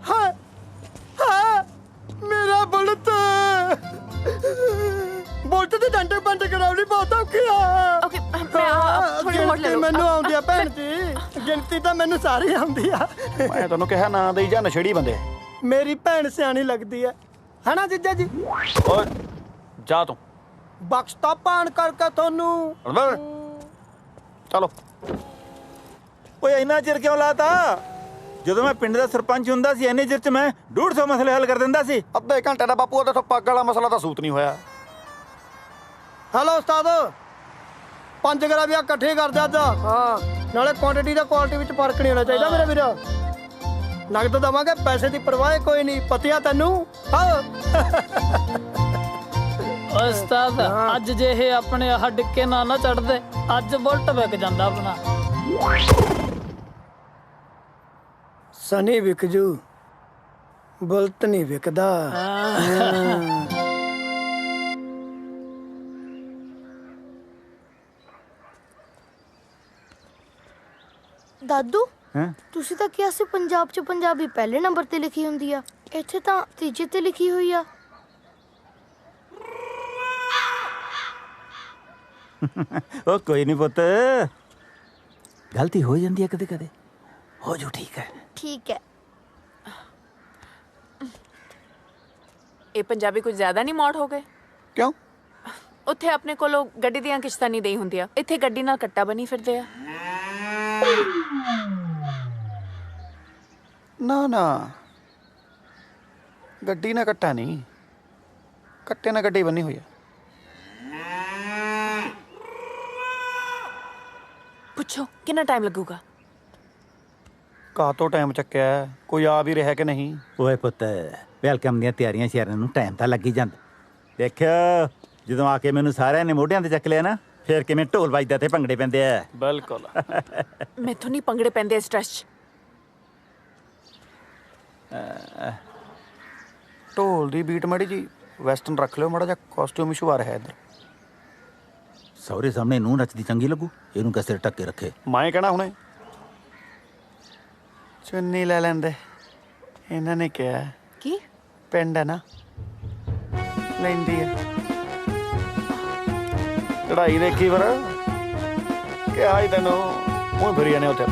Speaker 4: ਹਾਂ ਹਾਂ, ਮੇਰਾ ਬੁਲਤ ਦੇ ਡੰਡੇ ਬੰਦ ਕਰਾਉਣੀ ਬਹੁਤ ਔਖੀ ਆ।
Speaker 6: ओके, मैं थोड़ी और ले
Speaker 4: ਗਿਣਤੀ
Speaker 6: लो।
Speaker 4: ਮੈਨੂੰ ਆਉਂਦੀ ਆ ਭੈਣ ਜੀ, ਗਿਣਤੀ ਤਾਂ ਮੈਨੂੰ ਸਾਰੀ ਆਉਂਦੀ ਆ।
Speaker 10: ਮੈਂ ਤੁਹਾਨੂੰ ਕਿਹਾ ਨਾ ਦੇਈ ਜਾਂ ਨਸ਼ੇੜੀ ਬੰਦੇ।
Speaker 4: ਮੇਰੀ ਭੈਣ ਸਿਆਣੀ ਲੱਗਦੀ ਹੈ ਹਨਾ ਜੀਜਾ ਜੀ?
Speaker 10: ਓਏ ਜਾ ਤੂੰ।
Speaker 4: ਬਖਸ਼ਤਾ ਪਾਣ ਕਰਕੇ ਤੁਹਾਨੂੰ।
Speaker 10: ਚਲੋ।
Speaker 5: ਓਏ ਇੰਨਾ ਚਿਰ ਕਿਉਂ ਲਾਤਾ? ਜਦੋਂ ਮੈਂ ਪਿੰਡ ਦਾ ਸਰਪੰਚ ਹੁੰਦਾ ਸੀ ਇੰਨੇ ਚਿਰ 'ਚ ਮੈਂ 150 ਮਸਲੇ ਹੱਲ ਕਰ ਦਿੰਦਾ ਸੀ।
Speaker 10: ਅੱਧੇ ਘੰਟੇ ਦਾ ਬਾਪੂ ਉਹਦਾ ਪੱਗ ਵਾਲਾ ਮਸਲਾ ਤਾਂ ਸੂਤ ਨਹੀਂ ਹੋਇਆ।
Speaker 4: ਹੈਲੋ ਉਸਤਾਦ, 5 ਗ੍ਰਾਮ ਜਾਂ ਇਕੱਠੇ ਕਰ ਦੇ ਅੱਜ ਹਾਂ ਨਾਲੇ ਕੁਆਂਟੀਟੀ ਦਾ ਕੁਆਲਿਟੀ ਵਿੱਚ ਫਰਕ ਨਹੀਂ ਹੋਣਾ ਚਾਹੀਦਾ ਮੇਰੇ ਵੀਰ ਨਗਦ ਦਵਾਂਗੇ ਪੈਸੇ ਦੀ ਪਰਵਾਹ ਕੋਈ ਨਹੀਂ ਪਤਿਆ ਤੈਨੂੰ ਹਾਂ
Speaker 13: ਉਸਤਾਦ ਅੱਜ ਜੇ ਇਹ ਆਪਣੇ ਆਹ ਡਿੱਕੇ ਨਾ ਚੜਦੇ ਅੱਜ ਬੁਲਟ ਵਿਕ ਜਾਂਦਾ ਆਪਣਾ
Speaker 4: ਸਨੀ ਵਿਕ ਜੂ ਬੁਲਟ ਨਹੀਂ ਵਿਕਦਾ
Speaker 12: ਦਾਦੂ ਤੁਸੀਂ ਤਾਂ ਕਿਹਾ ਸੀ ਪੰਜਾਬ 'ਚ ਪੰਜਾਬੀ ਪਹਿਲੇ ਨੰਬਰ ਤੇ ਲਿਖੀ ਹੁੰਦੀ ਆ ਇੱਥੇ ਤਾਂ ਤੀਜੇ ਤੇ ਲਿਖੀ ਹੋਈ ਆ
Speaker 5: ਉਹ ਕੋਈ ਨਹੀਂ ਪੁੱਤ ਗਲਤੀ ਹੋ ਜਾਂਦੀ ਹੈ ਕਦੇ ਕਦੇ ਹੋ ਜੋ ਠੀਕ ਹੈ
Speaker 12: ਠੀਕ ਹੈ
Speaker 6: ਇਹ ਪੰਜਾਬੀ ਕੁਝ ਜ਼ਿਆਦਾ ਨਹੀਂ ਮੌੜ ਹੋ ਗਏ
Speaker 8: ਕਿਉਂ
Speaker 6: ਉੱਥੇ ਆਪਣੇ ਕੋਲੋਂ ਗੱਡੀ ਦੀਆਂ ਕਿਸ਼ਤਾਂ ਨਹੀਂ ਦੇਈ ਹੁੰਦੀਆਂ ਇੱਥੇ ਗੱਡੀ ਨਾਲ ਕੱਟਾ ਬਣੀ ਫਿਰਦੇ ਆ
Speaker 8: ਨਾ ਗੱਡੀ ਨਾ ਕੱਟਾ ਨਹੀਂ ਕੱਟੇ ਨਾਲ ਗੱਡੀ ਬੰਨੀ ਹੋਈ ਆ
Speaker 6: ਪੁੱਛੋ ਕਿੰਨਾ ਟਾਈਮ ਲੱਗੂਗਾ
Speaker 8: ਕਾਹ ਤੋਂ ਟਾਈਮ ਚੱਕਿਆ ਕੋਈ ਆ ਵੀ ਰਿਹਾ ਕਿ ਨਹੀਂ
Speaker 5: ਓਏ ਪੁੱਤ ਵੈਲਕਮ ਦੀਆਂ ਤਿਆਰੀਆਂ ਸ਼ਹਿਰਾਂ ਨੂੰ ਟਾਈਮ ਤਾਂ ਲੱਗ ਹੀ ਜਾਂਦਾ ਦੇਖਿਓ ਜਦੋਂ ਆ ਕੇ ਮੈਨੂੰ ਸਾਰਿਆਂ ਨੇ ਮੋਢਿਆਂ ਤੇ ਚੱਕ ਲਿਆ ਨਾ ਫੇਰ ਕਿਵੇਂ ਢੋਲ ਵੱਜਦਾ ਤੇ ਭੰਗੜੇ ਪੈਂਦੇ ਆ
Speaker 8: ਬਿਲਕੁਲ
Speaker 6: ਮੈਥੋਂ ਨਹੀਂ ਭੰਗੜੇ ਪੈਂਦੇ ਇਸ ਟਰੱਸਟ 'ਚ
Speaker 8: ਢੋਲ ਦੀ ਬੀਟ ਮਾੜੀ ਜੀ ਵੈਸਟਰਨ ਰੱਖ ਲਿਓ ਮਾੜਾ ਜਿਹਾ ਕਾਸਟਿਊਮ ਇਸ਼ੂ ਆ ਰਿਹਾ ਇੱਧਰ
Speaker 5: ਸਹੁਰੇ ਸਾਹਮਣੇ ਨੂੰ ਨੱਚਦੀ ਚੰਗੀ ਲੱਗੂ ਇਹਨੂੰ ਕਿਸੇ ਟੱਕੇ ਰੱਖੇ
Speaker 8: ਮੈਂ ਕਹਿਣਾ ਹੁਣੇ ਚੁੰਨੀ ਲੈ ਲੈਂਦੇ ਇਹਨਾਂ ਨੇ ਕਿਹਾ
Speaker 6: ਕੀ
Speaker 8: ਪਿੰਡ ਹੈ ਨਾ ਲੈਂਦੀ ਹੈ ਚੜਾਈ ਦੇਖੀ ਫਿਰ ਕਿਹਾ ਹੀ ਤੈਨੂੰ ਉਹ ਫਿਰੀ ਜਾਣੇ ਉੱਥੇ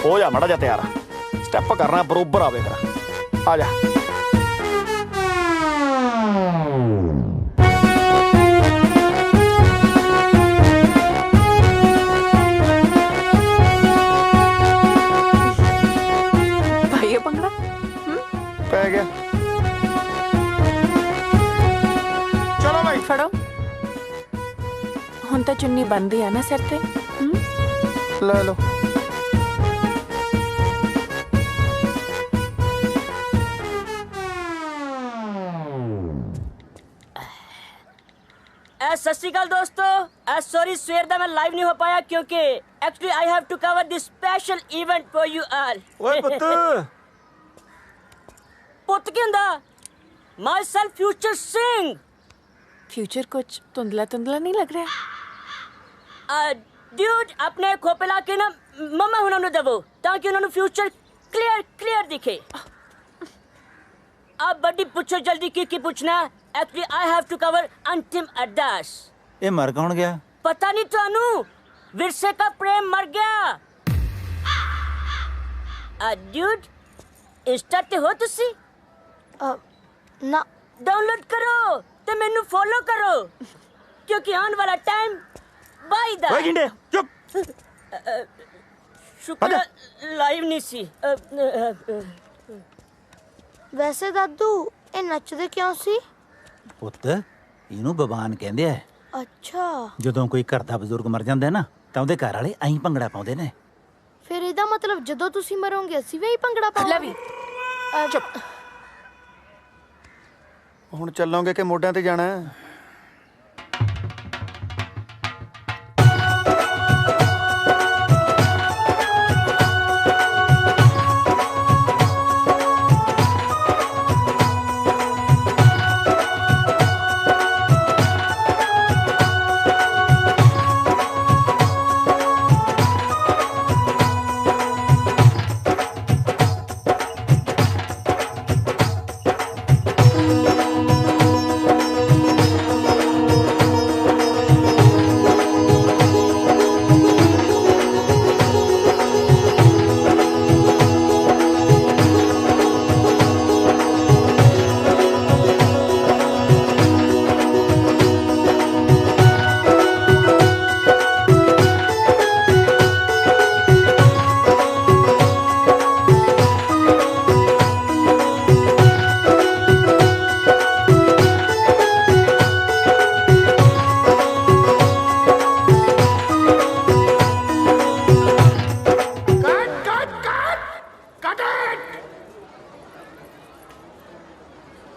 Speaker 8: ਹੋ ਜਾ ਮਾੜਾ ਜਿਹਾ ਤਿਆਰ ਸਟੈਪ ਕਰਨਾ ਬਰੋਬਰ ਆਵੇ ਤੇਰਾ ਆ ਜਾ
Speaker 6: ਭਾਈ ਭੰਗੜਾ
Speaker 8: ਪੈ ਗਿਆ
Speaker 6: ਚਲੋ ਭਾਈ ਫੜੋ ਹੁਣ ਤਾਂ ਚੁੰਨੀ ਬੰਦੀ ਆ ਨਾ ਸਿਰ ਤੇ
Speaker 8: ਲੈ ਲਓ
Speaker 14: सत श्री अकाल दोस्तों सॉरी सवेर दा मैं लाइव नहीं हो पाया क्योंकि actually I have to cover this special event for you all
Speaker 5: ਓਏ ਪੁੱਤ
Speaker 14: पुत की हुंदा myself future Singh
Speaker 6: future कुछ धुंधला धुंधला नहीं लग रहा
Speaker 14: ड्यूड अपने खोपे ला के ना मम्मा हुणां नूं दवो ताकि उन्हां नूं फ्यूचर क्लियर दिखे अब बड़ी पूछो जल्दी की पूछना actually I have to cover अंतिम अरदास
Speaker 5: ਇਹ ਮਰ ਕੌਣ ਗਿਆ
Speaker 14: पता नहीं थानू विरसे का प्रेम मर गया ड्यूड इंस्टा ते हो तुसी
Speaker 12: ना
Speaker 14: डाउनलोड करो ते मेनू फॉलो करो क्योंकि आने वाला टाइम बाई दा
Speaker 5: ਓਏ ਗਿੰਡੇ ਚੁੱਪ
Speaker 14: शुक्र लाइव नहीं सी
Speaker 12: ਵੈਸੇ ਦਾਦੂ ਇਹ ਨੱਚਦੇ ਕਿਉਂ ਸੀ
Speaker 5: ਪੁੱਤ ਇਹਨੂੰ ਬਵਾਨ ਕਹਿੰਦੇ ਆ
Speaker 12: ਅੱਛਾ
Speaker 5: ਜਦੋਂ ਕੋਈ ਘਰ ਦਾ ਬਜ਼ੁਰਗ ਮਰ ਜਾਂਦਾ ਨਾ ਤਾਂ ਉਹਦੇ ਘਰ ਵਾਲੇ ਐਂ ਭੰਗੜਾ ਪਾਉਂਦੇ ਨੇ
Speaker 12: ਫਿਰ ਇਹਦਾ ਮਤਲਬ ਜਦੋਂ ਤੁਸੀਂ ਮਰੋਗੇ ਅਸੀਂ ਵੀ ਭੰਗੜਾ ਪਾਵਾਂਗੇ
Speaker 6: ਲਵੀ ਚੁੱਪ
Speaker 8: ਹੁਣ ਚੱਲੋਗੇ ਕਿ ਮੋਢਿਆਂ ਤੇ ਜਾਣਾ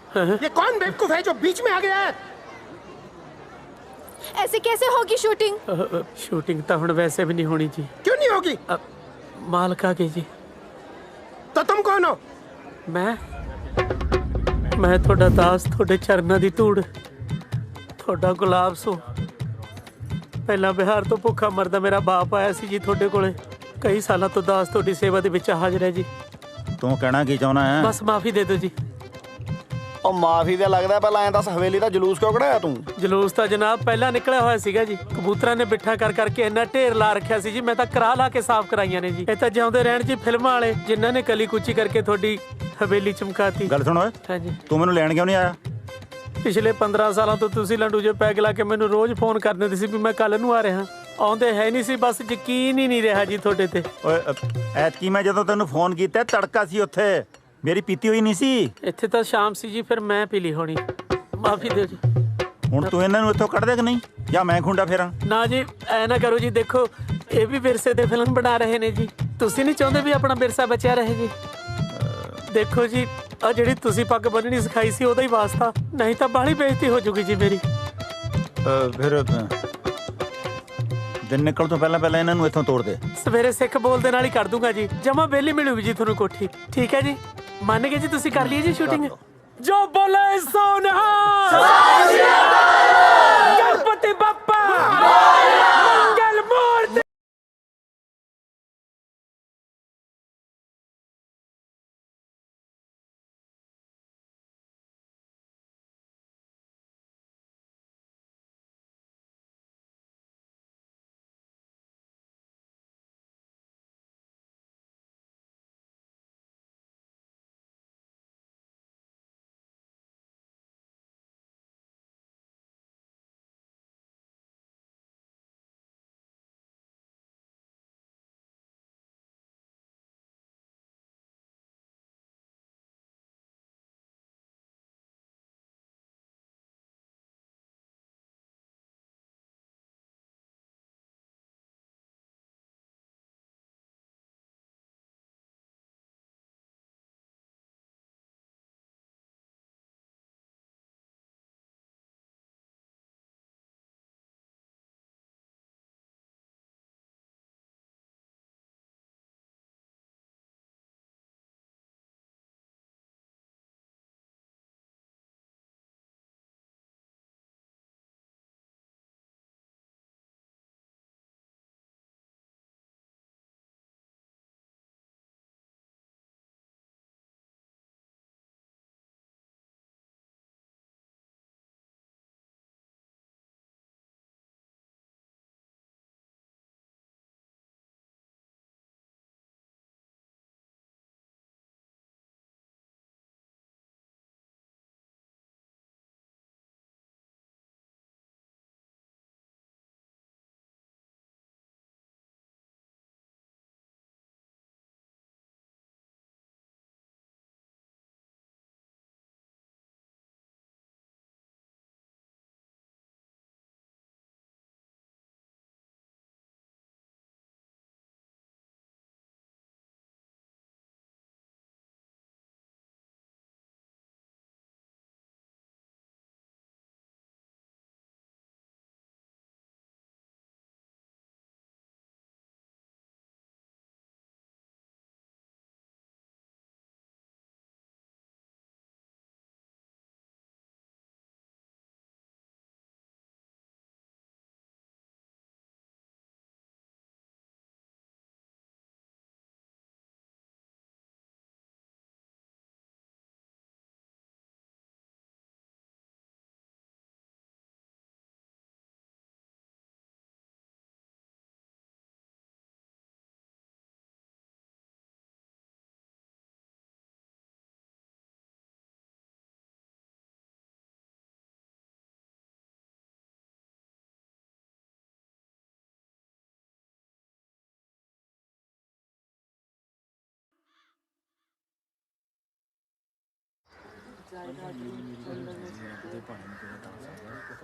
Speaker 2: ये कौन बेवकूफ है जो बीच में आ गया है?
Speaker 6: ऐसे कैसे होगी शूटिंग?
Speaker 13: शूटिंग तो हुण वैसे भी नहीं होनी जी।
Speaker 2: क्यों नहीं होगी?
Speaker 13: मालिक आ गई जी।
Speaker 2: तो तुम कौन हो?
Speaker 13: मैं थोड़ा दास, थोड़े चरनां दी धूड़, थोड़ा गुलाब सो। पहला बिहार तो भुखा मरदा मेरा बाप आया सी जी थोड़े कोले। कई सालों तो दास थोड़ी सेवा दे विच हाजिर है जी।
Speaker 5: तू कहना की चाहना है?
Speaker 13: बस माफी दे दो जी।
Speaker 8: ਉਹ ਮਾਫੀ ਦਾ ਲੱਗਦਾ ਪਹਿਲਾਂ ਐਂ ਦੱਸ ਹਵੇਲੀ ਦਾ ਜਲੂਸ ਕਿਉਂ ਕਢਾਇਆ ਤੂੰ?
Speaker 13: ਜਲੂਸ ਤਾਂ ਜਨਾਬ ਪਹਿਲਾਂ ਨਿਕਲਿਆ ਹੋਇਆ ਸੀਗਾ ਜੀ। ਕਬੂਤਰਾਂ ਨੇ ਬਿੱਠਾ ਕਰ ਕਰਕੇ ਇੰਨਾ ਢੇਰ ਲਾ ਰੱਖਿਆ ਸੀ ਜੀ, ਮੈਂ ਤਾਂ ਕਰਾ ਲਾ ਕੇ ਸਾਫ਼ ਕਰਾਈਆਂ ਨੇ ਜੀ। ਇਹ ਤਾਂ ਜਿਉਂਦੇ ਰਹਿਣ ਜੀ ਫਿਲਮਾਂ ਵਾਲੇ, ਜਿਨ੍ਹਾਂ ਨੇ ਕਲੀ ਕੁਚੀ ਕਰਕੇ ਤੁਹਾਡੀ ਹਵੇਲੀ ਚਮਕਾਤੀ।
Speaker 5: ਗੱਲ ਸੁਣ ਓਏ,
Speaker 13: ਹਾਂਜੀ
Speaker 5: ਤੂੰ ਮੈਨੂੰ ਲੈਣ ਕਿਉਂ ਨਹੀਂ ਆਇਆ?
Speaker 13: ਪਿਛਲੇ 15 ਸਾਲਾਂ ਤੋਂ ਤੁਸੀਂ ਲੰਡੂ ਜੇ ਪੈਗ ਲਾ ਕੇ ਮੈਨੂੰ ਰੋਜ਼ ਫੋਨ ਕਰ ਦਿੰਦੇ ਸੀ ਵੀ ਮੈਂ ਕੱਲ ਨੂੰ ਆ ਰਿਹਾ। ਆਉਂਦੇ ਹੈ ਨਹੀਂ ਸੀ, ਬਸ ਯਕੀਨ ਹੀ ਨਹੀਂ ਰਿਹਾ ਜੀ ਤੁਹਾਡੇ ਤੇ।
Speaker 5: ਓਏ ਐਤਕੀ ਮੈਂ ਜਦੋਂ ਤੈਨੂੰ ਫੋਨ ਕੀਤਾ ਤੜਕਾ ਸੀ ਉੱਥੇ, ਮੇਰੀ ਪੀਤੀ ਹੋਈ ਨਹੀਂ ਸੀ।
Speaker 13: ਇੱਥੇ ਤਾਂ ਸ਼ਾਮ ਸੀ ਜੀ, ਫਿਰ ਮੈਂ ਪੀ ਲਈ ਹੋਣੀ। ਮਾਫੀ ਦਿਓ ਜੀ।
Speaker 5: ਹੁਣ ਤੂੰ ਇਹਨਾਂ ਨੂੰ ਇੱਥੋਂ ਕੱਢ ਦੇ ਕਿ ਨਹੀਂ, ਜਾਂ ਮੈਂ ਖੁੰਡਾ ਫੇਰਾਂ?
Speaker 13: ਨਾ ਜੀ ਐ ਨਾ ਕਰੋ ਜੀ, ਦੇਖੋ ਇਹ ਵੀ ਵਿਰਸੇ ਤੇ ਫਿਲਮ ਬਣਾ ਰਹੇ ਨੇ ਜੀ। ਤੁਸੀਂ ਨਹੀਂ ਚਾਹੁੰਦੇ ਵੀ ਆਪਣਾ ਵਿਰਸਾ ਬਚਿਆ ਰਹੇ ਜੀ? ਦੇਖੋ ਜੀ ਆ ਜਿਹੜੀ ਤੁਸੀਂ ਪੱਗ ਬੰਨਣੀ ਸਿਖਾਈ ਸੀ ਉਹਦਾ ਹੀ ਵਾਸਤਾ, ਨਹੀਂ ਤਾਂ ਬਾਹਲੀ ਬੇਇੱਜ਼ਤੀ ਹੋ ਜੂਗੀ ਜੀ ਮੇਰੀ।
Speaker 5: ਫਿਰ ਦਿਨ ਨਿਕਲ ਤੋਂ ਪਹਿਲਾਂ ਪਹਿਲਾਂ ਇਹਨਾਂ ਨੂੰ ਇੱਥੋਂ ਤੋੜ ਦੇ।
Speaker 13: ਸਵੇਰੇ ਸਿੱਖ ਬੋਲਦੇ ਨਾਲ ਹੀ ਕਰ ਦੂੰਗਾ ਜੀ, ਜਮਾ ਵਿਹਲੀ ਮਿਲੂਗੀ ਜੀ ਤੁਹਾਨੂੰ ਕੋਠੀ। ਠੀਕ ਹੈ ਜੀ, ਮੰਨ ਗਏ ਜੀ? ਤੁਸੀਂ ਕਰ ਲਈ ਜੀ ਸ਼ੂਟਿੰਗ? ਜੋ ਬੋਲੇ ਸੋ ਨਿਹਾਲ, ਗਣਪਤੀ ਬੱਪਾ ਮੰਗਲ ਮੂਰਤੀ।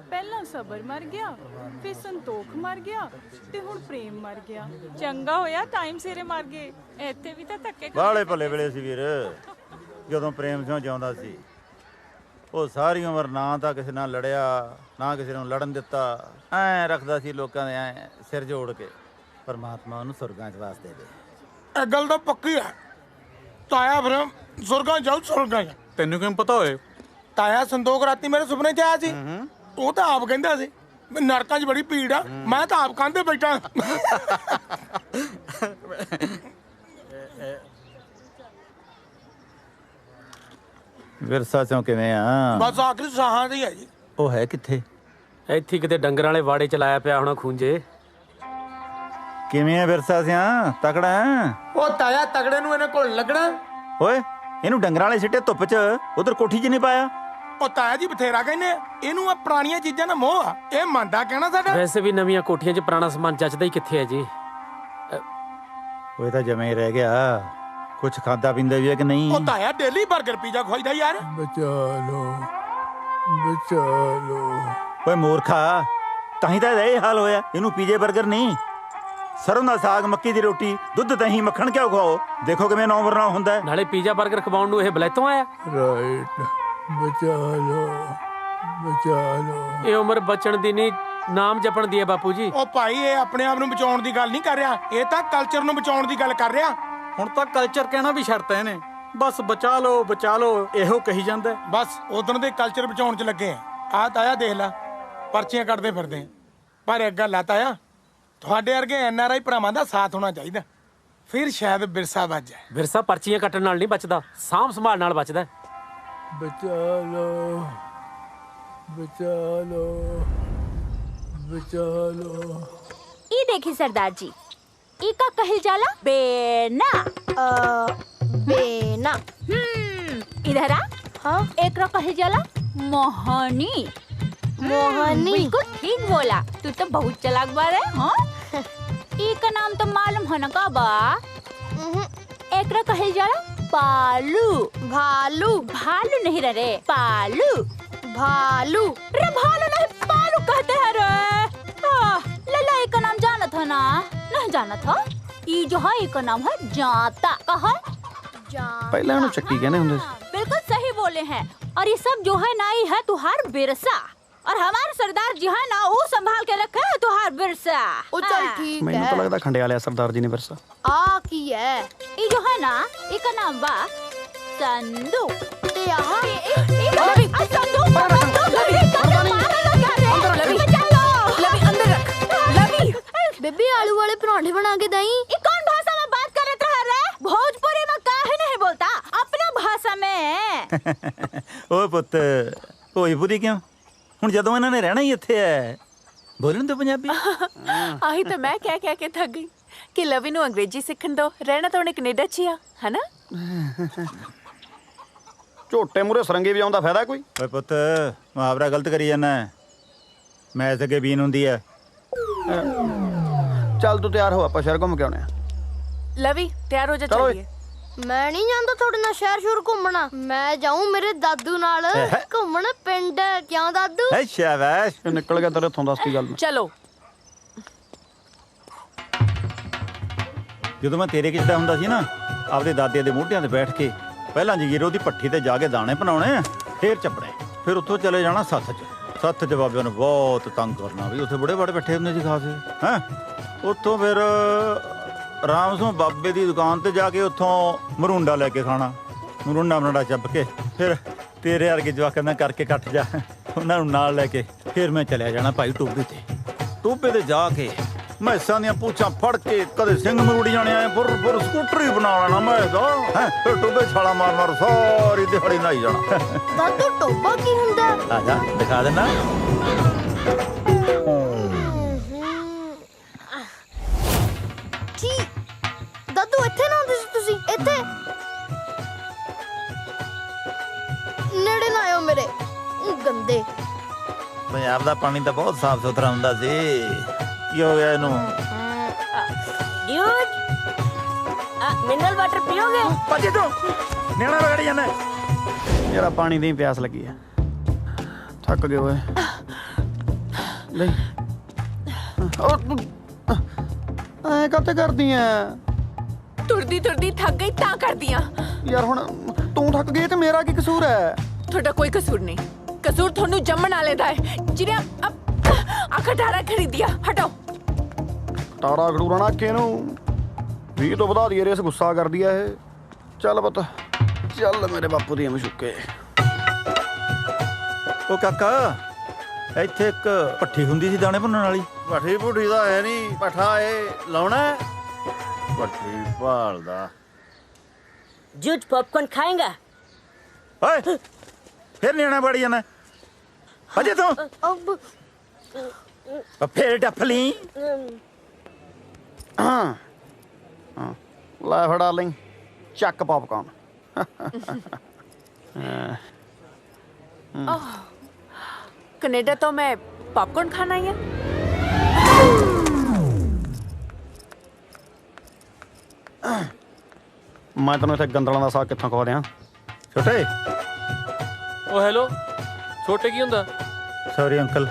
Speaker 6: ਪਹਿਲਾਂ ਸਬਰ ਮਰ ਗਿਆ, ਫਿਰ ਸੰਤੋਖ ਮਰ ਗਿਆ, ਤੇ ਹੁਣ ਪ੍ਰੇਮ ਮਰ ਗਿਆ। ਚੰਗਾ ਹੋਇਆ ਟਾਈਮ ਸਿਰੇ ਮਰ ਗਏ, ਇੱਥੇ ਵੀ ਤਾਂ ਧੱਕੇ
Speaker 5: ਬਾਲੇ ਭੱਲੇ ਵੇਲੇ ਸੀ ਵੀਰ, ਜਦੋਂ ਪ੍ਰੇਮ ਸਿੰਘ ਜਿਉਂਦਾ ਸੀ। ਉਹ ਸਾਰੀ ਉਮਰ ਨਾ ਤਾਂ ਕਿਸੇ ਨਾਲ ਲੜਿਆ ਨਾ ਕਿਸੇ ਨੂੰ ਲੜਨ ਦਿੱਤਾ, ਐ ਰੱਖਦਾ ਸੀ ਲੋਕਾਂ ਦੇ ਐ ਸਿਰ ਜੋੜ ਕੇ। ਪਰਮਾਤਮਾ ਉਹਨੂੰ ਸੁਰਗਾਂ 'ਚ ਵਾਸ ਦੇ ਦੇ।
Speaker 1: ਇਹ ਗੱਲ ਤਾਂ ਪੱਕੀ ਹੈ ਤਾਇਆ, ਫਿਰ ਸੁਰਗਾਂ ਜਾਊ ਸੁਰਗਾਂ 'ਚ।
Speaker 9: ਤੈਨੂੰ ਕਿਵੇਂ ਪਤਾ ਹੋਏ?
Speaker 1: ਤਾਇਆ ਸੰਦੋਖ ਰਾਤੀ ਮੇਰੇ ਸੁਪਨੇ 'ਚ ਆਇਆ ਸੀ। ਉਹ ਤਾਂ ਆਪ ਕਹਿੰਦਾ ਸੀ ਵੀ ਨਰਕਾਂ 'ਚ ਬੜੀ ਭੀੜ ਆ, ਮੈਂ ਤਾਂ ਆਪ ਕੰਧੇ ਬੈਠਾ।
Speaker 5: ਵਿਰਸਾ ਚੋਂ ਕਿਵੇਂ ਆ?
Speaker 1: ਬਸ ਆਖਰੀ ਸਾਹਾਂ ਦੀ ਹੈ ਜੀ।
Speaker 5: ਉਹ ਹੈ ਕਿੱਥੇ?
Speaker 13: ਇੱਥੇ ਕਿਤੇ ਡੰਗਰਾਂ ਵਾਲੇ ਵਾੜੇ ਚ ਲਾਇਆ ਪਿਆ ਹੋਣਾ ਖੂੰਜੇ।
Speaker 5: ਕਿਵੇਂ ਆ ਵਿਰਸਾ ਸਿਆਂ? ਤਕੜਾ ਹੈ?
Speaker 1: ਉਹ ਤਾਇਆ ਤਗੜੇ ਨੂੰ ਇਹਨਾਂ ਕੋਲ ਲੱਗਣਾ।
Speaker 5: ਓਏ ਇਹਨੂੰ ਡੰਗਰਾਂ ਵਾਲੇ ਸਿੱਟੇ ਧੁੱਪ 'ਚ ਉਧਰ ਕੋਠੀ 'ਚ ਨਹੀਂ ਪਾਇਆ?
Speaker 1: ਉਹ ਤਾਇਆ ਜੀ ਬਥੇਰਾ ਕਹਿੰਦੇ ਆ, ਇਹਨੂੰ ਆ ਪੁਰਾਣੀਆਂ ਚੀਜ਼ਾਂ ਦਾ ਮੋਹ ਆ, ਇਹ ਮੰਨਦਾ ਕਹਿਣਾ ਸਾਡਾ।
Speaker 13: ਵੈਸੇ ਵੀ ਨਵੀਆਂ ਕੋਠੀਆਂ 'ਚ ਪੁਰਾਣਾ ਸਮਾਨ ਜੱਚਦਾ ਹੀ ਕਿੱਥੇ ਹੈ ਜੀ।
Speaker 5: ਉਹ ਤਾਂ ਜਮੇ ਰਹਿ ਗਿਆ। ਕੁਛ ਖਾਦਾ ਪੀਂਦਾ ਵੀ ਹੈ ਕਿ ਨਹੀਂ?
Speaker 1: ਉਹ ਤਾਇਆ ਡੇਲੀ 버ਗਰ ਪੀਜ਼ਾ ਖਵਾਈਦਾ ਯਾਰ।
Speaker 2: ਬਚਾ ਲੋ।
Speaker 5: ਓਏ ਮੂਰਖਾ, ਤਾਂ ਹੀ ਤਾਂ ਇਹਦਾ ਇਹ ਹਾਲ ਹੋਇਆ। ਇਹਨੂੰ ਪੀਜੇ 버ਗਰ ਨਹੀਂ, ਸਰੋਂ ਦਾ ਸਾਗ, ਮੱਕੀ ਦੀ ਰੋਟੀ, ਦੁੱਧ, ਦਹੀਂ, ਮੱਖਣ ਕਿਉਂ ਖਵਾਓ? ਦੇਖੋ ਕਿਵੇਂ ਨੌ ਵਰਨਾ ਹੁੰਦਾ।
Speaker 13: ਨਾਲੇ ਪੀਜ਼ਾ 버ਗਰ ਖਵਾਉਣ ਨੂੰ ਇਹ ਬਲੈਤੋਂ ਆਇਆ।
Speaker 2: ਰਾਈਟ, ਬਚਾ ਲੋ।
Speaker 13: ਇਹ ਉਮਰ ਬਚਣ ਦੀ ਨਹੀਂ, ਨਾਮ ਜਪਣ ਦੀ ਹੈ ਬਾਪੂ ਜੀ।
Speaker 1: ਉਹ ਭਾਈ ਇਹ ਆਪਣੇ ਆਪ ਨੂੰ ਬਚਾਉਣ ਦੀ ਗੱਲ ਨਹੀਂ ਕਰ ਰਿਹਾ, ਇਹ ਤਾਂ ਕਲਚਰ ਨੂੰ ਬਚਾਉਣ ਦੀ ਗੱਲ ਕਰ ਰਿਹਾ।
Speaker 9: ਹੁਣ ਤਾਂ ਕਲਚਰ ਕਹਿਣਾ ਵੀ ਛੱਡਤਾ ਇਹਨੇ। ਬਸ ਬਚਾ ਲਓ ਇਹੋ ਕਹੀ ਜਾਂਦਾ।
Speaker 1: ਬਸ ਉਦੋਂ ਦੇ ਕਲਚਰ ਬਚਾਉਣ 'ਚ ਲੱਗੇ ਆ। ਆਹ ਤਾਇਆ ਦੇਖ ਲੈ, ਪਰਚੀਆਂ ਕੱਢਦੇ ਫਿਰਦੇ ਆ। ਪਰ ਇੱਕ ਗੱਲ ਆ ਤਾਇਆ, ਤੁਹਾਡੇ ਵਰਗੇ NRI ਭਰਾਵਾਂ ਦਾ ਸਾਥ ਹੋਣਾ ਚਾਹੀਦਾ, ਫਿਰ ਸ਼ਾਇਦ ਵਿਰਸਾ ਬਚ ਜਾਏ।
Speaker 13: ਵਿਰਸਾ ਪਰਚੀਆਂ ਕੱਟਣ ਨਾਲ ਨਹੀਂ ਬਚਦਾ, ਸਾਂਭ ਸੰਭਾਲ ਨਾਲ ਬਚਦਾ।
Speaker 2: बचा लो।
Speaker 7: ई देखिए सरदार जी, ई का कहल जाला बेना।
Speaker 12: बेना।
Speaker 7: इधर आ। हाँ, एक रा कहल जाला मोहनी। बिल्कुल ठीक बोला, तू तो बहुत चालाक बार है। हाँ, ई का नाम तो मालूम है ना का बा? एक रा कहल जाला पालू। भालू नहीं रे, पालू। भालू नहीं, पालू कहते हैं रे। लला एक का नाम जाना था ना? नहीं जाना था। ई जो है एक का नाम है जाता। कहा
Speaker 10: पहले उन्हें चक्की कहने होंगे।
Speaker 7: बिल्कुल सही बोले हैं। और ये सब जो है ना, ये है तुहार बिरसा। और हमारे सरदार जी है ना, वो संभाल के रखे है तुहार बिरसा।
Speaker 12: ओ चल ठीक है।
Speaker 10: मैंने तो लगता खंडे वाले सरदार जी ने बिरसा
Speaker 12: आ की है।
Speaker 7: ये जो है ना, इसका नाम बा संदू।
Speaker 12: ते यहाँ बेबी आलू वाले पराठे बना के दई।
Speaker 7: ये कौन भाषा में बात कर रहा है? भोजपुरी में काहे नहीं बोलता अपना भाषा में?
Speaker 5: ਓਏ ਪੁੱਤ, ਭੋਜਪੁਰੀ ਕਿਉਂ? ਹੁਣ ਜਦੋਂ ਇਹਨਾਂ ਨੇ ਰਹਿਣਾ ਹੀ ਇੱਥੇ ਹੈ, ਬੋਲਣ ਤੋਂ ਪੰਜਾਬੀ।
Speaker 6: ਆਹੀ ਤਾਂ ਮੈਂ ਕਹਿ ਕੇ ਥੱਕ ਗਈ ਕਿ ਲਵੀ ਨੂੰ ਅੰਗਰੇਜ਼ੀ ਸਿੱਖਣ ਦੋ, ਰਹਿਣਾ ਤਾਂ ਉਹਨੇ ਕੈਨੇਡਾ 'ਚ ਹੀ ਆ, ਹਨਾ?
Speaker 10: ਝੋਟੇ ਮੂਰੇ ਸਰੰਗੇ ਵੀ ਆਉਂਦਾ ਫਾਇਦਾ ਕੋਈ?
Speaker 5: ਓਏ ਪੁੱਤ, ਮੁਹਾਵਰਾ ਗਲਤ ਕਰੀ ਜਾਂਦਾ। ਮੈਥ ਅੱਗੇ ਬੀਨ ਹੁੰਦੀ ਹੈ।
Speaker 10: ਚੱਲ ਤੂੰ ਤਿਆਰ ਹੋ, ਆਪਾਂ ਸ਼ਹਿਰ ਘੁੰਮ ਕੇ ਆਉਣੇ ਆ।
Speaker 6: ਲਵੀ ਤਿਆਰ ਹੋ ਜਾ, ਚੱਲੀਏ।
Speaker 12: ਮੈਂ ਨਹੀਂ ਜਾਂਦਾ ਤੁਹਾਡੇ ਨਾਲ ਸ਼ਹਿਰ ਸ਼ੁਰ ਘੁੰਮਣਾ। ਮੈਂ ਜਾਊਂ ਮੇਰੇ ਦਾਦੂ ਨਾਲ ਘੁੰਮਣ ਪਿੰਡ। ਕਿਉਂ ਦਾਦੂ?
Speaker 5: ਸ਼ਾਬਾਸ਼,
Speaker 10: ਨਿਕਲ ਗਿਆ ਤੇਰੇ ਇੱਥੋਂ, ਦੱਸ ਕੀ ਗੱਲ।
Speaker 6: ਚਲੋ।
Speaker 5: ਜਦੋਂ ਮੈਂ ਤੇਰੇ ਕਿਸਦਾ ਹੁੰਦਾ ਸੀ ਨਾ, ਆਪਦੇ ਦਾਦੇ ਦੇ ਮੋਢਿਆਂ ਤੇ ਬੈਠ ਕੇ ਪਹਿਲਾਂ ਜਗੀਰੋ ਦੀ ਭੱਠੀ ਤੇ ਜਾ ਕੇ ਦਾਣੇ ਬਣਾਉਣੇ, ਫੇਰ ਚੱਪਣੇ, ਫਿਰ ਉੱਥੋਂ ਚਲੇ ਜਾਣਾ ਸੱਥ 'ਚ। ਸੱਥ 'ਚ ਬਾਬਿਆਂ ਨੂੰ ਬਹੁਤ ਤੰਗ ਕਰਨਾ, ਵੀ ਉੱਥੇ ਬੜੇ ਬੜੇ ਬੈਠੇ ਹੁੰਦੇ ਸੀ ਖਾਸੇ। ਹੈਂ, ਉੱਥੋਂ ਫਿਰ ਆਰਾਮ ਸੋਂ ਬਾਬੇ ਦੀ ਦੁਕਾਨ ਤੇ ਜਾ ਕੇ ਉੱਥੋਂ ਮਰੂੰਡਾ ਲੈ ਕੇ ਖਾਣਾ। ਮਰੂੰਡਾ ਚੱਪ ਕੇ ਫਿਰ ਤੇਰੇ ਵਰਗੇ ਜਵਾਕਾਂ ਦਾ ਕਰਕੇ ਕੱਟ ਜਾ, ਉਹਨਾਂ ਨੂੰ ਨਾਲ ਲੈ ਕੇ ਫਿਰ ਮੈਂ ਚਲਿਆ ਜਾਣਾ ਭਾਈ ਟੋਬੇ ਤੇ ਜਾ ਕੇ ਮੈਸਾਂ ਦੀਆਂ ਪੂਛਾਂ ਫੜ ਕੇ ਕਦੇ ਸਿੰਘ ਮਰੂੜੀ ਜਾਣੇ ਆਏ, ਬੁਰ ਸਕੂਟਰੀ ਬਣਾ ਲੈਣਾ ਮੈਂ ਦਾ। ਫਿਰ ਟੋਬੇ ਛਾਲਾ ਮਾਰ ਸਾਰੀ ਦਿਹਾੜੀ ਨਹਾਈ ਜਾਣਾ।
Speaker 12: ਦਾਦੂ ਟੋਬਾ ਕੀ ਹੁੰਦਾ?
Speaker 5: ਆ ਜਾ ਦਿਖਾ ਦੇਣਾ।
Speaker 12: ਦਾਦੂ ਇੱਥੇ ਨਾ ਹੁੰਦੇ ਸੀ ਤੁਸੀਂ? ਇੱਥੇ ਨੇੜੇ ਨਾ ਆਇਓ ਮੇਰੇ, ਗੰਦੇ।
Speaker 5: ਪੰਜਾਬ ਦਾ ਪਾਣੀ ਤਾਂ ਬਹੁਤ ਸਾਫ਼ ਸੁਥਰਾ ਹੁੰਦਾ ਸੀ। ਕੀ ਹੋ ਗਿਆ ਇਹਨੂੰ?
Speaker 14: ड्यूड, मिनरल वाटर पियोगे?
Speaker 5: ਭੱਜ ਤੂੰ, ਨਿਆਣਾ ਵਿਗੜ ਜਾਂਦਾ।
Speaker 10: ਯਾਰ ਪਾਣੀ ਦੀ ਪਿਆਸ ਲੱਗੀ ਆ, ਥੱਕ ਗਏ ਓਏ। ਲੈ ਐ ਕਾਤੇ ਕਰਦੀ ਐ?
Speaker 6: ਤੁਰਦੀ ਥੱਕ ਗਈ ਤਾਂ ਕਰਦੀਆਂ।
Speaker 10: ਯਾਰ ਹੁਣ ਤੂੰ ਥੱਕ ਗਈ ਤੇ ਮੇਰਾ ਕੀ ਕਸੂਰ ਹੈ?
Speaker 6: ਤੁਹਾਡਾ ਕੋਈ ਕਸੂਰ ਨਹੀਂ। ਕਸੂਰ ਤੁਹਾਨੂੰ ਜੰਮਣ ਵਾਲੇ ਦਾ ਹੈ ਜਿਹਨੇ ਆ ਖਟਾਰਾ ਖਰੀਦਿਆ। ਹਟੋ।
Speaker 8: ਤਾਰਾ ਖੜੂਰਾ ਨਾ ਕਿਨੂੰ 20 ਤੋਂ ਵਧਾ ਦਈਏ ਰੇਸ, ਗੁੱਸਾ ਕਰਦੀ ਆ ਇਹ। ਚੱਲ ਪੁੱਤ ਚੱਲ ਮੇਰੇ ਬਾਪੂ ਦੀ ਮਸ਼ੁੱਕੇ।
Speaker 5: ਉਹ ਕਾਕਾ ਇੱਥੇ ਇੱਕ ਭੱਠੀ ਹੁੰਦੀ ਸੀ ਦਾਣੇ ਭੁੰਨਣ ਵਾਲੀ।
Speaker 10: ਭੱਠੀ ਭੁੱਠੀ ਦਾ ਹੈ ਨਹੀਂ, ਪੱਠਾ ਏ ਲਾਉਣਾ ਹੈ।
Speaker 5: ਭੱਠੀ ਭਾਲਦਾ।
Speaker 14: जूझ पॉपकॉर्न खाएगा?
Speaker 5: ਓਏ ਫਿਰ ਨਿਆਣਾ ਬੜੀ ਜਾਣਾ ਅਜੇ ਤੂੰ ਫਿਰ ਡੱਫਲੀ।
Speaker 8: ਲੈ ਫੜ ਡਾਰਲਿੰਗ, ਚੱਕ ਪੌਪਕਾਰਨ।
Speaker 6: कनाडा तो मैं पॉपकॉर्न खाना ही है।
Speaker 8: ਮੈਂ ਤੈਨੂੰ ਇੱਥੇ ਗੰਦਲਾਂ ਦਾ ਸਾਗ ਕਿੱਥੋਂ ਖਵਾ ਦਿਆਂ ਛੋਟੇ।
Speaker 13: ਉਹ ਹੈਲੋ, ਛੋਟੇ ਕੀ ਹੁੰਦਾ?
Speaker 5: ਸੌਰੀ ਅੰਕਲ,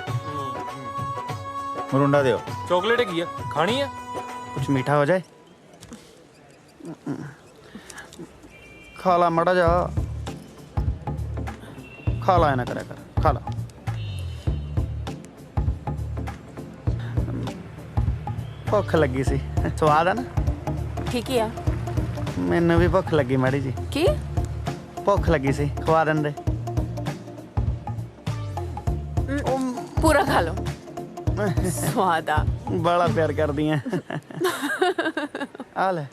Speaker 5: ਮਰੁੰਡਾ ਦਿਓ।
Speaker 13: ਚਾਕਲੇਟ ਹੈਗੀ ਆ, ਖਾਣੀ ਆ?
Speaker 8: ਕੁਛ ਮੀਠਾ ਹੋ ਜਾਏ। ਖਾ ਲਾ ਮੜਾ ਜਾ, ਖਾ ਲਾ, ਨਾ ਕਰਿਆ ਕਰ, ਖਾ ਲਾ। ਭੁੱਖ ਲੱਗੀ ਸੀ, ਸਵਾਦ ਆ ਨਾ?
Speaker 6: ठीक है।
Speaker 8: ਮੈਨੂੰ ਵੀ ਭੁੱਖ ਲੱਗੀ ਮਾੜੀ ਜੀ।
Speaker 6: की
Speaker 8: ਭੁੱਖ ਲੱਗੀ ਸੀ, ਖਵਾ ਦਿੰਦੇ।
Speaker 6: पूरा खा लो। स्वाद आ।
Speaker 8: ਬੜਾ ਪਿਆਰ ਕਰਦੀ ਆ। ਆ ਲੈ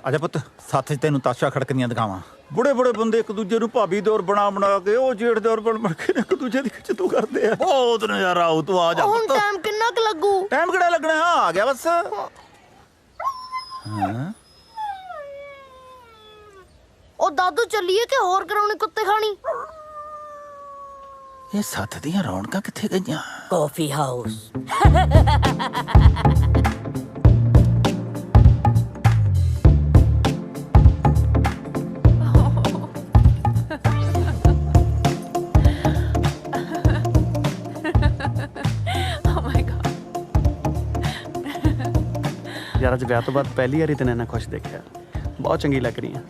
Speaker 5: ਆਜਾ ਪੁੱਤ, ਸੱਥ 'ਚ ਤੈਨੂੰ ਤਾਸ਼ਾ ਖੜਕਦੀਆਂ ਦਿਖਾਵਾਂ। ਬੁੜੇ ਬੁੜੇ ਬੰਦੇ ਇੱਕ ਦੂਜੇ ਨੂੰ ਭਾਬੀ ਦੌਰ ਬਣਾ ਕੇ, ਉਹ ਜੇਠ ਦੌਰ ਬਣ ਕੇ ਇੱਕ ਦੂਜੇ ਦੀ ਖਿੱਚਤੂ ਕਰਦੇ ਆ। ਬਹੁਤ ਨਜ਼ਾਰਾ ਆਊ। ਤੂੰ ਆ ਜਾ
Speaker 12: ਹੁਣ
Speaker 5: ਪੁੱਤ।
Speaker 12: ਟਾਈਮ ਕਿੰਨਾ ਕੁ ਲੱਗੂ?
Speaker 5: ਟਾਈਮ ਕਿਹੜਾ ਲੱਗਣਾ, ਆ ਗਿਆ ਬਸ। ਹਾਂ
Speaker 12: ਉਹ ਦਾਦੂ ਚੱਲੀਏ ਕਿ ਹੋਰ ਕਰਾਉਣੀ ਕੁੱਤੇ ਖਾਣੀ?
Speaker 5: ਇਹ ਸੱਥ ਦੀਆਂ ਰੌਣਕਾਂ ਕਿੱਥੇ ਗਈਆਂ?
Speaker 14: Coffee house.
Speaker 8: ਯਾਰ ਅੱਜ ਵਿਆਹ ਤੋਂ ਬਾਅਦ ਪਹਿਲੀ ਵਾਰੀ ਤੈਨੂੰ ਇੰਨਾ ਖੁਸ਼ ਦੇਖਿਆ, ਬਹੁਤ ਚੰਗੀ ਲੱਗ ਰਹੀ ਆ।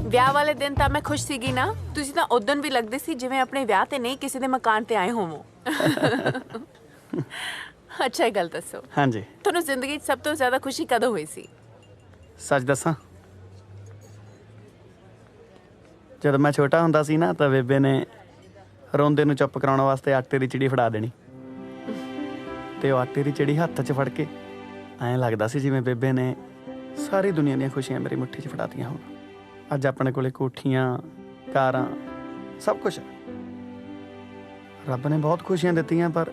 Speaker 6: ਵਿਆਹ ਵਾਲੇ ਦਿਨ ਤਾਂ ਮੈਂ ਖੁਸ਼ ਸੀਗੀ ਨਾ। ਤੁਸੀਂ ਤਾਂ ਉਦੋਂ ਵੀ ਲੱਗਦੇ ਸੀ ਜਿਵੇਂ ਆਪਣੇ ਵਿਆਹ ਤੇ ਨਹੀਂ, ਕਿਸੇ ਦੇ ਮਕਾਨ ਤੇ ਆਏ ਹੋਵੋ। ਅੱਛਾ ਇਹ ਗੱਲ ਦੱਸੋ,
Speaker 8: ਹਾਂਜੀ
Speaker 6: ਤੁਹਾਨੂੰ ਜ਼ਿੰਦਗੀ 'ਚ ਸਭ ਤੋਂ ਜ਼ਿਆਦਾ ਖੁਸ਼ੀ ਕਦੋਂ ਹੋਈ ਸੀ?
Speaker 8: ਸੱਚ ਦੱਸਾਂ, ਜਦੋਂ ਮੈਂ ਛੋਟਾ ਹੁੰਦਾ ਸੀ ਨਾ ਤਾਂ ਬੇਬੇ ਨੇ ਰੋਂਦੇ ਨੂੰ ਚੁੱਪ ਕਰਾਉਣ ਵਾਸਤੇ ਆਟੇ ਦੀ ਚਿੜੀ ਫੜਾ ਦੇਣੀ, ਤੇ ਉਹ ਆਟੇ ਦੀ ਚਿੜੀ ਹੱਥ 'ਚ ਫੜ ਕੇ ਐਂ ਲੱਗਦਾ ਸੀ ਜਿਵੇਂ ਬੇਬੇ ਨੇ ਸਾਰੀ ਦੁਨੀਆ ਦੀਆਂ ਖੁਸ਼ੀਆਂ ਮੇਰੀ ਮੁੱਠੀ 'ਚ ਫੜਾਤੀਆਂ ਹੋਣ। ਅੱਜ ਆਪਣੇ ਕੋਲੇ ਕੋਠੀਆਂ, ਕਾਰਾਂ, ਸਭ ਕੁਝ। ਰੱਬ ਨੇ ਬਹੁਤ ਖੁਸ਼ੀਆਂ ਦਿੱਤੀਆਂ, ਪਰ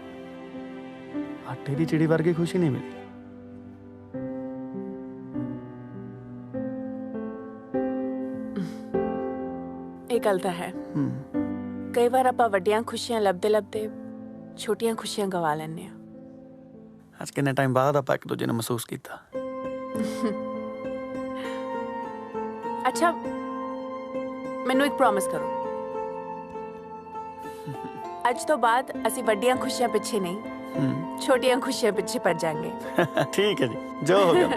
Speaker 8: ਆਟੇ ਦੀ ਚਿੜੀ ਵਰਗੀ ਖੁਸ਼ੀ ਨਹੀਂ ਮਿਲੀ।
Speaker 6: ਇਹ ਗੱਲ ਤਾਂ ਹੈ। ਕਈ ਵਾਰ ਆਪਾਂ ਵੱਡੀਆਂ ਖੁਸ਼ੀਆਂ ਲੱਭਦੇ ਛੋਟੀਆਂ ਖੁਸ਼ੀਆਂ ਗਵਾ ਲੈਂਦੇ ਆ।
Speaker 8: ਅੱਜ ਕਿੰਨੇ ਟਾਈਮ ਬਾਅਦ ਆਪਾਂ ਇੱਕ ਦੂਜੇ ਨੂੰ ਮਹਿਸੂਸ ਕੀਤਾ।
Speaker 6: ਅੱਛਾ ਮੈਨੂੰ ਇੱਕ ਪ੍ਰੋਮਿਸ ਕਰੋ, ਅੱਜ ਤੋਂ ਬਾਅਦ ਅਸੀਂ ਵੱਡੀਆਂ ਖੁਸ਼ੀਆਂ ਪਿੱਛੇ ਨਹੀਂ, ਛੋਟੀਆਂ ਖੁਸ਼ੀਆਂ ਪਿੱਛੇ ਭੱਜ ਜਾਾਂਗੇ।
Speaker 8: ਠੀਕ ਹੈ ਜੀ, ਜੋ ਹੋ ਗਿਆ।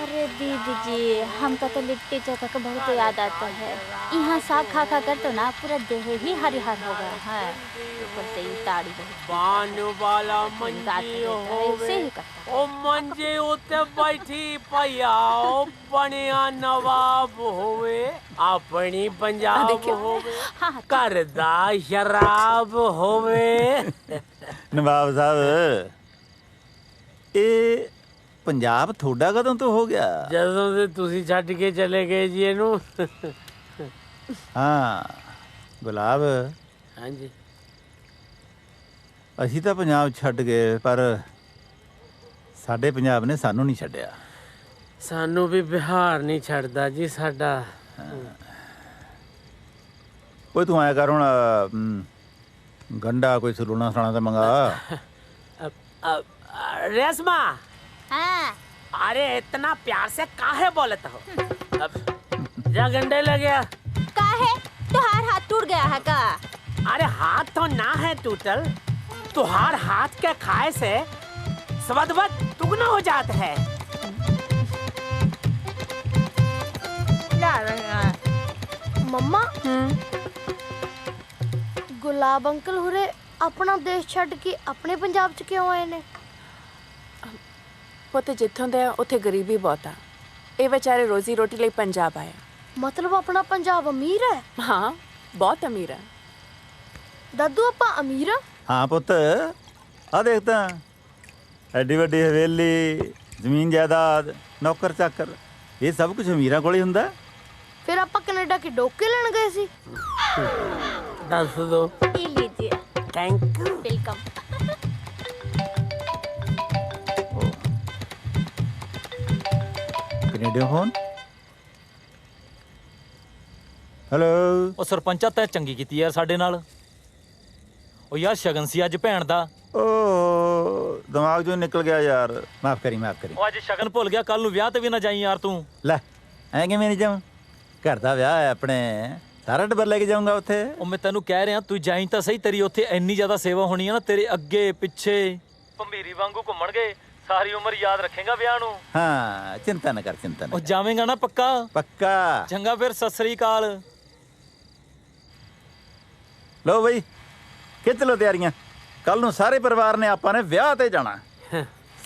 Speaker 7: अरे दीदी जी, हमको तो लिट्टी चोखा का बहुत याद आता है। यहाँ साग खा खा कर तो ना पूरा देह ही हरिहर हो गया है। ऊपर से ये ताड़ी
Speaker 13: बानु वाला मंजी होवे, ओ मंजे उते बैठी पया, ओ बनिया नवाब होवे, अपनी पंजाब होवे, करदा शराब होवे।
Speaker 5: ਨਵਾਬ ਸਾਹਿਬ, ਇਹ ਪੰਜਾਬ ਤੁਹਾਡਾ ਕਦੋਂ ਤੋਂ ਹੋ ਗਿਆ?
Speaker 13: ਜਦੋਂ ਦੇ ਤੁਸੀਂ ਛੱਡ ਕੇ ਚਲੇ ਗਏ ਜੀ ਇਹਨੂੰ।
Speaker 5: ਹਾਂ ਗੁਲਾਬ,
Speaker 13: ਹਾਂਜੀ
Speaker 5: ਅਸੀਂ ਤਾਂ ਪੰਜਾਬ ਛੱਡ ਗਏ, ਪਰ ਸਾਡੇ ਪੰਜਾਬ ਨੇ ਸਾਨੂੰ ਨਹੀਂ ਛੱਡਿਆ।
Speaker 13: ਸਾਨੂੰ ਵੀ ਬਿਹਾਰ ਨਹੀਂ ਛੱਡਦਾ ਜੀ ਸਾਡਾ।
Speaker 5: ਓਏ ਤੂੰ ਆਇਆ ਕਰ ਹੁਣ, ਗੰਡਾ ਕੋਈ ਸਲੂਣਾ ਸਾਣਾ ਤਾਂ मंगा।
Speaker 13: रेशमा,
Speaker 7: हाँ।
Speaker 13: अरे इतना प्यार से काहे बोलत हो? जा गंडे लग गया।
Speaker 7: काहे? तुहार हाथ टूट गया है का?
Speaker 13: अरे हाथ तो ना है टूटल, तुहार हाथ के खाए से स्वाद दुगना हो जाता है।
Speaker 7: जा रहे हैं।
Speaker 12: मम्मा गुलाब अंकल हुरे अपना देश छੱਡ के अपने पंजाब च क्यों आए ने?
Speaker 6: ਪੁੱਤ ਜਿੱਥੋਂ ਦੇ ਆ ਉੱਥੇ ਗਰੀਬੀ ਬਹੁਤ ਆ। ਇਹ ਵਿਚਾਰੇ ਰੋਜ਼ੀ ਰੋਟੀ ਲਈ ਪੰਜਾਬ ਆਏ ਆ।
Speaker 12: मतलब अपना पंजाब अमीर है?
Speaker 6: ਹਾਂ ਬਹੁਤ ਅਮੀਰ ਆ।
Speaker 12: दादू अपा अमीर आ?
Speaker 5: ਹਾਂ ਪੁੱਤ ਆ ਦੇਖ ਤਾਂ ਐਡੀ ਵੱਡੀ ਹਵੇਲੀ, ਜ਼ਮੀਨ ਜਾਇਦਾਦ, ਨੌਕਰ ਚਾਕਰ, ਇਹ ਸਭ ਕੁਝ ਅਮੀਰਾਂ ਕੋਲ ਹੀ ਹੁੰਦਾ।
Speaker 12: फिर आपा कनाडा के डोके लेन गए सी?
Speaker 13: ਦੱਸ ਦੋ।
Speaker 7: ये लीजिए।
Speaker 13: ਥੈਂक ਯੂ।
Speaker 7: वेलकम।
Speaker 5: ਕੈਨੇਡੀਅਨ ਹੋਣ। ਹੈਲੋ।
Speaker 15: ਉਹ ਸਰਪੰਚਾ ਤੈਂ ਚੰਗੀ ਕੀਤੀ ਯਾਰ ਸਾਡੇ ਨਾਲ। ਉਹ ਯਾਰ ਸ਼ਗਨ ਸੀ ਅੱਜ ਭੈਣ ਦਾ।
Speaker 5: ਓ ਦਿਮਾਗ ਚੋਂ ਨਿਕਲ ਗਿਆ ਯਾਰ, ਮਾਫ ਕਰੀ ਮਾਫ ਕਰੀ।
Speaker 15: ਉਹ ਅੱਜ ਸ਼ਗਨ ਭੁੱਲ ਗਿਆ, ਕੱਲ ਨੂੰ ਵਿਆਹ ਤੇ ਵੀ ਨਾ ਜਾਈ ਯਾਰ ਤੂੰ।
Speaker 5: ਲੈ ਐ ਕਿਵੇਂ ਨਹੀਂ ਜਾਵਾਂ, ਘਰ ਦਾ ਵਿਆਹ ਹੈ ਆਪਣੇ, ਸਾਰਾ ਟੱਬਰ ਲੈ ਕੇ ਜਾਊਂਗਾ ਉੱਥੇ।
Speaker 15: ਉਹ ਮੈਂ ਤੈਨੂੰ ਕਹਿ ਰਿਹਾ ਤੂੰ ਜਾਈ ਤਾਂ ਸਹੀ, ਤੇਰੀ ਉੱਥੇ ਇੰਨੀ ਜ਼ਿਆਦਾ ਸੇਵਾ ਹੋਣੀ ਹੈ ਨਾ, ਤੇਰੇ ਅੱਗੇ ਪਿੱਛੇ ਭੰਬੀਰੀ ਵਾਂਗੂ ਘੁੰਮਣਗੇ, ਸਾਰੀ ਉਮਰ ਯਾਦ ਰੱਖੇਗਾ ਵਿਆਹ ਨੂੰ।
Speaker 5: ਹਾਂ ਚਿੰਤਾ ਨਾ ਕਰ, ਚਿੰਤਾ ਨਾ
Speaker 15: ਉਹ ਜਾਵੇਂਗਾ ਨਾ ਪੱਕਾ?
Speaker 5: ਪੱਕਾ।
Speaker 15: ਚੰਗਾ ਫਿਰ ਸਤਿ ਸ੍ਰੀ ਅਕਾਲ।
Speaker 5: ਲੋ ਬਈ ਖਿੱਚ ਲੋ ਤਿਆਰੀਆਂ, ਕੱਲ ਨੂੰ ਸਾਰੇ ਪਰਿਵਾਰ ਨੇ ਆਪਾਂ ਨੇ ਵਿਆਹ ਤੇ ਜਾਣਾ।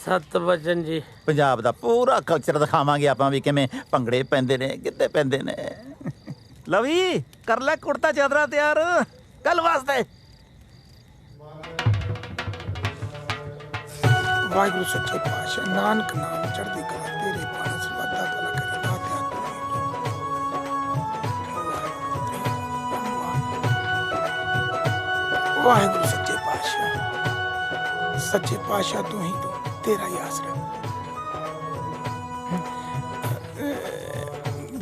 Speaker 13: ਸਤ ਵਚਨ ਜੀ।
Speaker 5: ਪੰਜਾਬ ਦਾ ਪੂਰਾ ਕਲਚਰ ਦਿਖਾਵਾਂਗੇ ਆਪਾਂ ਵੀ, ਕਿਵੇਂ ਭੰਗੜੇ ਪੈਂਦੇ ਨੇ, ਕਿੱਥੇ ਪੈਂਦੇ ਨੇ। ਲਵੀ ਕਰ ਲੈ ਕੁੜਤਾ ਚਾਦਰਾ ਤਿਆਰ ਕੱਲ ਵਾਸਤੇ।
Speaker 16: ਵਾਹਿਗੁਰੂ ਸੱਚੇ ਪਾਤਸ਼ਾਹ, ਨਾਨਕ ਨਾਮ ਚੜ੍ਹਦੀ ਕਲਾ ਤੇਰੇ ਬਾਣੀ ਸਰਬੱਤਾ ਭਲਾ ਕਰੇ ਨਾ ਧਿਆਨ। ਵਾਹਿਗੁਰੂ ਸੱਚੇ ਪਾਤਸ਼ਾਹ, ਸੱਚੇ ਪਾਤਸ਼ਾਹ ਤੂੰ ਹੀ ਤੂੰ, ਤੇਰਾ ਹੀ ਆਸਰਾ।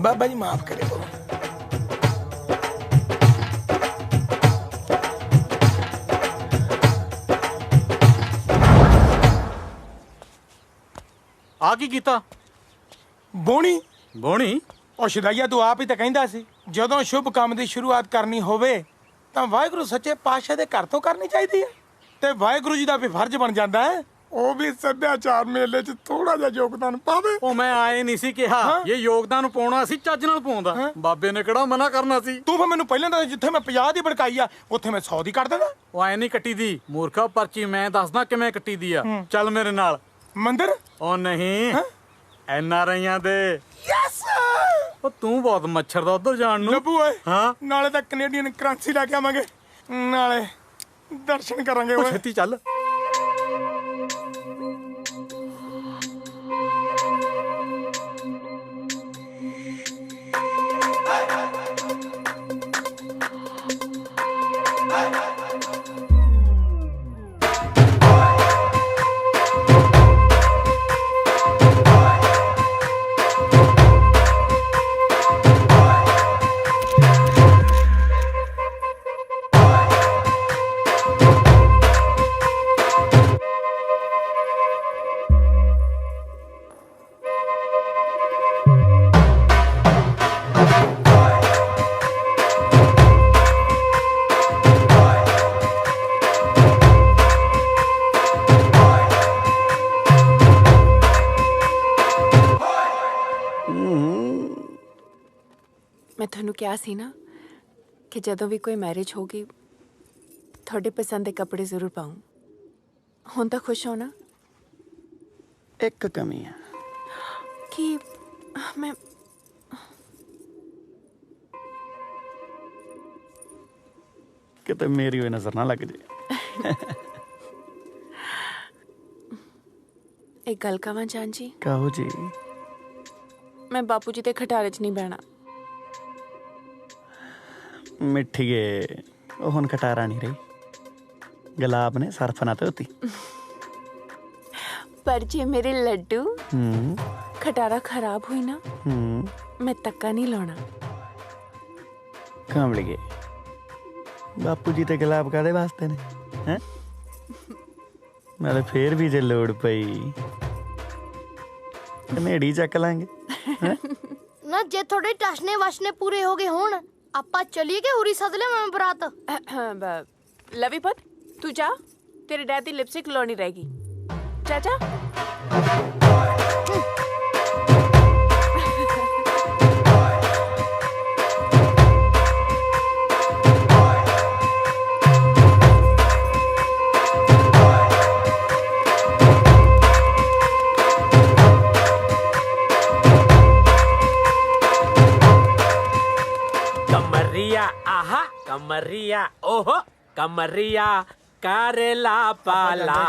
Speaker 16: ਬਾਬਾ ਜੀ ਮਾਫ ਕਰੇ ਬੋ।
Speaker 11: ਆ ਕੀ ਕੀਤਾ?
Speaker 16: ਬੋਣੀ
Speaker 11: ਬੋਣੀ?
Speaker 16: ਉਹ ਸ਼ਦਾਈਆ ਤੂੰ ਆਪ ਹੀ ਤਾਂ ਕਹਿੰਦਾ ਸੀ ਜਦੋਂ ਸ਼ੁਭ ਕੰਮ ਦੀ ਸ਼ੁਰੂਆਤ ਕਰਨੀ ਹੋਵੇ ਤਾਂ ਵਾਹਿਗੁਰੂ ਸੱਚੇ ਪਾਤਸ਼ਾਹ ਦੇ ਘਰ ਤੋਂ ਕਰਨੀ ਚਾਹੀਦੀ ਹੈ, ਤੇ ਵਾਹਿਗੁਰੂ ਜੀ ਦਾ ਵੀ ਫਰਜ਼ ਬਣ ਜਾਂਦਾ ਹੈ ਉਹ ਵੀ ਸੱਭਿਆਚਾਰ ਮੇਲੇ 'ਚ ਥੋੜਾ ਜਿਹਾ ਯੋਗਦਾਨ ਪਾਵੇ।
Speaker 11: ਉਹ ਮੈਂ ਆਏ ਨਹੀਂ ਸੀ ਕਿਹਾ, ਇਹ ਯੋਗਦਾਨ ਪਾਉਣਾ ਸੀ, ਚੱਜ ਨਾਲ ਪਾਉਂਦਾ। ਬਾਬੇ ਨੇ ਕਿਹੜਾ ਮਨਾ ਕਰਨਾ ਸੀ?
Speaker 16: ਤੂੰ ਫਿਰ ਮੈਨੂੰ ਪਹਿਲਾਂ ਤਾਂ ਜਿੱਥੇ ਮੈਂ 50 ਦੀ ਭੜਕਾਈ ਆ ਉੱਥੇ ਮੈਂ 100 ਦੀ ਕੱਢ ਦਿੰਦਾ।
Speaker 11: ਉਹ ਐ ਨਹੀਂ ਕੱਟੀ ਦੀ ਮੂਰਖਾ, ਪਰਚੀ ਮੈਂ ਦੱਸਦਾ ਕਿਵੇਂ ਕੱਟੀ ਦੀ ਆ। ਚੱਲ ਮੇਰੇ ਨਾਲ।
Speaker 16: ਮੰਦਰ?
Speaker 11: ਉਹ ਨਹੀਂ, NRIਆਂ ਦੇ।
Speaker 16: ਯੈਸ।
Speaker 11: ਉਹ ਤੂੰ ਬਹੁਤ ਮੱਛਰ ਦਾ ਉਧਰ ਜਾਣ ਨੂੰ।
Speaker 16: ਲੱਭੂ ਓਏ।
Speaker 11: ਹਾਂ
Speaker 16: ਨਾਲੇ ਤਾਂ ਕੈਨੇਡੀਅਨ ਕਰੰਸੀ ਲੈ ਕੇ ਆਵਾਂਗੇ, ਨਾਲੇ ਦਰਸ਼ਨ ਕਰਾਂਗੇ ਓਏ।
Speaker 11: ਛੇਤੀ ਚੱਲ।
Speaker 6: ਮੈਂ ਤੁਹਾਨੂੰ ਕਿਹਾ ਸੀ ਨਾ ਕਿ ਜਦੋਂ ਵੀ ਕੋਈ ਮੈਰਿਜ ਹੋਗੀ ਤੁਹਾਡੇ ਪਸੰਦ ਦੇ ਕੱਪੜੇ ਜ਼ਰੂਰ ਪਾऊं। ਹੁਣ ਤਾਂ ਖੁਸ਼ ਹੋ ਨਾ?
Speaker 10: ਇੱਕ ਕਮੀ ਹੈ
Speaker 6: ਕਿ ਮੈਂ
Speaker 10: ਕਿਤੇ ਮੇਰੀ ਹੋਈ ਨਜ਼ਰ ਨਾ ਲੱਗ ਜੇ।
Speaker 6: ਇੱਕ ਗੱਲ ਕਵਾਂ ਜਾਨ ਜੀ?
Speaker 10: ਕਹੋ ਜੀ।
Speaker 6: ਮੈਂ ਬਾਪੂ ਜੀ ਦੇ ਖਟਾਰੇ 'ਚ ਨਹੀਂ ਬਹਿਣਾ।
Speaker 10: ਮਿੱਠੀਏ ਉਹ ਹੁਣ ਖਟਾਰਾ ਨਹੀਂ ਰਹੀ, ਗੁਲਾਬ ਨੇ ਸਰਫ ਨਾ ਧੋਤੀ।
Speaker 6: ਪਰ ਜੇ ਮੇਰੇ ਲੱਡੂ ਖਟਾਰਾ ਖਰਾਬ ਹੋਈ ਨਾ ਮੈਂ ਤੱਕਾ ਨਹੀਂ ਲਾਉਣਾ।
Speaker 10: ਕਾਮਲੀਏ ਬਾਪੂ ਜੀ ਤੇ ਗੁਲਾਬ ਕਾਦੇ ਵਾਸਤੇ ਨੇ ਹੈ? ਨਾਲੇ ਫੇਰ ਵੀ ਜੇ ਲੋੜ ਪਈ ਕਨੇੜੀ ਚੱਕ ਲਾਂਗੇ।
Speaker 12: ਨਾ ਜੇ ਤੁਹਾਡੇ ਟਸ਼ਨੇ ਵਸ਼ਨੇ ਪੂਰੇ ਹੋ ਗਏ ਹੁਣ ਆਪਾਂ ਚਲੀਏ ਕਿ ਹੁਰੀ ਸੱਦ ਲੈ ਮੈਂ ਬਰਾਤ।
Speaker 6: ਲਵੀ ਪੁੱਤ ਤੂੰ ਜਾ, ਤੇਰੇ ਡੈਡ ਦੀ ਲਿਪਸਟਿਕ ਲਾਉਣੀ ਰਹੇਗੀ। ਚਾਚਾ
Speaker 13: कमरिया ओहो कमरिया करेला पाला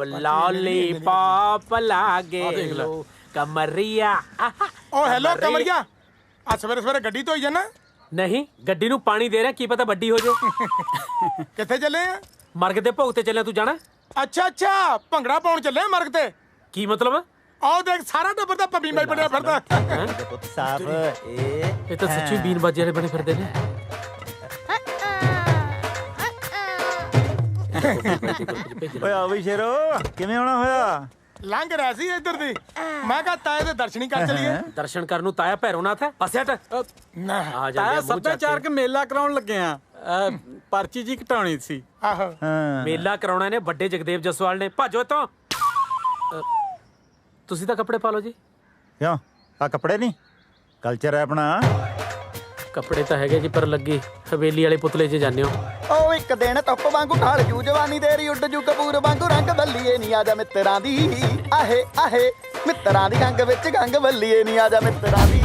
Speaker 13: लॉलीपॉप लागे लो कमरिया
Speaker 16: ओ हेलो कमरिया आ सवेरे सवेरे गड्डी धोई जाना
Speaker 13: नहीं गड्डी नू पानी दे रहा की पता बड्डी हो जो
Speaker 16: किथे चले आ
Speaker 13: मरग दे भोग ते चले तू जाना
Speaker 16: अच्छा अच्छा भंगड़ा पाउण चले मरग ते
Speaker 13: की मतलब
Speaker 16: आओ देख सारा टब्बर दा पबी मैं बनया फिरदा
Speaker 5: साहब
Speaker 13: ये तो सच्ची बीन बाजे वाले बने फिरदे ने
Speaker 5: ਓਏ ਆ ਵੀ ਸ਼ੇਰੋ ਕਿਵੇਂ ਆਉਣਾ ਹੋਇਆ
Speaker 16: ਲੰਘ ਰਿਹਾ ਸੀ ਇੱਧਰ ਦੀ ਮੈਂ ਕਿਹਾ ਤਾਏ ਦੇ ਦਰਸ਼ਨ ਹੀ ਕਰ ਚਲੀਏ
Speaker 13: ਦਰਸ਼ਨ ਕਰਨ ਨੂੰ ਤਾਇਆ ਭੈਰੋਨਾਥ ਹੈ ਪਾਸੇ ਹਟ
Speaker 16: ਨਾ
Speaker 13: ਆ ਜਾ
Speaker 9: ਸੱਭਿਆਚਾਰਕ ਮੇਲਾ ਕਰਾਉਣ ਲੱਗੇ ਆ ਪਰਚੀ ਜੀ ਘਟਾਉਣੀ ਸੀ
Speaker 16: ਆਹੋ
Speaker 13: ਮੇਲਾ ਕਰਾਉਣਾ ਨੇ ਵੱਡੇ ਜਗਦੇਵ ਜਸਵਾਲ ਨੇ ਭਾਜੋ ਇੱਥੋਂ ਤੁਸੀਂ ਤਾਂ ਕੱਪੜੇ ਪਾ ਲਓ ਜੀ
Speaker 5: ਕਿਉਂ ਆ ਕੱਪੜੇ ਨਹੀਂ ਕਲਚਰ ਹੈ ਆਪਣਾ
Speaker 13: ਕੱਪੜੇ ਤਾਂ ਹੈਗੇ ਜੀ ਪਰ ਲੱਗੀ ਹਵੇਲੀ ਵਾਲੇ ਪੁਤਲੇ 'ਚ ਜਾਂਦੇ ਹੋ
Speaker 8: ਉਹ ਇੱਕ ਦਿਨ ਧੁੱਪ ਵਾਂਗੂ ਢਾਲ ਜੂ ਜਵਾਨੀ ਤੇਰੀ ਉੱਡ ਜੂ ਕਪੂਰ ਵਾਂਗੂ ਰੰਗ ਬੱਲੀਏ ਨਹੀਂ ਆ ਜਾ ਮਿੱਤਰਾਂ ਦੀ ਆਹੇ ਆਹੇ ਮਿੱਤਰਾਂ ਦੀ ਗੰਗ ਵਿੱਚ ਗੰਗ ਬੱਲੀਏ ਨਹੀਂ ਆ ਜਾ ਮਿੱਤਰਾਂ ਦੀ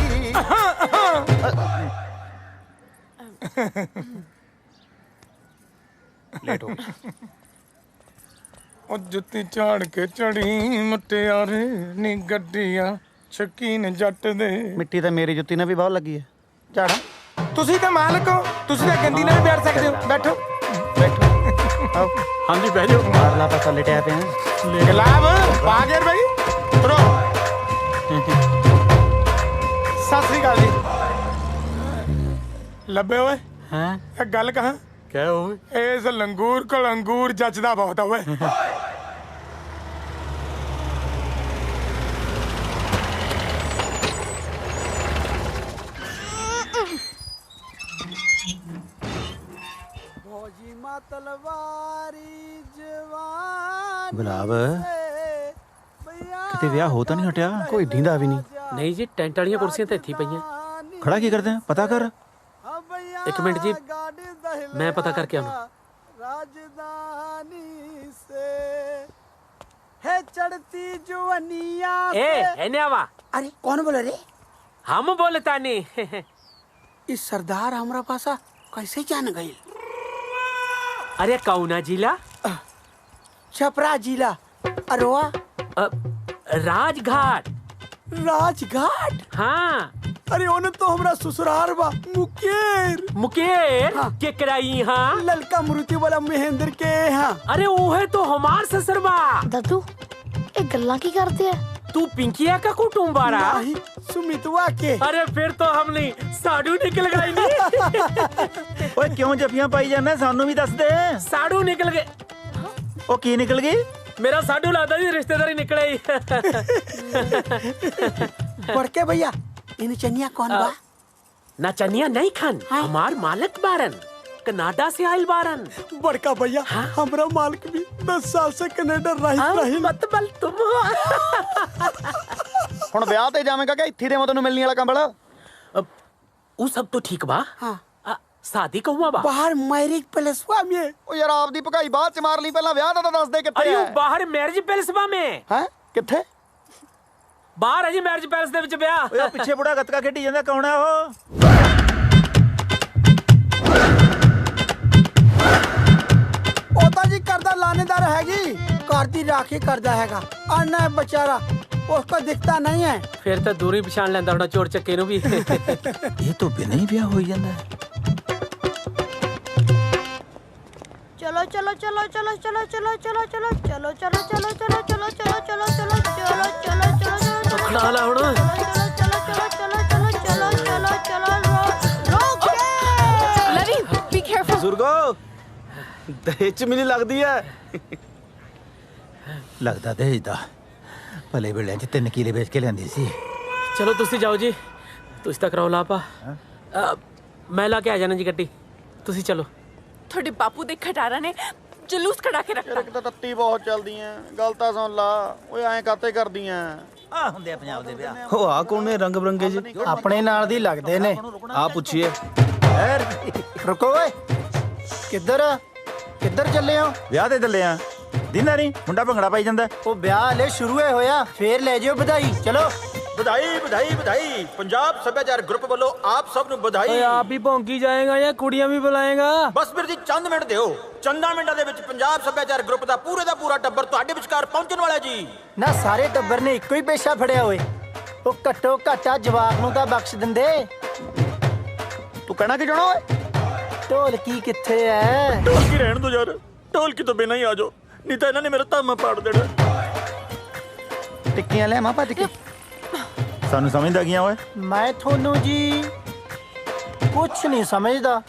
Speaker 13: ਲੇਟ ਹੋ
Speaker 16: ਉਹ ਜੁੱਤੀ ਝਾੜ ਕੇ ਚੜੀ ਮੁਟਿਆਰੇ ਨੀ ਗੱਡੀਆਂ ਸ਼ਕੀਨ ਜੱਟ ਦੇ
Speaker 8: ਮਿੱਟੀ ਤਾਂ ਮੇਰੀ ਜੁੱਤੀ ਨਾਲ ਵੀ ਬਹੁਤ ਲੱਗੀ ਹੈ ਝਾੜਾ
Speaker 16: ਤੁਸੀਂ ਤਾਂ ਮਾਲਕ ਹੋ ਤੁਸੀਂ ਤਾਂ ਗੰਦੀ ਨਾਲ ਵੀ ਬੈਠ ਸਕਦੇ ਹੋ ਬੈਠੋ
Speaker 8: ਆਓ
Speaker 13: ਹਾਂਜੀ ਬਹਿ ਜਾਓ
Speaker 8: ਮਾਰਲਾ ਪਾਸਾ ਲਟਿਆ ਪਿਆ
Speaker 16: ਗੁਲਾਬ ਪਾ ਗਿਆ ਭਾਈ ਉਤਰੋ ਸਤਿ ਸ੍ਰੀ ਅਕਾਲ ਜੀ ਲੱਭੇ ਓਏ
Speaker 13: ਹਾਂ
Speaker 16: ਇਹ ਗੱਲ ਕਹਾਂ
Speaker 13: ਕਹਿ ਓਏ
Speaker 16: ਇਸ ਲੰਗੂਰ ਕੋਲ ਅੰਗੂਰ ਜੱਜਦਾ ਬਹੁਤ ਓਏ
Speaker 5: ਗੁਲਾਬ ਕਿਤੇ ਵਿਆਹ ਹੋ ਤਾਂ ਨਹੀਂ ਹਟਿਆ
Speaker 8: ਕੋਈ ਢੀਂਦਾ ਵੀ ਨਹੀਂ
Speaker 13: ਨਹੀਂ ਜੀ ਟੈਂਟ ਵਾਲੀਆਂ ਕੁਰਸੀਆਂ ਤਾਂ ਇੱਥੇ ਹੀ ਪਈਆਂ
Speaker 5: ਖੜਾ ਕੀ ਕਰਦੇ ਪਤਾ ਕਰ
Speaker 13: ਇੱਕ ਮਿੰਟ ਜੀ ਮੈਂ ਪਤਾ ਕਰਕੇ ਆਉਣਾ
Speaker 4: राजधानी से है चढ़ती जुवनिया
Speaker 13: ए एने आवा
Speaker 4: अरे कौन बोले रे
Speaker 13: हम बोलता नहीं
Speaker 4: इस सरदार हमरा पासा कैसे जान गई
Speaker 13: अरे कौना जिला
Speaker 4: छपरा जिला अरवा
Speaker 13: राजघाट
Speaker 4: राजघाट
Speaker 13: हाँ
Speaker 4: अरे ओने तो हमरा ससुराल बा मुकेर
Speaker 13: मुकेर के कराई हाँ
Speaker 4: ललका मुरुति वाला महेंद्र के हाँ
Speaker 13: अरे वो है तो हमार ससुरबा
Speaker 12: दादू ये गल्ला की करते हैं
Speaker 13: तू पिंकिया का कुटुंबारा
Speaker 4: नहीं सुमितवा के
Speaker 13: अरे फिर तो हम नहीं साडू निकल गई नहीं
Speaker 5: ਓਏ ਕਿਉਂ ਜੱਫੀਆਂ ਪਾਈ ਜਾਂਦਾ ਸਾਨੂੰ ਵੀ ਦੱਸ ਦੇ
Speaker 13: साडू निकल गए
Speaker 5: ਉਹ ਕੀ ਨਿਕਲ ਗਈ
Speaker 13: मेरा साडू लादा जी रिश्तेदारी निकले
Speaker 4: बड़के भैया इन चनिया कौन बा
Speaker 13: ना चनिया नहीं खान हमार मालिक बारन कनाडा से आयल बारन
Speaker 4: बड़का भैया हमरा मालिक भी 10 साल से कनाडा रही
Speaker 13: मत बल तुम
Speaker 8: ਹੁਣ ਵਿਆਹ ਤੇ ਜਾਵੇਂਗਾ ਕਿ ਇੱਥੇ ਦੇ ਮੈਂ ਤੈਨੂੰ ਮਿਲਣੀ ਵਾਲਾ ਕੰਬਲ
Speaker 13: वो सब तो ठीक बा
Speaker 4: हाँ
Speaker 13: शादी का हुआ बा
Speaker 4: बाहर मैरिज पैलेस में
Speaker 8: ਉਹ ਯਾਰ ਆਪਦੀ ਭਗਾਈ ਬਾਅਦ ਚ ਮਾਰ ਲਈ ਪਹਿਲਾਂ ਵਿਆਹ ਦਾ ਤਾਂ ਦੱਸ ਦੇ ਕਿੱਥੇ
Speaker 13: अरे वो
Speaker 8: ਹੈ
Speaker 13: बाहर मैरिज पैलेस बा में
Speaker 8: ਹੈ ਕਿੱਥੇ
Speaker 13: बाहर है जी मैरिज पैलेस ਦੇ ਵਿੱਚ ਵਿਆਹ
Speaker 5: ਓਏ ਪਿੱਛੇ ਬੁੜਾ ਗੱਤਕਾ ਖੇਡੀ ਜਾਂਦਾ ਕੌਣ ਹੈ ਉਹ
Speaker 4: ਉਹ ਤਾਂ ਜੀ ਕਰਦਾ ਲਾਣੇਦਾਰ ਹੈਗੀ ਘਰ ਦੀ ਰਾਖੀ ਕਰਦਾ ਹੈਗਾ ਆਨਾ ਹੈ बेचारा उसको दिखता नहीं है
Speaker 13: ਫਿਰ ਤਾਂ ਦੂਰੀ ਪਛਾਣ ਲੈਂਦਾ ਹੋਣਾ ਚੋਰ ਚੱਕੇ ਨੂੰ ਵੀ
Speaker 5: ਇਹ ਤੋਂ ਬਿਨਾਂ ਹੀ ਵਿਆਹ ਹੋਈ ਜਾਂਦਾ
Speaker 12: चलो चलो चलो चलो चलो चलो चलो चलो चलो चलो चलो चलो चलो चलो चलो चलो चलो चलो चलो
Speaker 13: ਖੜਾ ਲਾ ਹੁਣ
Speaker 12: चलो चलो चलो चलो चलो चलो चलो रोक
Speaker 6: लवी बी केयरफुल
Speaker 10: ਬਜ਼ੁਰਗੋ ਦਹੇਜ ਚ ਮੈਨੂੰ ਲੱਗਦੀ ਹੈ
Speaker 5: ਲੱਗਦਾ ਦੇਜਦਾ ਭਲੇ ਵੇਲੇ ਚ 3 ਕਿਲੇ ਵੇਚ ਕੇ ਲਿਆਂਦੀ ਸੀ
Speaker 13: ਚਲੋ ਤੁਸੀਂ ਜਾਓ ਜੀ ਤੁਸੀਂ ਤਾਂ ਕਰਾਓ ਲਾਪਾ ਮੈਂ ਲਾ ਕੇ ਆ ਜਾਣਾ ਜੀ ਗੱਡੀ ਤੁਸੀਂ ਚਲੋ
Speaker 6: ਤੁਹਾਡੇ ਬਾਪੂ ਦੇ ਖਟਾਰਾ ਨੇ ਜਲੂਸ ਕਢਾ ਕੇ ਰੱਖਤਾ
Speaker 8: ਇੱਕ ਤਾਂ ਤੱਤੀ ਬਹੁਤ ਚੱਲਦੀਆਂ ਗੱਲ ਤਾਂ ਸੁਣ ਲਾ ਓਏ ਐਂ ਕਾਤੇ ਕਰਦੀਆਂ
Speaker 5: ਆ ਹੁੰਦੇ ਆ ਪੰਜਾਬ ਦੇ ਵਿਆਹ
Speaker 10: ਉਹ ਆ ਕੌਣ ਨੇ ਰੰਗ ਬਰੰਗੇ ਜੀ
Speaker 4: ਆਪਣੇ ਨਾਲ ਦੀ ਲੱਗਦੇ ਨੇ
Speaker 10: ਆ ਪੁੱਛੀਏ
Speaker 4: ਰੁਕੋ ਓਏ ਕਿੱਧਰ ਚੱਲੇ ਹੋ
Speaker 5: ਵਿਆਹ ਤੇ ਚੱਲੇ ਆ ਦਿਨਾਂ ਨਹੀਂ ਮੁੰਡਾ ਭੰਗੜਾ ਪਾਈ ਜਾਂਦਾ
Speaker 4: ਉਹ ਵਿਆਹ ਹਲੇ ਸ਼ੁਰੂ ਹੋਇਆ ਫੇਰ ਲੈ ਜਿਓ ਵਧਾਈ ਚਲੋ
Speaker 1: ਵਧਾਈ ਵਧਾਈ ਵਧਾਈ ਪੰਜਾਬ ਸੱਭਿਆਚਾਰ ਗਰੁੱਪ ਵੱਲੋਂ ਆਪ ਸਭ ਨੂੰ ਵਧਾਈ।
Speaker 13: ਓਏ ਆਪ ਹੀ ਭੌਂਕੀ ਜਾਏਗਾ ਜਾਂ ਕੁੜੀਆਂ ਵੀ ਬੁਲਾਏਗਾ?
Speaker 1: ਬਸ ਵੀਰ ਜੀ ਚੰਦ ਮਿੰਟ ਦਿਓ। ਚੰਦਾਂ ਮਿੰਟਾਂ ਦੇ ਵਿੱਚ ਪੰਜਾਬ ਸੱਭਿਆਚਾਰ ਗਰੁੱਪ ਦਾ ਪੂਰਾ ਟੱਬਰ ਤੁਹਾਡੇ ਵਿਚਕਾਰ ਪਹੁੰਚਣ ਵਾਲਾ ਜੀ।
Speaker 4: ਨਾ ਸਾਰੇ ਟੱਬਰ ਨੇ ਇੱਕੋ ਹੀ ਪੇਸ਼ਾ ਫੜਿਆ ਹੋਏ। ਉਹ ਘੱਟੋ ਘਾਟਾ ਜਵਾਬ ਨੂੰ ਤਾਂ ਬਖਸ਼ ਦਿੰਦੇ। ਤੂੰ ਕਹਿਣਾ ਕੀ ਚਾਹਣਾ ਓਏ? ਢੋਲਕੀ ਕਿੱਥੇ ਐ?
Speaker 11: ਢੋਲਕੀ ਰਹਿਣ ਦੋ ਯਾਰ, ਢੋਲਕੀ ਤੋਂ ਬਿਨਾਂ ਹੀ ਆ ਜਾਓ, ਨਹੀਂ ਤਾਂ ਇਹਨਾਂ ਨੇ ਮੇਰਾ ਧਾਮਾ ਪਾੜ ਦੇਣਾ।
Speaker 4: ਟਿੱਕੀਆਂ ਲੈ ਮਾਂ ਭੱਜ ਕੇ।
Speaker 5: ਸਾਨੂੰ ਸਮਝਦਾ ਗਿਆ ਓਏ?
Speaker 4: ਮੈਂ ਤੁਹਾਨੂੰ ਜੀ ਕੁਛ ਨਹੀਂ ਸਮਝਦਾ।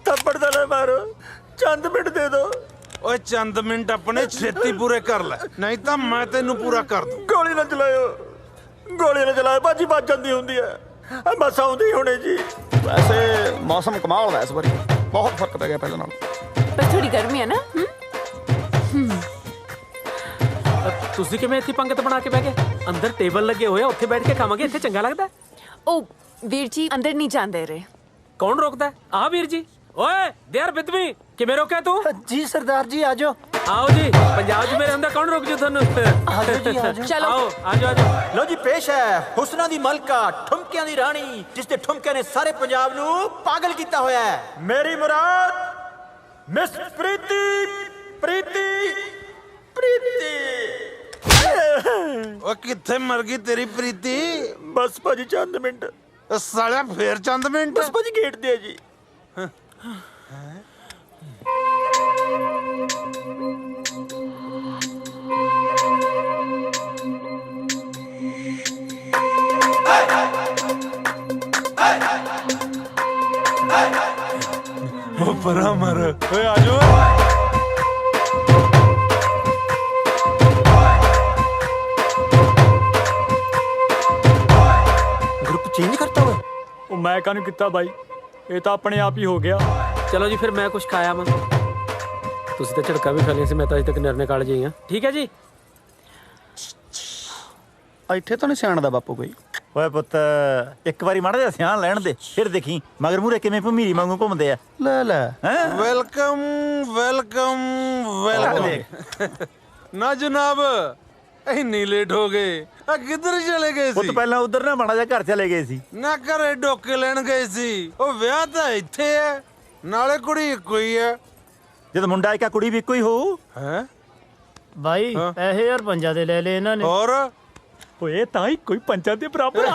Speaker 11: ਥੱਪੜ ਦਾ ਨਾ ਮਾਰੋ, ਚੰਦ ਮਿੰਟ ਦੇ ਦੋ।
Speaker 9: ਓਏ ਚੰਦ ਮਿੰਟ ਆਪਣੇ ਛੇਤੀ ਪੂਰੇ ਕਰ ਲੈ, ਨਹੀਂ ਤਾਂ ਮੈਂ ਤੈਨੂੰ ਪੂਰਾ ਕਰ ਦੂੰ।
Speaker 11: ਗੋਲੀ ਨਾ ਚਲਾਇਓ, ਗੋਲੀ ਨਾ ਚਲਾਇਓ, ਬਾਜੀ ਵੱਜ ਜਾਂਦੀ ਹੁੰਦੀ ਹੈ। ਬਸ ਆਉਂਦੀ ਹੁਣੇ ਜੀ।
Speaker 4: ਵੈਸੇ ਮੌਸਮ ਕਮਾਲ ਦਾ ਇਸ ਵਾਰੀ, ਬਹੁਤ ਫਰਕ ਪੈ ਗਿਆ ਪਹਿਲਾਂ ਨਾਲੋਂ।
Speaker 6: ਪਰ ਥੋੜੀ ਗਰਮੀ ਹੈ ਨਾ।
Speaker 13: ਤੁਸੀਂ ਕਿਵੇਂ ਇੱਥੇ ਪੰਗਤ ਬਣਾ ਕੇ ਬਹਿ ਗਏ? ਅੰਦਰ ਟੇਬਲ ਲੱਗੇ ਹੋਏ ਆ, ਉੱਥੇ ਬੈਠ ਕੇ ਖਾਵਾਂਗੇ। ਇੱਥੇ ਚੰਗਾ ਲੱਗਦਾ?
Speaker 6: ਉਹ ਵੀਰ ਜੀ ਅੰਦਰ ਨਹੀਂ ਜਾਂਦੇ ਰਹੇ।
Speaker 13: ਕੌਣ ਰੋਕਦਾ? ਆ ਵੀਰ ਜੀ। ਓਏ ਦੇਰ ਬਿਦਵੀ, ਕਿਵੇਂ ਰੋਕਿਆ ਤੂੰ?
Speaker 4: ਜੀ ਸਰਦਾਰ ਜੀ ਆਜੋ।
Speaker 13: ਆਓ ਜੀ, ਪੰਜਾਬ 'ਚ ਮੇਰੇ ਹੁੰਦਾ ਕੌਣ ਰੋਕ ਜੂ ਤੁਹਾਨੂੰ?
Speaker 4: ਆਜੋ ਜੀ ਆਜੋ।
Speaker 6: ਚਲੋ
Speaker 13: ਆਓ ਆਜੋ ਆਜੋ।
Speaker 1: ਲੋ ਜੀ ਪੇਸ਼ ਹੈ ਹੁਸਨਾ ਦੀ ਮਲਕਾ, ਠੁਮਕਿਆਂ ਦੀ ਰਾਣੀ, ਜਿਸ ਦੇ ਠੁਮਕਿਆਂ ਨੇ ਸਾਰੇ ਪੰਜਾਬ ਨੂੰ ਪਾਗਲ ਕੀਤਾ ਹੋਇਆ ਹੈ। ਮੇਰੀ ਮੁਰਾਦ ਮਿਸ ਪ੍ਰੀਤੀ ਪ੍ਰੀਤੀ ਪ੍ਰੀਤੀ।
Speaker 9: ਓ ਕਿੱਥੇ ਮਰ ਗਈ ਤੇਰੀ ਪ੍ਰੀਤੀ?
Speaker 11: ਬਸ ਭਾਜੀ ਚੰਦ ਮਿੰਟ।
Speaker 9: ਸਾਲਿਆ ਫੇਰ ਚੰਦ ਮਿੰਟ?
Speaker 11: ਬਸ ਭਾਜੀ ਗੇਟ ਦੇ ਜੀ।
Speaker 9: ਉਹ ਪਰਾਂ ਮਰ। ਓਏ ਆਜੋ।
Speaker 4: ਗਰੁੱਪ ਚੇਂਜ ਕਰਤਾ ਓਏ?
Speaker 11: ਉਹ ਮੈਂ ਕਾਹਨੂੰ ਕੀਤਾ ਬਾਈ, ਇਹ ਤਾਂ ਆਪਣੇ ਆਪ ਹੀ ਹੋ ਗਿਆ।
Speaker 13: ਚਲੋ ਜੀ ਫਿਰ ਮੈਂ ਕੁਝ ਖਾਇਆ ਮੈਂ। ਤੁਸੀਂ ਤਾਂ ਝੜਕਾ ਵੀ ਖਾ ਲਿਆ ਸੀ, ਮੈਂ ਤਾਂ ਅਜੇ ਤੱਕ ਨਿਰਣੇ ਕਾਲਜ ਹੀ ਹਾਂ। ਠੀਕ ਹੈ ਜੀ।
Speaker 4: ਇੱਥੇ ਤਾਂ ਨਹੀਂ ਸਿਆਣਦਾ ਬਾਪੂ ਕੋਈ।
Speaker 5: ਓਏ ਪੁੱਤ ਇੱਕ ਵਾਰੀ ਮਾੜਾ ਜਿਹਾ ਸਿਆਣ ਲੈਣ ਦੇ, ਫਿਰ ਦੇਖੀ ਮਗਰ ਮੂਰੇ ਕਿਵੇਂ ਭਮੀਰੀ ਵਾਂਗੂ ਘੁੰਮਦੇ ਆ।
Speaker 4: ਲੈ ਲੈ।
Speaker 9: Welcome welcome welcome. ਨਾ ਜਨਾਬ ਇੰਨੀ ਲੇਟ ਹੋ ਗਏ, ਆ ਕਿੱਧਰ ਚਲੇ ਗਏ
Speaker 5: ਪੁੱਤ
Speaker 9: ਸੀ?
Speaker 5: ਪਹਿਲਾਂ ਉਧਰ ਨਾ ਮਾੜਾ ਜਿਹਾ ਘਰ ਚਲੇ ਗਏ ਸੀ।
Speaker 9: ਨਾ ਘਰੇ ਡੋਕੇ ਲੈਣ ਗਏ ਸੀ। ਉਹ ਵਿਆਹ ਤਾਂ ਇੱਥੇ ਹੈ, ਨਾਲੇ ਕੁੜੀ ਇੱਕੋ ਹੀ ਹੈ।
Speaker 5: ਜਦ ਮੁੰਡਾ ਇੱਕ ਕੁੜੀ ਵੀ ਇੱਕੋ ਹੀ ਹੋਊ।
Speaker 9: ਹੈ
Speaker 4: ਬਾਈ ਪੈਸੇ ਯਾਰ ਪੰਜਾਂ ਦੇ ਲੈ ਲਏ ਇਹਨਾਂ ਨੇ।
Speaker 9: ਹੋਰ
Speaker 11: ਓਏ ਤਾਂ ਹੀ ਕੋਈ ਪੰਜਾਂ ਦੇ ਬਰਾਬਰ ਆ।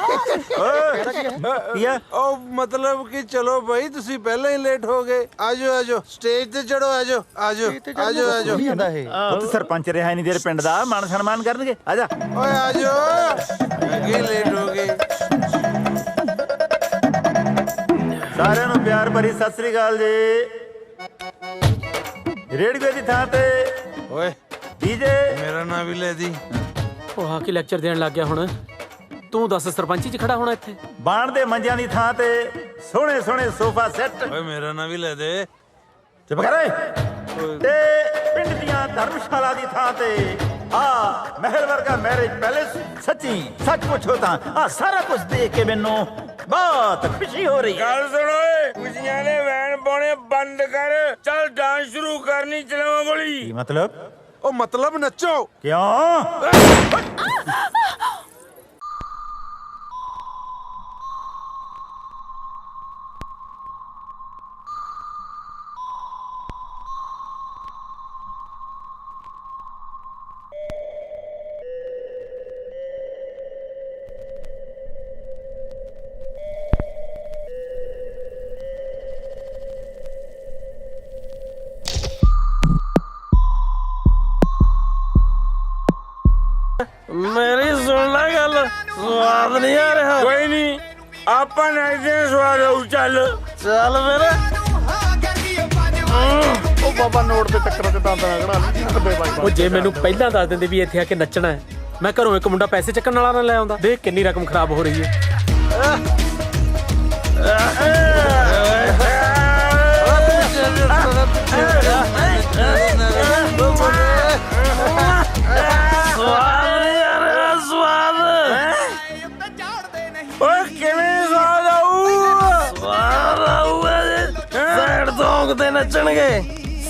Speaker 5: ਕੀ ਆ?
Speaker 9: ਉਹ ਮਤਲਬ ਕਿ ਚਲੋ ਭਾਈ ਤੁਸੀਂ ਪਹਿਲਾਂ ਹੀ ਲੇਟ ਹੋ ਗਏ। ਆਜੋ ਆਜੋ ਸਟੇਜ ਤੇ ਚੜੋ। ਆਜੋ ਆਜੋ ਆਜੋ ਆਜੋ।
Speaker 5: ਪੁੱਤ ਸਰਪੰਚ ਰਿਹਾ ਨਹੀਂ ਤੇਰੇ ਪਿੰਡ ਦਾ, ਮਾਨ ਸਨਮਾਨ ਕਰਨਗੇ। ਆਜਾ
Speaker 9: ਓਏ ਆਜੋ, ਅੱਗੇ ਲੇਟ ਹੋ ਗਏ।
Speaker 5: ਸਾਰਿਆਂ ਨੂੰ ਪਿਆਰ ਭਰੀ ਸਤਿ ਸ੍ਰੀ ਅਕਾਲ ਜੀ। ਰੇਡੀਓ ਦੀ ਥਾਂ ਤੇ
Speaker 9: ਓਏ
Speaker 5: ਡੀਜੇ
Speaker 9: ਮੇਰਾ ਨਾਂ ਵੀ ਲੈ ਦੀ।
Speaker 13: ਉਹ ਆ ਕੇ ਲੈਕਚਰ ਦੇਣ ਲੱਗ ਗਿਆ ਹੁਣ। ਤੂੰ ਦੱਸ ਸਰਪੰਚੀ 'ਚ ਖੜਾ ਹੋਣਾ ਇੱਥੇ?
Speaker 5: ਬਾਣ ਦੇ ਮੰਜਿਆਂ ਦੀ ਥਾਂ ਤੇ ਸੋਹਣੇ ਸੋਹਣੇ ਸੋਫਾ ਸੈੱਟ।
Speaker 9: ਓਏ ਮੇਰਾ ਨਾਂ ਵੀ ਲੈ ਦੇ।
Speaker 5: ਚੁੱਪ ਕਰ ਓਏ। ਤੇ ਪਿੰਡ ਦੀਆਂ ਧਰਮਸ਼ਾਲਾ ਦੀ ਥਾਂ ਤੇ ਆ ਮਹਿਲ ਵਰਗਾ ਮੈਰਿਜ ਪੈਲੇਸ। ਸੱਚੀ ਸੱਚ ਪੁੱਛੋ ਤਾਂ ਆ ਸਾਰਾ ਕੁਝ ਦੇਖ ਕੇ ਮੈਨੂੰ ਬਹੁਤ ਖੁਸ਼ੀ ਹੋ ਰਹੀ ਹੈ।
Speaker 9: ਗੱਲ ਸੁਣ ਓਏ, ਖੁਸ਼ੀਆਂ ਦੇ ਵੈਨ ਪਾਉਣੇ ਬੰਦ ਕਰ। ਚੱਲ ਡਾਂਸ ਸ਼ੁਰੂ ਕਰਨੀ, ਚਲਾਵਾਂ ਗੋਲੀ।
Speaker 5: ਕੀ ਮਤਲਬ?
Speaker 9: ਉਹ ਮਤਲਬ ਨੱਚੋ।
Speaker 5: ਕਿਉਂ?
Speaker 9: ਮੇਰੀ ਸੁਣ ਲੈ ਗੱਲ, ਸਵਾਦ ਨਹੀਂ ਆ ਰਿਹਾ। ਕੋਈ ਨਹੀਂ, ਆਪਾਂ ਨਾਈਦੇ ਸਵਾਦ ਆਉ। ਚੱਲ ਚੱਲ ਫਿਰ।
Speaker 4: ਉਹ ਬਾਬਾ ਨੋਟ ਦੇ ਚੱਕਰਾਂ 'ਚ ਦੰਦ ਨਾ ਕਢਾ।
Speaker 13: ਉਹ ਜੇ ਮੈਨੂੰ ਪਹਿਲਾਂ ਦੱਸ ਦਿੰਦੇ ਵੀ ਇੱਥੇ ਆ ਕੇ ਨੱਚਣਾ ਹੈ, ਮੈਂ ਘਰੋਂ ਇੱਕ ਮੁੰਡਾ ਪੈਸੇ ਚੱਕਣ ਵਾਲਾ ਨਾ ਲੈ ਆਉਂਦਾ। ਦੇਖ ਕਿੰਨੀ ਰਕਮ ਖਰਾਬ ਹੋ ਰਹੀ ਹੈ।
Speaker 9: ਓਏ ਕਿਵੇਂ ਸਵਾਦ ਆਊ? ਸਵਾਦ ਆਊ। ਸੈਡ ਸੌਂਗ ਤੇ ਨੱਚਣਗੇ।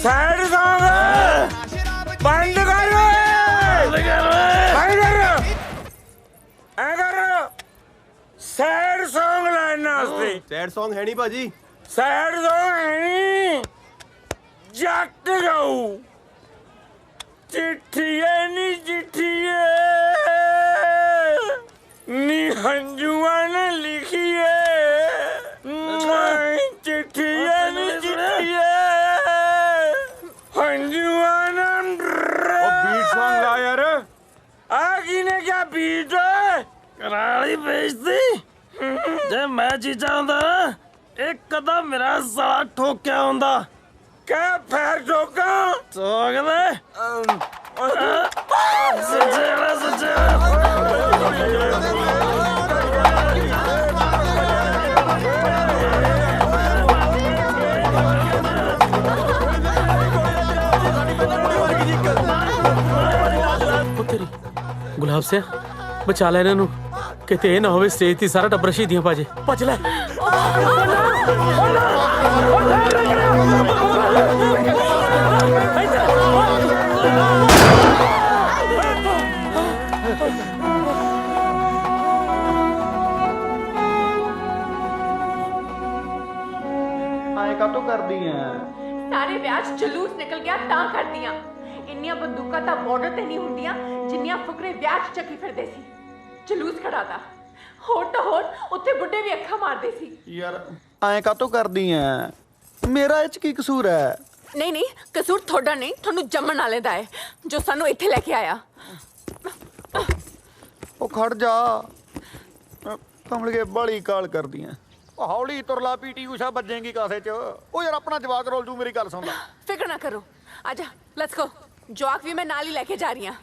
Speaker 9: ਸੈਡ ਸੌਂਗ ਬੰਦ ਕਰ ਓਏ।
Speaker 17: ਸੈਡ Song ਹੈ ਨਹੀਂ ਭਾਜੀ।
Speaker 9: ਸੈਡ Song ਹੈ ਨਹੀਂ, ਜੱਟ ਗਾਊ। ਚਿੱਠੀਏ ਨੀ ਚਿੱਠੀਏ ਨੀ ਹੰਝੂਆਂ ਨੇ ਲਿਖੀਏ, ਮੈਂ ਚਿੱਠੀਏ ਨੀ ਚਿੱਠੀਏ ਹੰਝੂਆਂ ਨੇ।
Speaker 11: बीट सॉन्ग ला यार।
Speaker 9: आगी ने क्या बीट
Speaker 13: कराली बेचती जे मैं चीजा हुंदा एक कदम मेरा साला ठोक्या हुंदा।
Speaker 9: क्या पैर ठोका
Speaker 13: ठोक दे सच्चे ਗੁਲਾਬ ਸਿਆ ਬਚਾ ਲੈ ਇਹਨਾਂ ਨੂੰ, ਕਿਤੇ ਇਹ ਨਾ ਹੋਵੇ ਸਟੇਜ ਤੇ ਸਾਰਾ ਟੱਬਰ ਸ਼ਹੀਦੀਆਂ ਪਾ ਜੇ। ਭੱਜ ਲੈ।
Speaker 8: ਆਏ ਕਾਤੋਂ ਕਰਦੀ ਐ?
Speaker 6: ਸਾਰੇ ਵਿਆਹ 'ਚ ਜਲੂਸ ਨਿਕਲ ਗਿਆ ਤਾਂ ਕਰਦੀਆਂ। ਇੰਨੀਆਂ ਬੰਦੂਕਾਂ ਤਾਂ ਬਾਰਡਰ ਤੇ ਨਹੀਂ ਹੁੰਦੀਆਂ ਜਿੰਨੀਆਂ ਫੁਕਰੇ ਵਿਆਹ 'ਚ ਚੱਕੀ ਫਿਰਦੇ ਸੀ। ਜਲੂਸ ਖੜਾਤਾ ਹੋਰ ਤਾਂ ਹੋਰ, ਉੱਥੇ ਬੁੱਢੇ ਵੀ ਅੱਖਾਂ ਮਾਰਦੇ ਸੀ।
Speaker 8: ਯਾਰ ਐਂ ਕਾਤੋਂ ਕਰਦੀ ਐ? ਮੇਰਾ ਇਹ ਚ ਕੀ ਕਸੂਰ ਹੈ?
Speaker 6: ਨਹੀਂ ਨਹੀਂ, ਕਸੂਰ ਤੁਹਾਡਾ ਨਹੀਂ, ਤੁਹਾਨੂੰ ਜੰਮਣ ਵਾਲੇ ਦਾ ਹੈ ਜੋ ਸਾਨੂੰ ਇੱਥੇ ਲੈ ਕੇ ਆਇਆ।
Speaker 8: ਉਹ ਖੜ ਜਾ, ਕਮਲ ਕੇ ਬਾਲੀ ਕਾਲ ਕਰਦੀ ਐ। ਹੌਲੀ ਤੁਰਲਾ, ਪੀਟੀ ਊਸ਼ਾ ਵੱਜੇਗੀ ਕਾਸੇ ਚ। ਉਹ ਯਾਰ ਆਪਣਾ ਜਵਾਕ ਰੋਲ ਜੂ, ਮੇਰੀ ਗੱਲ ਸੁਣ ਲੈ।
Speaker 6: ਫਿਕਰ ਨਾ ਕਰੋ, ਆਜਾ ਲੈਟਸ ਗੋ। ਜਵਾਕ ਵੀ ਮੈਂ ਨਾਲ ਹੀ ਲੈ ਕੇ ਜਾ ਰਹੀ ਹਾਂ।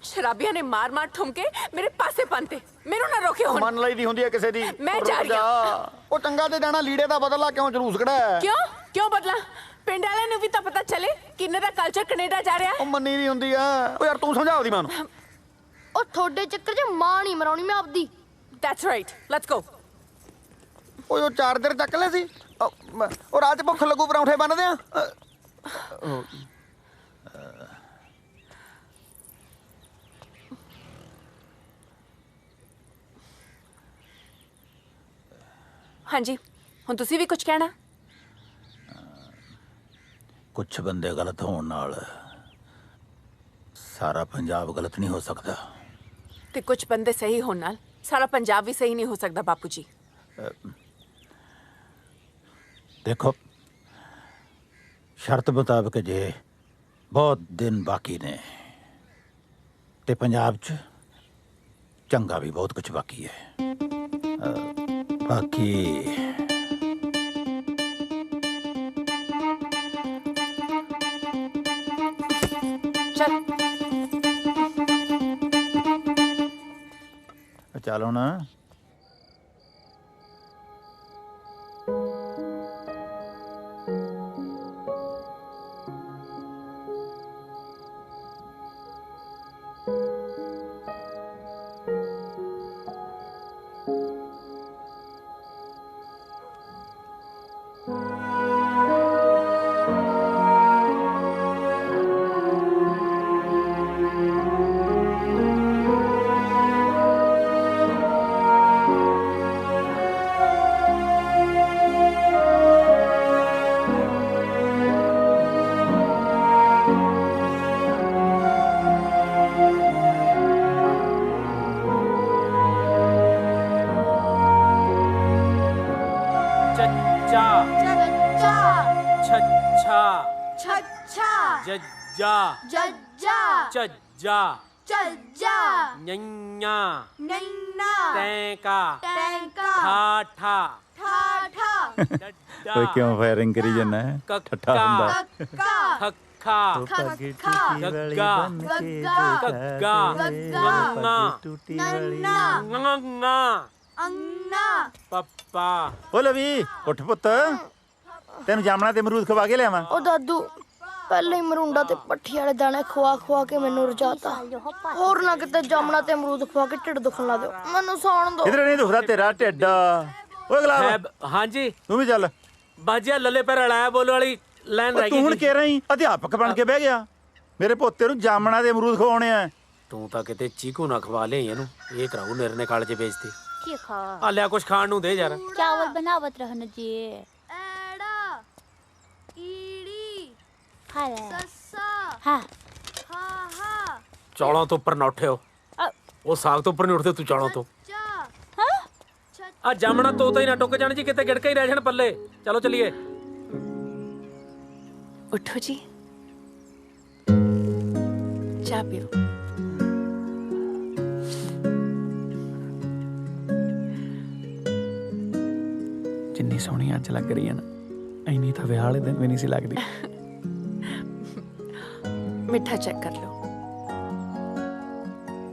Speaker 6: ਸ਼ਰਾਬੀਆਂ ਨੇ ਮਾਰ ਠੁਮਕੇ ਮੇਰੇ ਪਾਸੇ ਪੰਤੇ, ਮੈਨੂੰ ਨਾ ਰੋਕਿਓ।
Speaker 8: ਮੰਨ ਲਈਦੀ ਹੁੰਦੀ ਹੈ ਕਿਸੇ ਦੀ।
Speaker 6: ਮੈਂ ਜਾ ਰਹੀ ਹਾਂ।
Speaker 8: ਉਹ ਚੰਗਾ ਤੇ ਜਾਣਾ, ਲੀੜੇ ਦਾ ਬਦਲਾ ਕਿਉਂ ਜਲੂਸ ਕਢਾਇਆ?
Speaker 6: ਕਿਉਂ ਬਦਲਾ? ਪਿੰਡ ਵਾਲਿਆਂ ਨੂੰ ਵੀ ਤਾਂ ਪਤਾ ਚੱਲੇ ਕਿੰਨੇ ਦਾ ਕਲਚਰ ਕੈਨੇਡਾ ਜਾ ਰਿਹਾ।
Speaker 8: ਉਹ ਮੰਨੀ ਨਹੀਂ ਹੁੰਦੀ ਆ। ਉਹ ਯਾਰ ਤੂੰ ਸਮਝਾ ਉਹਦੀ ਮਾਂ ਨੂੰ।
Speaker 12: ਉਹ ਤੁਹਾਡੇ ਚੱਕਰ 'ਚ ਮਾਂ ਨਹੀਂ ਮਰਾਉਣੀ ਮੈਂ ਆਪਦੀ।
Speaker 6: That's right, let's go.
Speaker 8: ਉਹ ਚਾਰਜਰ ਚੱਕ ਲੈ ਸੀ। ਉਹ ਰਾਤ 'ਚ ਭੁੱਖ ਲੱਗੂ, ਪਰੌਂਠੇ ਬਣਦੇ ਆ।
Speaker 6: ਹਾਂਜੀ, ਹੁਣ ਤੁਸੀਂ ਵੀ ਕੁਝ ਕਹਿਣਾ?
Speaker 5: ਕੁਛ ਬੰਦੇ ਗਲਤ ਹੋਣ ਨਾਲ ਸਾਰਾ ਪੰਜਾਬ ਗਲਤ ਨਹੀਂ ਹੋ ਸਕਦਾ।
Speaker 6: ਤੇ ਕੁਝ ਬੰਦੇ ਸਹੀ ਹੋਣ ਨਾਲ ਸਾਰਾ ਪੰਜਾਬ ਵੀ ਸਹੀ ਨਹੀਂ ਹੋ ਸਕਦਾ ਬਾਪੂ ਜੀ।
Speaker 5: ਦੇਖੋ, ਸ਼ਰਤ ਮੁਤਾਬਕ ਜੇ ਬਹੁਤ ਦਿਨ ਬਾਕੀ ਨੇ ਤੇ ਪੰਜਾਬ 'ਚ ਚੰਗਾ ਵੀ ਬਹੁਤ ਕੁਝ ਬਾਕੀ ਹੈ। ਬਾਕੀ ਚਲੋ ਨਾ।
Speaker 13: जज्जा
Speaker 12: जज्जा
Speaker 13: चज्जा
Speaker 12: चज्जा
Speaker 13: नन्ना
Speaker 12: नन्ना
Speaker 13: टैंका
Speaker 12: टैंका
Speaker 13: ठाठा
Speaker 12: ठाठा
Speaker 5: ਓਏ ਕਿਉਂ ਫਾਇਰਿੰਗ ਕਰੀ ਜਾਂਦਾ ਹੈ? ਠੱਠਾ ਹੁੰਦਾ।
Speaker 12: कक्का
Speaker 13: खक्खा
Speaker 12: खक्खा
Speaker 13: गग्गा
Speaker 12: गग्गा
Speaker 13: गग्गा
Speaker 12: गग्गा
Speaker 13: नन्ना नन्ना
Speaker 12: अन्ना
Speaker 13: पप्पा।
Speaker 5: ਓ ਲਵੀ ਉੱਠ ਪੁੱਤ, ਤੈਨੂੰ ਜਾਮਣਾ ਤੇ ਅਮਰੂਦ ਖਵਾ ਕੇ ਲਿਆਵਾਂ।
Speaker 12: ਉਹ ਦਾਦੂ ਪਹਿਲੇ ਹੀ ਮਰੁੰਡਾ ਤੇ ਪੱਠੀ ਵਾਲੇ ਦਾਣੇ ਖਵਾ ਕੇ ਮੈਨੂੰ ਰਜਾਤਾ। ਹੋਰ ਨਾ ਕਿਤੇ ਜਾਮਣਾ ਤੇ ਅਮਰੂਦ ਖਵਾ ਕੇ ਢਿੱਡ ਦੁਖਣ ਲਾ ਦਿਓ। ਮੈਨੂੰ ਸੌਣ ਦਿਓ।
Speaker 5: ਇਧਰ ਨਹੀਂ ਦੁਖਦਾ ਤੇਰਾ ਢਿੱਡ। ਓਏ ਗੁਲਾਬ,
Speaker 13: हाँ जी
Speaker 5: ਤੂੰ ਵੀ ਚੱਲ।
Speaker 13: बाजिया लले पैर अड़ाया बोल वाली लाइन रह
Speaker 5: ਤੂੰ ਹੁਣ
Speaker 13: गई।
Speaker 5: ਕਹਿ ਰਹੀ ਅਧਿਆਪਕ ਬਣ ਕੇ ਬਹਿ ਗਿਆ। ਮੇਰੇ ਪੋਤੇ ਨੂੰ ਜਾਮਣਾ ਦੇ ਅਮਰੂਦ ਖਵਾਉਣੇ ਆ।
Speaker 13: ਤੂੰ ਤਾਂ ਕਿਤੇ ਚੀਕੂ ਨਾ ਖਵਾ ਲੈ ਇਹਨੂੰ, ਇਹ ਕਰਾਉ ਨਿਰਨੇ ਕਾਲ ਚ ਵੇਚਦੇ।
Speaker 12: ये खा
Speaker 13: आ लिया कुछ खाण ਨੂੰ ਦੇ ਯਾਰ
Speaker 7: चावल बनावत रहना जी
Speaker 12: एड़ा ईड़ी
Speaker 7: खा ले
Speaker 12: सस्सा
Speaker 7: हाँ
Speaker 12: हा हा
Speaker 13: ਚੌਲਾਂ ਤੋਂ ਉੱਪਰ ਨਾ ਉੱਠਿਓ ਉਹ ਸਾਗ ਤੋਂ ਉੱਪਰ ਨਹੀਂ ਉੱਠਦੇ ਤੂੰ ਚੌਲਾਂ ਤੋਂ ਆ ਜਾਮਣਾ ਤੋਤਾ ਹੀ ਨਾ ਟੁੱਕ ਜਾਣ ਜੀ ਕਿਤੇ ਗਿੜਕਾ ਹੀ ਰਹਿ ਜਾਣ ਪੱਲੇ ਚਲੋ ਚਲੀਏ
Speaker 6: उठो जी चाय पियो
Speaker 15: ਜਿੰਨੀ ਸੋਹਣੀ ਅੱਜ ਲੱਗ ਰਹੀ ਹੈ ਨਾ ਇੰਨੀ ਤਾਂ ਵਿਆਹ ਵਾਲੇ ਦਿਨ ਵੀ ਨਹੀਂ ਸੀ ਲੱਗਦੀ
Speaker 6: मिठा चेक कर लो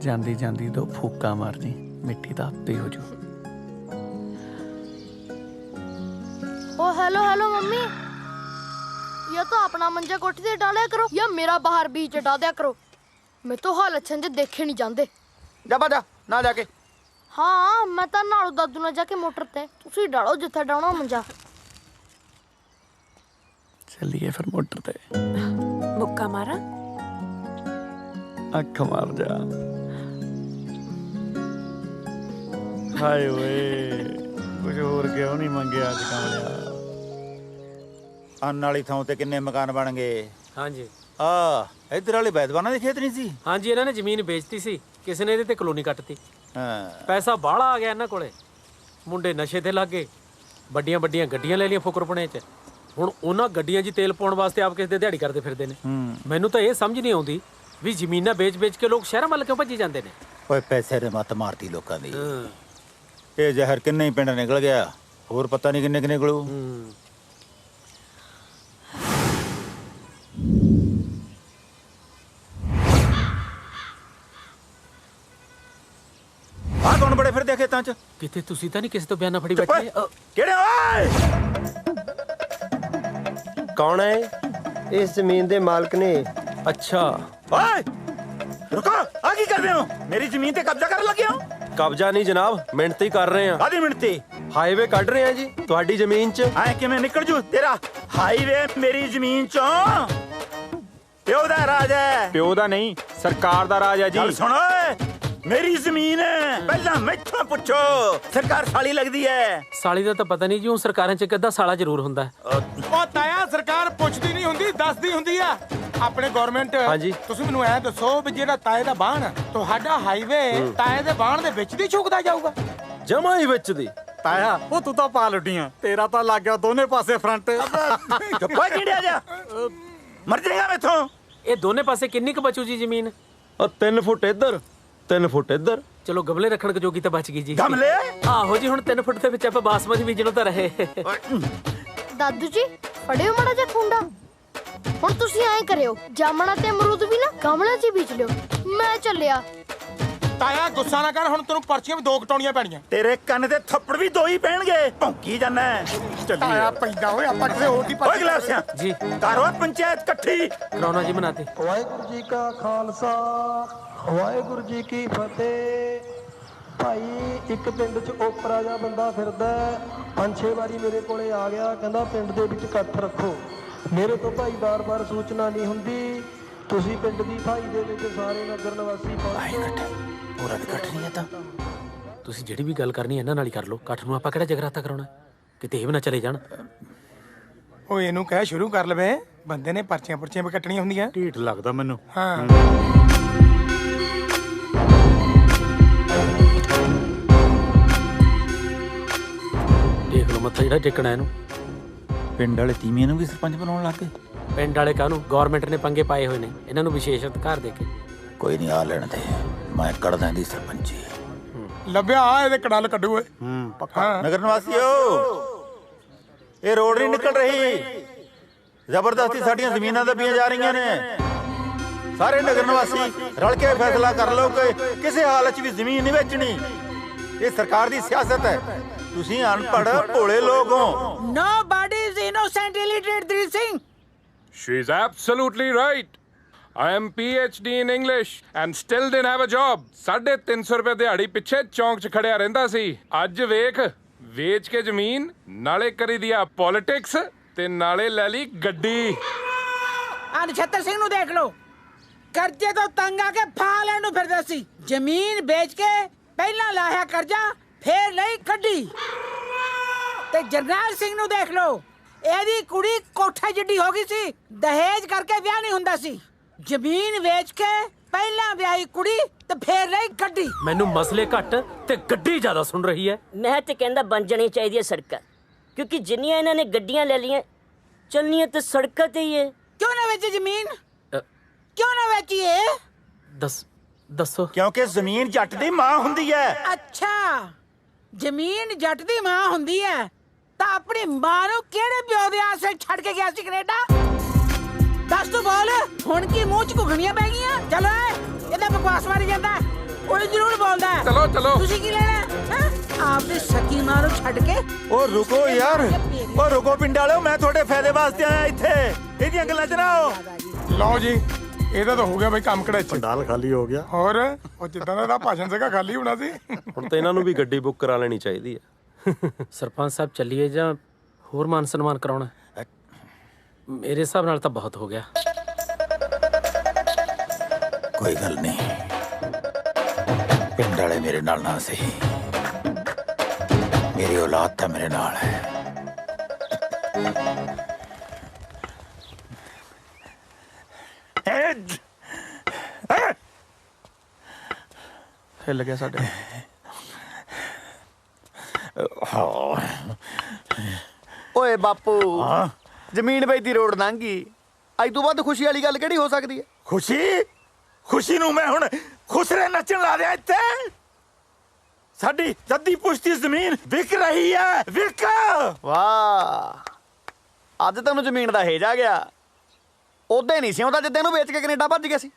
Speaker 15: ਜਾਂਦੀ ਜਾਂਦੀ ਦੋ ਫੂਕਾਂ ਮਾਰ ਜੀ ਮਿੱਠੀ ਤਾਂ ਆਪੇ ਹੋ ਜੂ
Speaker 12: ओ हेलो हेलो मम्मी या तो अपना मंजा कोठी से डाला करो या मेरा बाहर बीच हटा दिया करो मैं तो हाल अच्छे से देखे नहीं जाते
Speaker 5: ਜਾ ਬਾਜਾ ਨਾ ਜਾ ਕੇ
Speaker 12: हाँ मैं तो नालू दादू ने जाके मोटर ते तुसी डालो जिथे डालना मंजा
Speaker 15: ਚੱਲੀਏ ਫਿਰ ਮੋਟਰ ਤੇ
Speaker 6: मुक्का मारा
Speaker 15: ਅੱਖ ਮਾਰ ਜਾ ਹਾਏ ਓਏ ਕੁਝ ਹੋਰ ਕਿਉਂ ਨਹੀਂ ਮੰਗਿਆ ਅੱਜ ਕਮਲਿਆ
Speaker 5: ਅੰਨ ਵਾਲੀ ਥਾਂ ਤੇ ਕਿੰਨੇ ਮਕਾਨ ਬਣ ਗਏ
Speaker 13: ਹਾਂਜੀ
Speaker 5: ਆ ਇੱਧਰ ਵਾਲੇ ਬੈਦਵਾਨਾਂ ਦੇ ਖੇਤ ਨਹੀਂ ਸੀ
Speaker 13: ਹਾਂਜੀ ਇਹਨਾਂ ਨੇ ਜ਼ਮੀਨ ਵੇਚਤੀ ਸੀ ਕਿਸੇ ਨੇ ਇਹਦੇ ਤੇ ਕਲੋਨੀ ਕੱਟਤੀ
Speaker 5: ਹਾਂ
Speaker 13: ਪੈਸਾ ਬਾਹਲਾ ਆ ਗਿਆ ਇਹਨਾਂ ਕੋਲੇ ਮੁੰਡੇ ਨਸ਼ੇ ਤੇ ਲੱਗ ਗਏ ਵੱਡੀਆਂ ਵੱਡੀਆਂ ਗੱਡੀਆਂ ਲੈ ਲਈਆਂ ਫੁਕਰਪੁਣੇ 'ਚ ਹੁਣ ਉਹਨਾਂ ਗੱਡੀਆਂ 'ਚ ਤੇਲ ਪਾਉਣ ਵਾਸਤੇ ਆਪ ਕਿਸੇ ਦੇ ਦਿਹਾੜੀ ਕਰਦੇ ਫਿਰਦੇ ਨੇ ਮੈਨੂੰ ਤਾਂ ਇਹ ਸਮਝ ਨਹੀਂ ਆਉਂਦੀ ਵੀ ਜ਼ਮੀਨਾਂ ਵੇਚ-ਵੇਚ ਕੇ ਲੋਕ ਸ਼ਹਿਰਾਂ ਵੱਲ ਕਿਉਂ ਭੱਜੀ ਜਾਂਦੇ ਨੇ
Speaker 5: ਓਏ ਪੈਸੇ ਦੇ ਮੱਤ ਮਾਰਤੀ ਲੋਕਾਂ ਦੀ ਇਹ ਜ਼ਹਿਰ ਕਿੰਨੇ ਹੀ ਪਿੰਡ ਨਿਕਲ ਗਿਆ ਹੋਰ ਪਤਾ ਨਹੀਂ ਕਿੰਨੇ ਨਿਕਲੂ ਆ ਕੌਣ ਬੜੇ ਫਿਰਦੇ ਖੇਤਾਂ 'ਚ
Speaker 13: ਕਿਤੇ ਤੁਸੀਂ ਤਾਂ ਨਹੀਂ ਕਿਸੇ ਤੋਂ ਬਿਆਨਾ ਫੜੀ ਬੈਠੇ
Speaker 5: ਕਿਹੜੇ ਓਏ
Speaker 17: ਕੌਣ ਹੈ ਇਸ ਜ਼ਮੀਨ ਦੇ ਮਾਲਕ ਨੇ
Speaker 13: ਅੱਛਾ
Speaker 5: ਓਏ ਰੁਕੋ ਆ ਕੀ ਕਰਦੇ ਹੋ ਮੇਰੀ ਜ਼ਮੀਨ ਤੇ ਕਬਜ਼ਾ ਕਰਨ ਲੱਗੇ ਹੋ
Speaker 17: ਕਬਜ਼ਾ ਨਹੀਂ ਜਨਾਬ ਮਿਹਨਤ ਹੀ ਕਰ ਰਹੇ ਆ
Speaker 5: ਕਾਦੀ ਮਿਹਨਤੀ
Speaker 17: ਹਾਈਵੇ ਕੱਢ ਰਹੇ ਆ ਜੀ ਤੁਹਾਡੀ ਜ਼ਮੀਨ 'ਚ
Speaker 5: ਐ ਕਿਵੇਂ ਨਿਕਲ ਜੂ ਤੇਰਾ ਹਾਈਵੇ ਮੇਰੀ ਜ਼ਮੀਨ 'ਚੋਂ ਪਿਓ ਦਾ ਰਾਜ ਹੈ
Speaker 11: ਪਿਓ ਦਾ ਨਹੀਂ ਸਰਕਾਰ ਦਾ ਰਾਜ ਹੈ ਜੀ
Speaker 5: ਚੱਲ ਸੁਣ ਓਏ ਮੇਰੀ ਜ਼ਮੀਨ ਹੈ ਪਹਿਲਾਂ ਮੈਥੋਂ ਪੁੱਛੋ ਸਰਕਾਰ ਸਾਲੀ ਲੱਗਦੀ ਹੈ
Speaker 13: ਸਾਲੀ ਦਾ ਤਾਂ ਪਤਾ ਨਹੀਂ ਜੀ ਉਹ ਸਰਕਾਰਾਂ 'ਚ ਇੱਕ ਅੱਧਾ ਸਾਲਾ ਜ਼ਰੂਰ ਹੁੰਦਾ ਹੈ
Speaker 16: ਉਹ ਤਾਇਆ ਸਰਕਾਰ ਪੁੱਛਦੀ ਨਹੀਂ ਹੁੰਦੀ ਦੱਸਦੀ ਹੁੰਦੀ ਆ ਆਪਣੇ ਗਵਰਨਮੈਂਟ
Speaker 17: ਹਾਂਜੀ
Speaker 16: ਤੁਸੀਂ ਮੈਨੂੰ ਐ ਦੱਸੋ ਵੀ ਜਿਹੜਾ ਤਾਏ ਦਾ ਬਾਣ ਤੁਹਾਡਾ ਹਾਈਵੇ ਤਾਏ ਦੇ ਬਾਣ ਦੇ ਵਿੱਚ ਦੀ ਛੁਕਦਾ ਜਾਊਗਾ
Speaker 17: ਜਮਾ ਹੀ ਵਿੱਚ ਦੀ
Speaker 11: ਤਾਇਆ ਉਹ ਤੂੰ ਤਾਂ ਪਾ ਲੁੱਟੀਆਂ ਤੇਰਾ ਤਾਂ ਲੱਗ ਗਿਆ ਦੋਨੇ ਪਾਸੇ ਫਰੰਟ
Speaker 5: ਚੁੱਪਾ ਕਿਹੜਿਆ ਜਾ ਮਰ ਜਾਏਗਾ ਮੈਥੋਂ
Speaker 13: ਇਹ ਦੋਨੇ ਪਾਸੇ ਕਿੰਨੀ ਕੁ ਬਚੂ ਜੀ ਜ਼ਮੀਨ
Speaker 17: 3 ਫੁੱਟ ਇੱਧਰ 3 ਫੁੱਟ ਇੱਧਰ
Speaker 13: ਚਲੋ ਗਮਲੇ ਰੱਖਣ ਜੋਗੀ ਤਾਂ ਬਚ ਗਈ ਜੀ
Speaker 5: ਗਮਲੇ
Speaker 13: ਆਹੋ ਜੀ ਹੁਣ 3 ਫੁੱਟ ਦੇ ਵਿੱਚ ਆਪਾਂ ਬਾਸਮਤੀ ਬੀਜਣੋਂ ਤਾਂ ਰਹੇ
Speaker 12: दादू जी फड़ियो माड़ा जा खुंडा हुण तुसी ऐ करियो जामना ते अमरूद भी ना गमले 'ਚ बीज लियो मैं चलिया
Speaker 16: ਤਾਇਆ ਗੁੱਸਾ ਨਾ ਕਰ ਹੁਣ ਤੈਨੂੰ ਪਰਚੀਆਂ ਵੀ 2 ਕਟਾਉਣੀਆਂ ਪੈਣੀਆਂ
Speaker 5: ਤੇਰੇ ਕੰਨ ਤੇ ਥੱਪੜ ਵੀ 2 ਹੀ ਪੈਣਗੇ ਭੌਂਕੀ ਜਾਣਾ
Speaker 16: ਤਾਇਆ ਪੈਂਦਾ ਓਏ ਆਪਾਂ ਕਿਸੇ ਹੋਰ ਦੀ
Speaker 5: ਓਏ ਗਲਾਸਿਆਂ
Speaker 13: ਜੀ
Speaker 5: ਕਰੋ ਪੰਚਾਇਤ ਇਕੱਠੀ
Speaker 13: ਕਰਾਉਣਾ ਜੀ ਬਣਾਤੇ
Speaker 18: ਵਾਹਿਗੁਰੂ ਜੀ ਕਾ ਖਾਲਸਾ ਵਾਹਿਗੁਰੂ ਜੀ ਕੀ ਫਤਿਹ ਭਾਈ ਇੱਕ ਪਿੰਡ 'ਚ ਓਪਰਾ ਜਿਹਾ ਬੰਦਾ ਫਿਰਦਾ 5-6 ਵਾਰੀ ਮੇਰੇ ਕੋਲੇ ਆ ਗਿਆ ਕਹਿੰਦਾ ਪਿੰਡ ਦੇ ਵਿੱਚ ਇਕੱਠ ਰੱਖੋ ਮੇਰੇ ਤੋਂ ਭਾਈ ਬਾਰ-ਬਾਰ ਸੂਚਨਾ ਨਹੀਂ ਹੁੰਦੀ ਤੁਸੀਂ ਪਿੰਡ ਦੀ ਭਾਈ ਦੇ ਵਿੱਚ ਸਾਰੇ ਨਗਰ ਨਿਵਾਸੀ
Speaker 5: ਪੂਰਾ ਇਕੱਠ ਨਹੀਂ ਹੈ ਤਾਂ
Speaker 13: ਤੁਸੀਂ ਜਿਹੜੀ ਵੀ ਗੱਲ ਕਰਨੀ ਇਹਨਾਂ ਨਾਲ ਹੀ ਕਰ ਲਓ ਇਕੱਠ ਨੂੰ ਆਪਾਂ ਕਿਹੜਾ ਜਗਰਾਤਾ ਕਰਾਉਣਾ ਕਿਤੇ ਇਹ ਵੀ ਨਾ ਚਲੇ ਜਾਣ
Speaker 16: ਓਏ ਇਹਨੂੰ ਕਹਿ ਸ਼ੁਰੂ ਕਰ ਲਵੇ ਬੰਦੇ ਨੇ ਪਰਚੀਆਂ ਵੀ ਕੱਟਣੀਆਂ ਹੁੰਦੀਆਂ
Speaker 11: ਢੀਠ ਲੱਗਦਾ ਮੈਨੂੰ
Speaker 16: ਹਾਂ
Speaker 13: ਦੇਖ ਲਓ ਮੱਥਾ ਜਿਹੜਾ ਟੇਕਣਾ ਇਹਨੂੰ
Speaker 5: ਪਿੰਡ ਵਾਲੇ ਤੀਵੀਆਂ ਨੂੰ ਵੀ ਸਰਪੰਚ ਬਣਾਉਣ ਲੱਗ ਗਏ
Speaker 13: ਪਿੰਡ ਵਾਲੇ ਕਾਹਨੂੰ ਗਵਰਨਮੈਂਟ ਨੇ ਪੰਗੇ ਪਾਏ ਹੋਏ ਨੇ ਇਹਨਾਂ ਨੂੰ ਵਿਸ਼ੇਸ਼ ਅਧਿਕਾਰ ਦੇ ਕੇ
Speaker 5: ਕੋਈ ਨਹੀਂ ਆ ਲੈਣ ਦੇ ਮੈਂ ਕੱਢਦਾ ਇਹਦੀ ਸਰਪੰਚੀ
Speaker 16: ਲੱਭਿਆ ਆ ਇਹਦੇ ਕੜਲ ਕੱਢੂ ਓਏ
Speaker 5: ਪੱਕਾ ਨਗਰ ਨਿਵਾਸੀਓ ਇਹ ਰੋਡ ਨਹੀਂ ਨਿਕਲ ਰਹੀ ਜ਼ਬਰਦਸਤੀ ਸਾਡੀਆਂ ਜ਼ਮੀਨਾਂ ਦੱਬੀਆਂ ਜਾ ਰਹੀਆਂ ਨੇ ਸਾਰੇ ਨਗਰ ਨਿਵਾਸੀ ਰਲ ਕੇ ਫੈਸਲਾ ਕਰ ਲਓ ਕਿ ਕਿਸੇ ਹਾਲਤ 'ਚ ਵੀ ਜ਼ਮੀਨ ਨਹੀਂ ਵੇਚਣੀ ਇਹ ਸਰਕਾਰ ਦੀ ਸਿਆਸਤ ਹੈ ਤੁਸੀਂ ਅਨਪੜ੍ਹ ਭੋਲੇ ਲੋਕ ਹੋ
Speaker 19: Nobody is innocent, illiterate, this thing.
Speaker 20: She is absolutely right. I am PhD in English and still didn't have a job. 350 ਰੁਪਏ ਦਿਹਾੜੀ ਪਿੱਛੇ ਚੌਂਕ 'ਚ ਖੜਿਆ ਰਹਿੰਦਾ ਸੀ ਅੱਜ ਵੇਖ ਵੇਚ ਕੇ ਜ਼ਮੀਨ ਨਾਲੇ ਕਰੀ ਦਿਆ ਪੋਲਿਟਿਕਸ ਤੇ ਨਾਲੇ ਲੈ ਲਈ ਗੱਡੀ
Speaker 19: ਆ ਨਛੱਤਰ ਸਿੰਘ ਨੂੰ ਦੇਖ ਲਓ ਕਰਜ਼ੇ ਤੋਂ ਤੰਗ ਆ ਕੇ ਫਾ ਲੈਣ ਨੂੰ ਫਿਰਦਾ ਸੀ ਜ਼ਮੀਨ ਵੇਚ ਕੇ ਪਹਿਲਾਂ ਲਾਇਆ ਕਰਜ਼ਾ ਫੇਰ ਲਈ ਗੱਡੀ। ਤੇ ਜਰਨੈਲ ਸਿੰਘ ਨੂੰ ਦੇਖ ਲਓ, ਇਹਦੀ ਕੁੜੀ ਕੋਠੇ ਜਿੱਡੀ ਹੋ ਗਈ ਸੀ, ਦਹੇਜ ਕਰਕੇ ਵਿਆਹ ਨਹੀਂ ਹੁੰਦਾ ਸੀ। ਜ਼ਮੀਨ ਵੇਚ ਕੇ ਪਹਿਲਾਂ ਵਿਆਹੀ ਕੁੜੀ ਤੇ ਫੇਰ ਲਈ ਗੱਡੀ।
Speaker 13: ਮੈਨੂੰ ਮਸਲੇ ਘੱਟ ਤੇ ਗੱਡੀ ਜ਼ਿਆਦਾ ਸੁਣ ਰਹੀ ਹੈ।
Speaker 14: ਮੈਂ ਤੇ ਕਹਿੰਦਾ ਬਣ ਜਾਣੀ ਚਾਹੀਦੀ ਹੈ ਸੜਕਾਂ, ਕਿਉਂਕਿ ਜਿੰਨੀਆਂ ਇਹਨਾਂ ਨੇ ਗੱਡੀਆਂ ਲੈ ਲਈਆਂ ਚੱਲਣੀਆਂ ਤੇ ਸੜਕਾਂ ਤੇ ਹੀ ਹੈ।
Speaker 19: ਕਿਉਂ ਨਾ ਵੇਚੀ ਜ਼ਮੀਨ? ਕਿਉਂ ਨਾ ਵੇਚੀਏ?
Speaker 13: ਦੱਸੋ।
Speaker 5: ਕਿਉਂਕਿ ਜ਼ਮੀਨ ਜੱਟ ਦੀ ਮਾਂ ਹੁੰਦੀ ਹੈ।
Speaker 19: ਅੱਛਾ, ਜ਼ਮੀਨ ਜੱਟ ਦੀ ਮਾਂ ਹੁੰਦੀ ਹੈ ਤਾਂ ਆਪਣੀ ਮਾਂ ਨੂੰ ਕਿਹੜੇ ਪਿਓ ਦੇ ਆਸਰੇ ਛੱਡ ਕੇ ਗਿਆ ਸੀ ਕੈਨੇਡਾ? ਦੱਸ ਤੂੰ ਬੋਲ, ਹੁਣ ਕੀ ਮੂੰਹ ਚ ਘੁਗਣੀਆਂ ਪੈ ਗਈਆਂ? ਚਲੋ ਇਹਦਾ ਬਕਵਾਸ ਮਾਰੀ ਜਾਂਦਾ, ਉਹ ਜ਼ਰੂਰ ਬੋਲਦਾ।
Speaker 20: ਚਲੋ ਚਲੋ,
Speaker 19: ਤੁਸੀਂ ਕੀ ਲੈਣਾ? ਆਪਣੀ ਸਕੀ ਮਾਂ ਨੂੰ ਛੱਡ ਕੇ।
Speaker 5: ਉਹ ਰੁਕੋ ਯਾਰ, ਉਹ ਰੁਕੋ ਪਿੰਡ ਵਾਲਿਓ, ਮੈਂ ਤੁਹਾਡੇ ਫਾਇਦੇ ਵਾਸਤੇ ਆਇਆ ਇੱਥੇ, ਇਹਦੀਆਂ ਗੱਲਾਂ ਚ ਨਾ ਆਓ।
Speaker 16: ਲਓ ਜੀ, ਇਹਦਾ ਤਾਂ ਹੋ ਗਿਆ ਬਈ ਕੰਮ ਕੜਾਚੇ।
Speaker 10: ਪੰਡਾਲ ਖਾਲੀ ਹੋ ਗਿਆ।
Speaker 16: ਹੋਰ ਉਹ ਜਿੱਦਾਂ ਦਾ ਭਾਸ਼ਣ ਸੀਗਾ ਖਾਲੀ ਹੋਣਾ ਸੀ।
Speaker 9: ਹੁਣ ਤਾਂ ਇਹਨਾਂ ਨੂੰ ਵੀ ਗੱਡੀ ਬੁੱਕ ਕਰਾ ਲੈਣੀ ਚਾਹੀਦੀ ਹੈ।
Speaker 13: ਸਰਪੰਚ ਸਾਹਿਬ ਚੱਲੀਏ ਜਾਂ ਹੋਰ ਮਾਨ ਸਨਮਾਨ ਕਰਾਉਣਾ? ਮੇਰੇ ਹਿਸਾਬ ਨਾਲ ਤਾਂ ਬਹੁਤ ਹੋ ਗਿਆ।
Speaker 5: ਕੋਈ ਗੱਲ ਨਹੀਂ, ਪਿੰਡ ਵਾਲੇ ਮੇਰੇ ਨਾਲ ਨਾ ਸਹੀ, ਮੇਰੀ ਔਲਾਦ ਤਾਂ ਮੇਰੇ ਨਾਲ ਹੈ।
Speaker 9: ਹਿੱਲ ਗਿਆ ਸਾਡੇ।
Speaker 21: ਓਏ ਬਾਪੂ, ਜ਼ਮੀਨ ਵੇਚਦੀ ਰੋਡ ਲੰਘੀ, ਅੱਜ ਤੋਂ ਵੱਧ ਖੁਸ਼ੀ ਵਾਲੀ ਗੱਲ ਕਿਹੜੀ ਹੋ ਸਕਦੀ ਹੈ?
Speaker 5: ਖੁਸ਼ੀ ਨੂੰ ਮੈਂ ਹੁਣ ਖੁਸਰੇ ਨੱਚਣ ਲਾ ਦਿਆਂ ਇੱਥੇ। ਸਾਡੀ ਜੱਦੀ ਪੁਸ਼ਤੀ ਜ਼ਮੀਨ ਵਿਕ ਰਹੀ ਹੈ, ਵਿਕ।
Speaker 21: ਵਾਹ, ਅੱਜ ਤੈਨੂੰ ਜ਼ਮੀਨ ਦਾ ਹੇਜ ਆ ਗਿਆ। ਉਦੋਂ ਹੀ ਨਹੀਂ ਸੀ ਆਉਂਦਾ ਜਿੱਦਾਂ ਨੂੰ ਵੇਚ ਕੇ ਕੈਨੇਡਾ ਭੱਜ ਗਿਆ ਸੀ।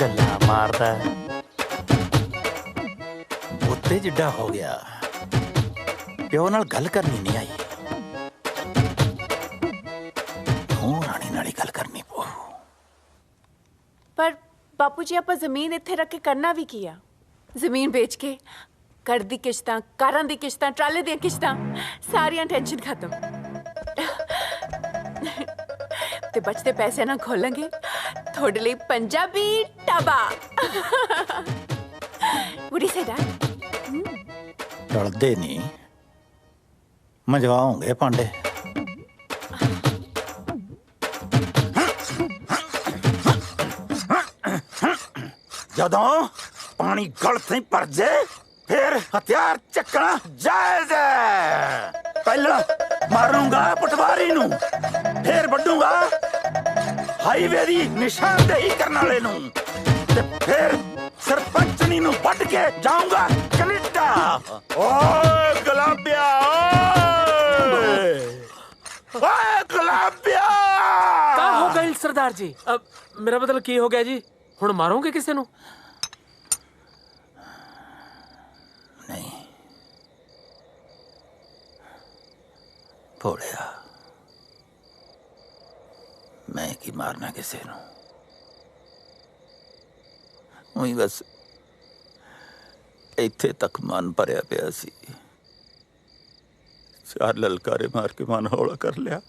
Speaker 5: ਗੱਲਾਂ ਮਾਰਦਾ, ਉੱਤੇ ਜਿੱਡਾ ਹੋ ਗਿਆ, ਪਿਓ ਨਾਲ ਗੱਲ ਕਰਨੀ ਨਹੀਂ ਆਈ, ਹੁਣ ਰਾਣੀ ਨਾਲ ਹੀ ਗੱਲ ਕਰਨੀ ਪਊ।
Speaker 6: ਪਰ ਬਾਪੂ ਜੀ, ਆਪਾਂ ਜ਼ਮੀਨ ਇੱਥੇ ਰੱਖ ਕੇ ਕਰਨਾ ਵੀ ਕੀ ਆ? ਜ਼ਮੀਨ ਵੇਚ ਕੇ ਘਰ ਦੀ ਕਿਸ਼ਤਾਂ, ਕਾਰਾਂ ਦੀ ਕਿਸ਼ਤਾਂ, ਟਰਾਲੇ ਦੀਆਂ ਕਿਸ਼ਤਾਂ, ਸਾਰੀਆਂ ਟੈਨਸ਼ਨ ਖਤਮ। ਤੇ ਬਚਦੇ ਪੈਸੇ ਨਾਲ ਖੋਲਾਂਗੇ ਤੁਹਾਡੇ ਲਈ Punjabi dhaba. What do you say, Dad?
Speaker 5: ਰਲਦੇ ਨਹੀਂ, ਮਜਵਾਉਂਗੇ ਭਾਂਡੇ। ਜਦੋਂ ਪਾਣੀ ਗਲ ਤੇ ਭਰ ਜੇ, ਫਿਰ ਹਥਿਆਰ ਚੱਕਣਾ ਜਾਇਜ਼ ਹੈ। ਪਹਿਲਾਂ ਮਾਰੂੰਗਾ ਪਟਵਾਰੀ ਨੂੰ, ਫਿਰ ਵੱਢੂੰਗਾ ਹਾਈਵੇ ਦੀ ਨਿਸ਼ਾਨਦੇਹੀ ਕਰਨ ਵਾਲੇ ਨੂੰ, ਤੇ ਫਿਰ ਸਰਪੰਚਣੀ ਨੂੰ ਵੱਢ ਕੇ ਜਾਊਂਗਾ ਕੈਨੇਡਾ। ਓਏ ਗੁਲਾਬਿਆ, ਓਏ ਗੁਲਾਬਿਆ।
Speaker 13: ਕਾ ਹੋ ਗਈ ਸਰਦਾਰ ਜੀ? ਮੇਰਾ ਮਤਲਬ ਕੀ ਹੋ ਗਿਆ ਜੀ? ਹੁਣ ਮਾਰੋਗੇ ਕਿਸੇ ਨੂੰ?
Speaker 5: ਨਹੀਂ ਭੋਲਿਆ, ਮੈਂ ਕੀ ਮਾਰਨਾ ਕਿਸੇ ਨੂੰ। ਉਹੀ ਬਸ ਇੱਥੇ ਤੱਕ ਮਨ ਭਰਿਆ ਪਿਆ ਸੀ, ਚਾਰ ਲਲਕਾਰੇ ਮਾਰ ਕੇ ਮਨ ਹੌਲਾ ਕਰ ਲਿਆ।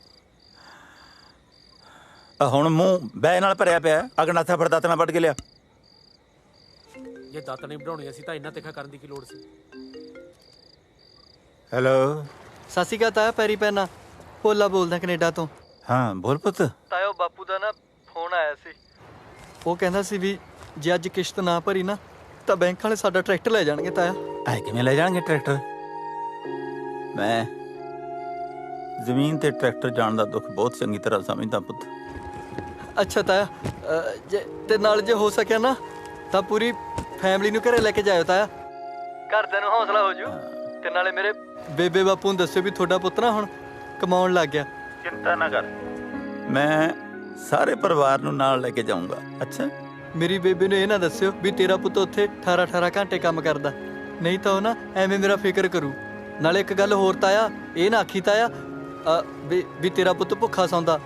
Speaker 5: ਹੁਣ ਮੂੰਹ ਬੈ ਨਾਲ ਭਰਿਆ ਪਿਆ, ਅਗਨਾਥਾ ਫੜ ਦਾਤ ਨਾਲ ਵੱਢ ਕੇ ਲਿਆ।
Speaker 13: ਜੇ ਦਾਤ ਨਹੀਂ ਬਣਾਉਣੀ ਸੀ ਤਾਂ ਇੰਨਾ ਤਿੱਖਾ ਕਰਨ ਦੀ ਕੀ ਲੋੜ ਸੀ?
Speaker 5: ਹੈਲੋ,
Speaker 17: ਸਤਿ ਸ਼੍ਰੀ ਅਕਾਲ ਤਾਇਆ, ਪੈਰੀ ਪੈਣਾ ਭੋਲਾ ਬੋਲਦਾ ਕੈਨੇਡਾ ਤੋਂ।
Speaker 5: ਹਾਂ ਬੋਲ ਪੁੱਤ।
Speaker 17: ਤਾਇਆ, ਉਹ ਬਾਪੂ ਦਾ ਨਾ ਫੋਨ ਆਇਆ ਸੀ, ਉਹ ਕਹਿੰਦਾ ਸੀ ਵੀ ਜੇ ਅੱਜ ਕਿਸ਼ਤ ਨਾ ਭਰੀ ਨਾ ਤਾਂ ਬੈਂਕ ਵਾਲੇ ਸਾਡਾ ਟਰੈਕਟਰ ਲੈ ਜਾਣਗੇ। ਤਾਇਆ,
Speaker 5: ਐ ਕਿਵੇਂ ਲੈ ਜਾਣਗੇ ਟਰੈਕਟਰ? ਮੈਂ ਜ਼ਮੀਨ ਤੇ ਟਰੈਕਟਰ ਜਾਣ ਦਾ ਦੁੱਖ ਬਹੁਤ ਚੰਗੀ ਤਰ੍ਹਾਂ ਸਮਝਦਾ ਪੁੱਤ।
Speaker 17: ਅੱਛਾ ਤਾਇਆ, ਤੇ ਨਾਲ ਜੇ ਹੋ ਸਕਿਆ ਨਾ ਤਾਂ ਪੂਰੀ ਫੈਮਿਲੀ ਨੂੰ ਘਰੇ ਲੈ ਕੇ ਜਾਇਓ ਤਾਇਆ, ਘਰਦਿਆਂ ਨੂੰ ਹੌਸਲਾ ਹੋ ਜੂ। ਤੇ ਨਾਲੇ ਮੇਰੇ ਬੇਬੇ ਬਾਪੂ ਨੂੰ ਦੱਸਿਓ ਵੀ ਤੁਹਾਡਾ ਪੁੱਤ ਨਾ ਹੁਣ ਕਮਾਉਣ ਲੱਗ ਗਿਆ।
Speaker 5: ਚਿੰਤਾ ਨਾ ਕਰ, ਮੈਂ ਸਾਰੇ ਪਰਿਵਾਰ ਨੂੰ ਨਾਲ ਲੈ ਕੇ ਜਾਊਂਗਾ। ਅੱਛਾ,
Speaker 17: ਮੇਰੀ ਬੇਬੇ ਨੂੰ ਇਹ ਨਾ ਦੱਸਿਓ ਵੀ ਤੇਰਾ ਪੁੱਤ ਉੱਥੇ 18 ਘੰਟੇ ਕੰਮ ਕਰਦਾ, ਨਹੀਂ ਤਾਂ ਉਹ ਨਾ ਐਵੇਂ ਮੇਰਾ ਫਿਕਰ ਕਰੂ। ਨਾਲੇ ਇੱਕ ਗੱਲ ਹੋਰ ਤਾਇਆ, ਇਹ ਨਾ ਆਖੀ ਤਾਇਆ ਵੀ ਤੇਰਾ ਪੁੱਤ ਭੁੱਖਾ ਸੌਂਦਾ।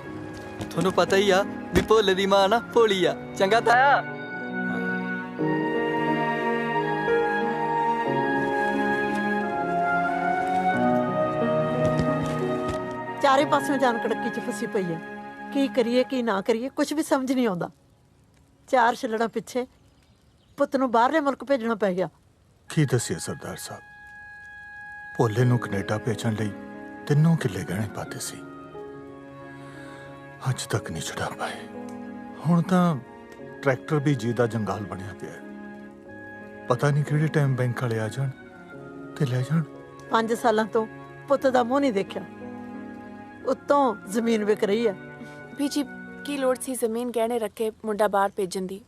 Speaker 17: ਤੁਹਾਨੂੰ ਪਤਾ ਹੀ ਆ ਵੀ ਭੋਲੇ ਦੀ ਮਾਂ ਨਾ ਭੋਲੀ ਆ। ਚੰਗਾ ਤਾਇਆ।
Speaker 22: ਚਾਰੇ ਪਾਸਿਓਂ ਜਾਨ ਕੜਕੀ ਚ ਫਸੀ ਪਈ ਹੈ। ਕੀ ਕਰੀਏ ਕੀ ਨਾ ਕਰੀਏ, ਕੁਝ ਵੀ ਸਮਝ ਨਹੀਂ ਆਉਂਦਾ। ਚਾਰ ਛਿੱਲੜਾਂ ਪਿੱਛੇ ਪੁੱਤ ਨੂੰ ਬਾਹਰਲੇ ਮੁਲਕ ਭੇਜਣਾ ਪੈ ਗਿਆ।
Speaker 11: ਕੀ ਦੱਸਿਆ ਸਰਦਾਰ ਸਾਹਿਬ, ਭੋਲੇ ਨੂੰ ਕੈਨੇਡਾ ਭੇਜਣ ਲਈ 3 ਕਿੱਲੇ ਗਹਿਣੇ ਪਾਤੇ ਸੀ, ਅੱਜ ਤੱਕ ਨਹੀਂ ਛੁਡਾ ਪਾਏ। ਹੁਣ ਤਾਂ ਟਰੈਕਟਰ ਵੀ ਜੀ ਦਾ ਜੰਗਾਲ ਬਣਿਆ ਪਿਆ ਹੈ। ਪਤਾ ਨਹੀਂ ਕਿਹੜੇ ਟਾਈਮ ਬੈਂਕ ਵਾਲੇ ਆ ਜਾਣ ਤੇ ਲੈ ਜਾਣ।
Speaker 22: 5 ਸਾਲਾਂ ਤੋਂ ਪੁੱਤ ਦਾ ਮੂੰਹ ਨਹੀਂ ਦੇਖਿਆ, ਉੱਤੋਂ ਜ਼ਮੀਨ ਵਿਕ ਰਹੀ ਹੈ।
Speaker 6: ਬੀਜੀ ਕੀ ਲੋੜ ਸੀ ਜ਼ਮੀਨ ਗਹਿਣੇ ਰੱਖੇ ਮੁੰਡਾ ਬਾਹਰ ਭੇਜਣ ਦੀ?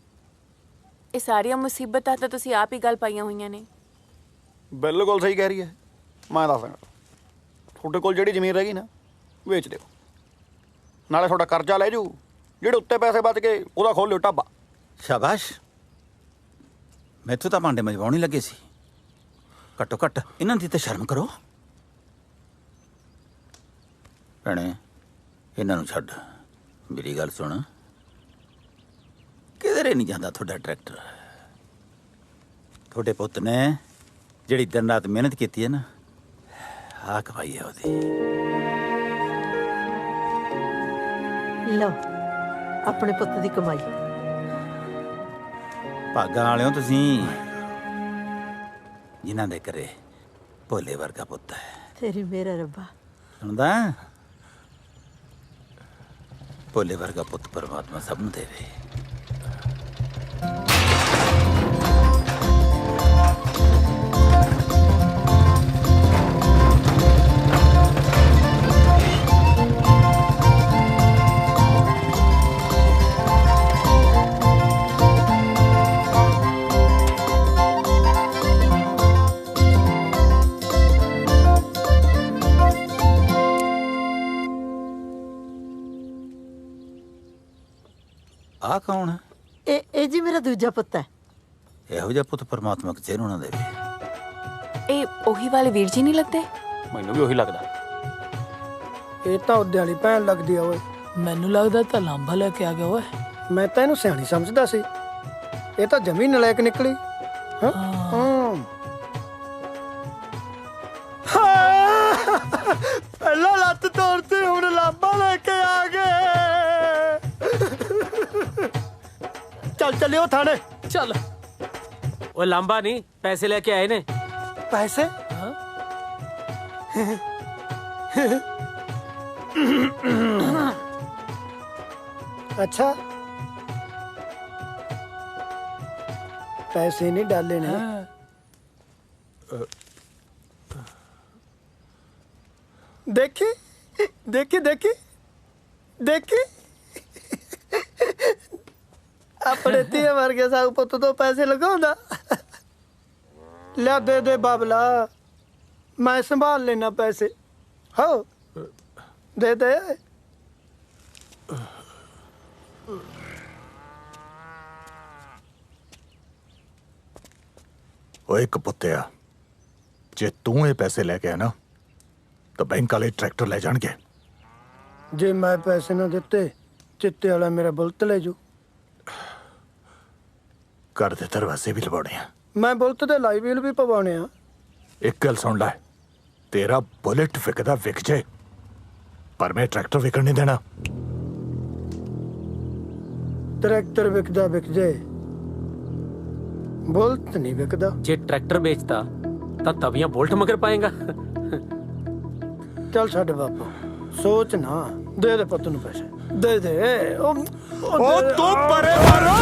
Speaker 6: ਇਹ ਸਾਰੀਆਂ ਮੁਸੀਬਤਾਂ ਤਾਂ ਤੁਸੀਂ ਆਪ ਹੀ ਗੱਲ ਪਾਈਆਂ ਹੋਈਆਂ ਨੇ।
Speaker 21: ਬਿਲਕੁਲ ਸਹੀ ਕਹਿ ਰਹੀ ਹੈ। ਮੈਂ ਦੱਸਦਾ, ਤੁਹਾਡੇ ਕੋਲ ਜਿਹੜੀ ਜ਼ਮੀਨ ਰਹਿ ਗਈ ਨਾ, ਵੇਚ ਦਿਓ, ਨਾਲੇ ਤੁਹਾਡਾ ਕਰਜ਼ਾ ਲੈ ਜੂ, ਜਿਹੜੇ ਉੱਤੇ ਪੈਸੇ ਬਚ ਗਏ ਉਹਦਾ ਖੋਲ ਲਿਓ ਢਾਬਾ।
Speaker 5: ਸ਼ਾਬਾਸ਼, ਮੈਥੋਂ ਤਾਂ ਭਾਂਡੇ ਮਜਵਾਉਣ ਹੀ ਲੱਗੇ ਸੀ। ਘੱਟੋ ਘੱਟ ਇਹਨਾਂ ਦੀ ਤਾਂ ਸ਼ਰਮ ਕਰੋ। ਭੈਣੇ, ਇਹਨਾਂ ਨੂੰ ਛੱਡ, ਮੇਰੀ ਗੱਲ ਸੁਣ, ਕਿਧਰੇ ਨਹੀਂ ਜਾਂਦਾ ਤੁਹਾਡਾ ਟਰੈਕਟਰ। ਤੁਹਾਡੇ ਪੁੱਤ ਨੇ ਜਿਹੜੀ ਦਿਨ ਰਾਤ ਮਿਹਨਤ ਕੀਤੀ ਹੈ ਨਾ, ਆਹ ਕਮਾਈ ਹੈ ਉਹਦੀ।
Speaker 22: ਲਓ ਆਪਣੇ ਪੁੱਤ ਦੀ ਕਮਾਈ।
Speaker 5: ਭਾਗਾਂ ਵਾਲਿਓ ਤੁਸੀਂ, ਜਿਨ੍ਹਾਂ ਦੇ ਘਰੇ ਭੋਲੇ ਵਰਗਾ ਪੁੱਤ ਹੈ।
Speaker 22: ਤੇਰੀ ਮੇਰਾ ਰੱਬਾ।
Speaker 5: ਸੁਣਦਾ, ਭੋਲੇ ਵਰਗਾ ਪੁੱਤ ਪਰਮਾਤਮਾ ਸਭ ਨੂੰ ਦੇਵੇ। ਆ ਕੌਣ ਹੈ?
Speaker 22: ਇਹ ਜੀ ਮੇਰਾ ਦੂਜਾ ਪੁੱਤ ਹੈ।
Speaker 5: ਇਹੋ ਜਿਹਾ ਪੁੱਤ ਪਰਮਾਤਮਾ ਕਿਸੇ ਨੂੰ ਨਾ ਦੇਵੇ।
Speaker 6: ਇਹ ਉਹੀ ਵਾਲੇ ਵੀਰ ਜੀ ਨਹੀਂ ਲੱਗਦੇ?
Speaker 21: ਮੈਨੂੰ ਵੀ ਉਹੀ ਲੱਗਦਾ।
Speaker 18: ਇਹ ਤਾਂ ਉਹਦੇ ਵਾਲੀ ਭੈਣ ਲੱਗਦੀ ਆ ਓਏ।
Speaker 19: ਮੈਨੂੰ ਲੱਗਦਾ ਤਾਂ ਲਾਂਬਾ ਲੈ ਕੇ ਆ ਗਿਆ ਓਏ।
Speaker 18: ਮੈਂ ਤਾਂ ਇਹਨੂੰ ਸਿਆਣੀ ਸਮਝਦਾ ਸੀ, ਇਹ ਤਾਂ ਜਮੀ ਨਲਾਇਕ ਨਿਕਲੀ। ਹਾਂ
Speaker 4: ਪਹਿਲਾਂ ਲੱਤ ਤੋੜਤੀ, ਹੁਣ ਲਾਂਬਾ ਲੈ ਕੇ ਆ ਗਏ। ਚੱਲ ਚੱਲਿਓ ਥਾਣੇ।
Speaker 13: ਚੱਲ। ਉਹ ਲਾਂਬਾ ਨਹੀਂ, ਪੈਸੇ ਲੈ ਕੇ ਆਏ ਨੇ।
Speaker 4: ਪੈਸੇ? अच्छा, पैसे नहीं डाले ने। देखी देखी देखी देखी अपने धीए वर्गे साग पुत तो पैसे लगाਉਂਦਾ। लिया दे दे बाबला, मैं संभाल लेना पैसे। हो दे दे।
Speaker 11: ਓਏ ਕਪੁੱਤਿਆ, ਜੇ ਤੂੰ ਇਹ ਪੈਸੇ ਲੈ ਕੇ ਆ ਨਾ ਤਾਂ ਬੈਂਕ ਵਾਲੇ ਟਰੈਕਟਰ ਲੈ ਜਾਣਗੇ।
Speaker 18: ਜੇ ਮੈਂ ਪੈਸੇ ਨਾ ਦਿੱਤੇ, ਚਿੱਟੇ ਵਾਲਾ ਮੇਰਾ ਬੁਲਟ ਲੈ ਜੂ।
Speaker 11: ਘਰ ਦੇ ਦਰਵਾਜ਼ੇ ਵੀ ਲਵਾਉਣੇ ਆ।
Speaker 18: ਮੈਂ ਬੁਲਟ ਦੇ ਲਾਈ ਵੀਲ ਵੀ ਪਵਾਉਣੇ ਆ।
Speaker 11: ਇੱਕ ਗੱਲ ਸੁਣ ਲੈ, ਤੇਰਾ ਬੁਲਟ ਵਿਕਦਾ ਵਿਕ ਜੇ, ਪਰ ਮੈਂ ਟਰੈਕਟਰ ਵਿਕਣ ਨਹੀਂ ਦੇਣਾ।
Speaker 18: ਟਰੈਕਟਰ ਵਿਕਦਾ ਵਿਕ ਜੇ, ਬੁਲਟ ਨਹੀਂ ਵਿਕਦਾ।
Speaker 13: ਜੇ ਟਰੈਕਟਰ ਵੇਚਦਾ ਤਾਂ ਤਵੀਆਂ ਬੁਲਟ ਮਗਰ ਪਾਏਗਾ।
Speaker 18: ਚੱਲ ਛੱਡ ਬਾਪੂ, ਸੋਚ ਨਾ, ਦੇ ਦੇ ਪੁੱਤ ਨੂੰ ਪੈਸੇ, ਦੇ ਦੇ। ਉਹ
Speaker 20: ਤੂੰ ਪਰੇ ਮਾਰੋ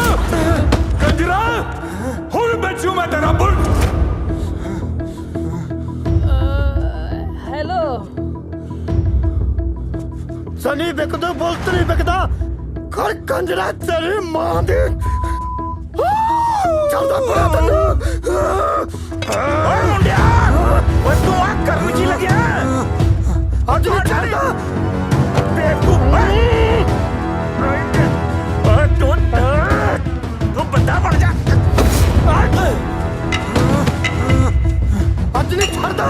Speaker 20: ਕੰਜਰਾ, ਹੁਣ ਬਚੂ ਮੈਂ ਤੇਰਾ ਬੁਲਟ।
Speaker 22: ਹੈਲੋ
Speaker 4: ਸਨੀ, ਵਿਕਦਾ ਬੁਲਟ ਨਹੀਂ ਵਿਕਦਾ। ਕਰ ਕੰਜਰਾ ਤੇਰੀ ਮਾਂ ਦੇ। ਚੱਲਦਾ ਪੜਾ ਤੈਨੂੰ।
Speaker 20: ਓਏ ਮੁੰਡਿਆ, ਓਏ ਤੂੰ ਆ ਕਰਨ ਕੀ ਲੱਗਿਆ?
Speaker 4: ਅੱਜ ਨਹੀਂ ਛੱਡਦਾ।
Speaker 20: ਬੇਵਕੂਫ। ਓਏ ਤੂੰ ਬੰਦਾ ਬਣ ਜਾ।
Speaker 4: ਅੱਜ ਨਹੀਂ ਛੱਡਦਾ।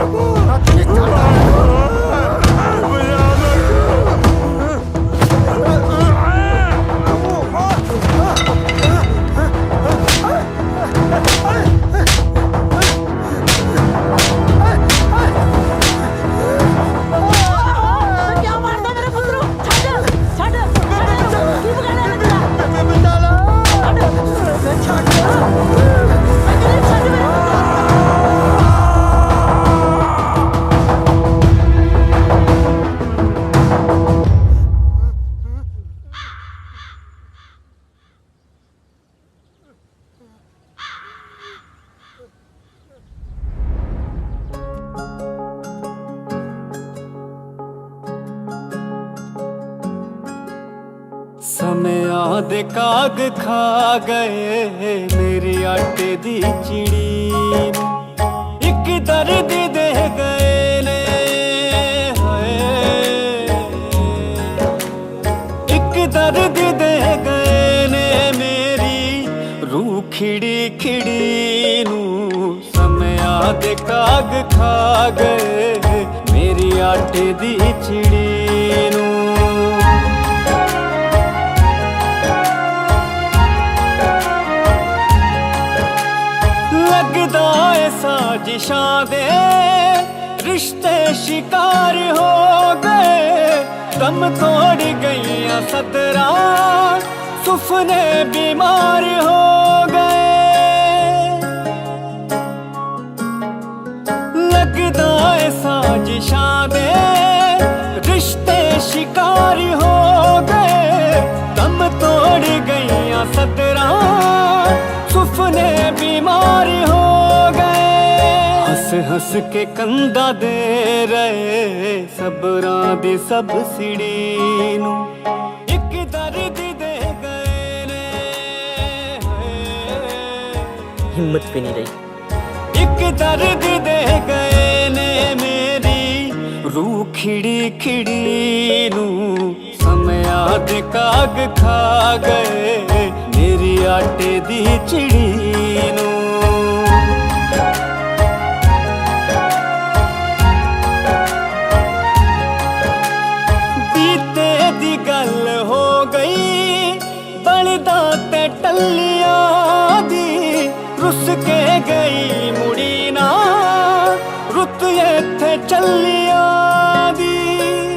Speaker 4: Oh!
Speaker 8: ਸਮਿਆਂ ਦੇ ਕਾਗ ਖਾ ਗਏ ਮੇਰੀ ਆਟੇ ਦੀ ਚਿੜੀ ਨੂੰ ਇੱਕ ਦਰਦ ਦੇ ਗਏ ਨੇ ਹਾਏ ਇੱਕ ਦਰਦ ਦੇ ਗਏ ਨੇ ਮੇਰੀ ਰੂਹ ਖਿੜੀ ਖਿੜੀ ਨੂੰ ਸਮਿਆਂ ਦੇ ਕਾਗ ਖਾ ਗਏ ਮੇਰੀ ਆਟੇ ਦੀ ਚਿੜੀ ਨੂੰ लगदा है साजिशां दे रिश्ते शिकार हो गए दम तोड़ गईयां सदरा सुफने बीमार हो गए लगदा है साजिशां दे रिश्ते शिकार हो गए दम तोड़ गईयां सदरा सुपने बीमार हो गए हंस हंस के कंधा दे रहे सबरां दी सब सिड़ी नू एक दर्द दे गए ने
Speaker 14: हिम्मत भी नहीं रही
Speaker 8: एक दर्द दे गए ने मेरी रूह खिड़ी खिड़ी नू समया दे काग खा गए मेरी आटे दी चिड़ी नू बीते दी गल हो गई बलदा ते टल्लिया दी रुस के गई मुड़ी ना रुत इत्थे चलिया दी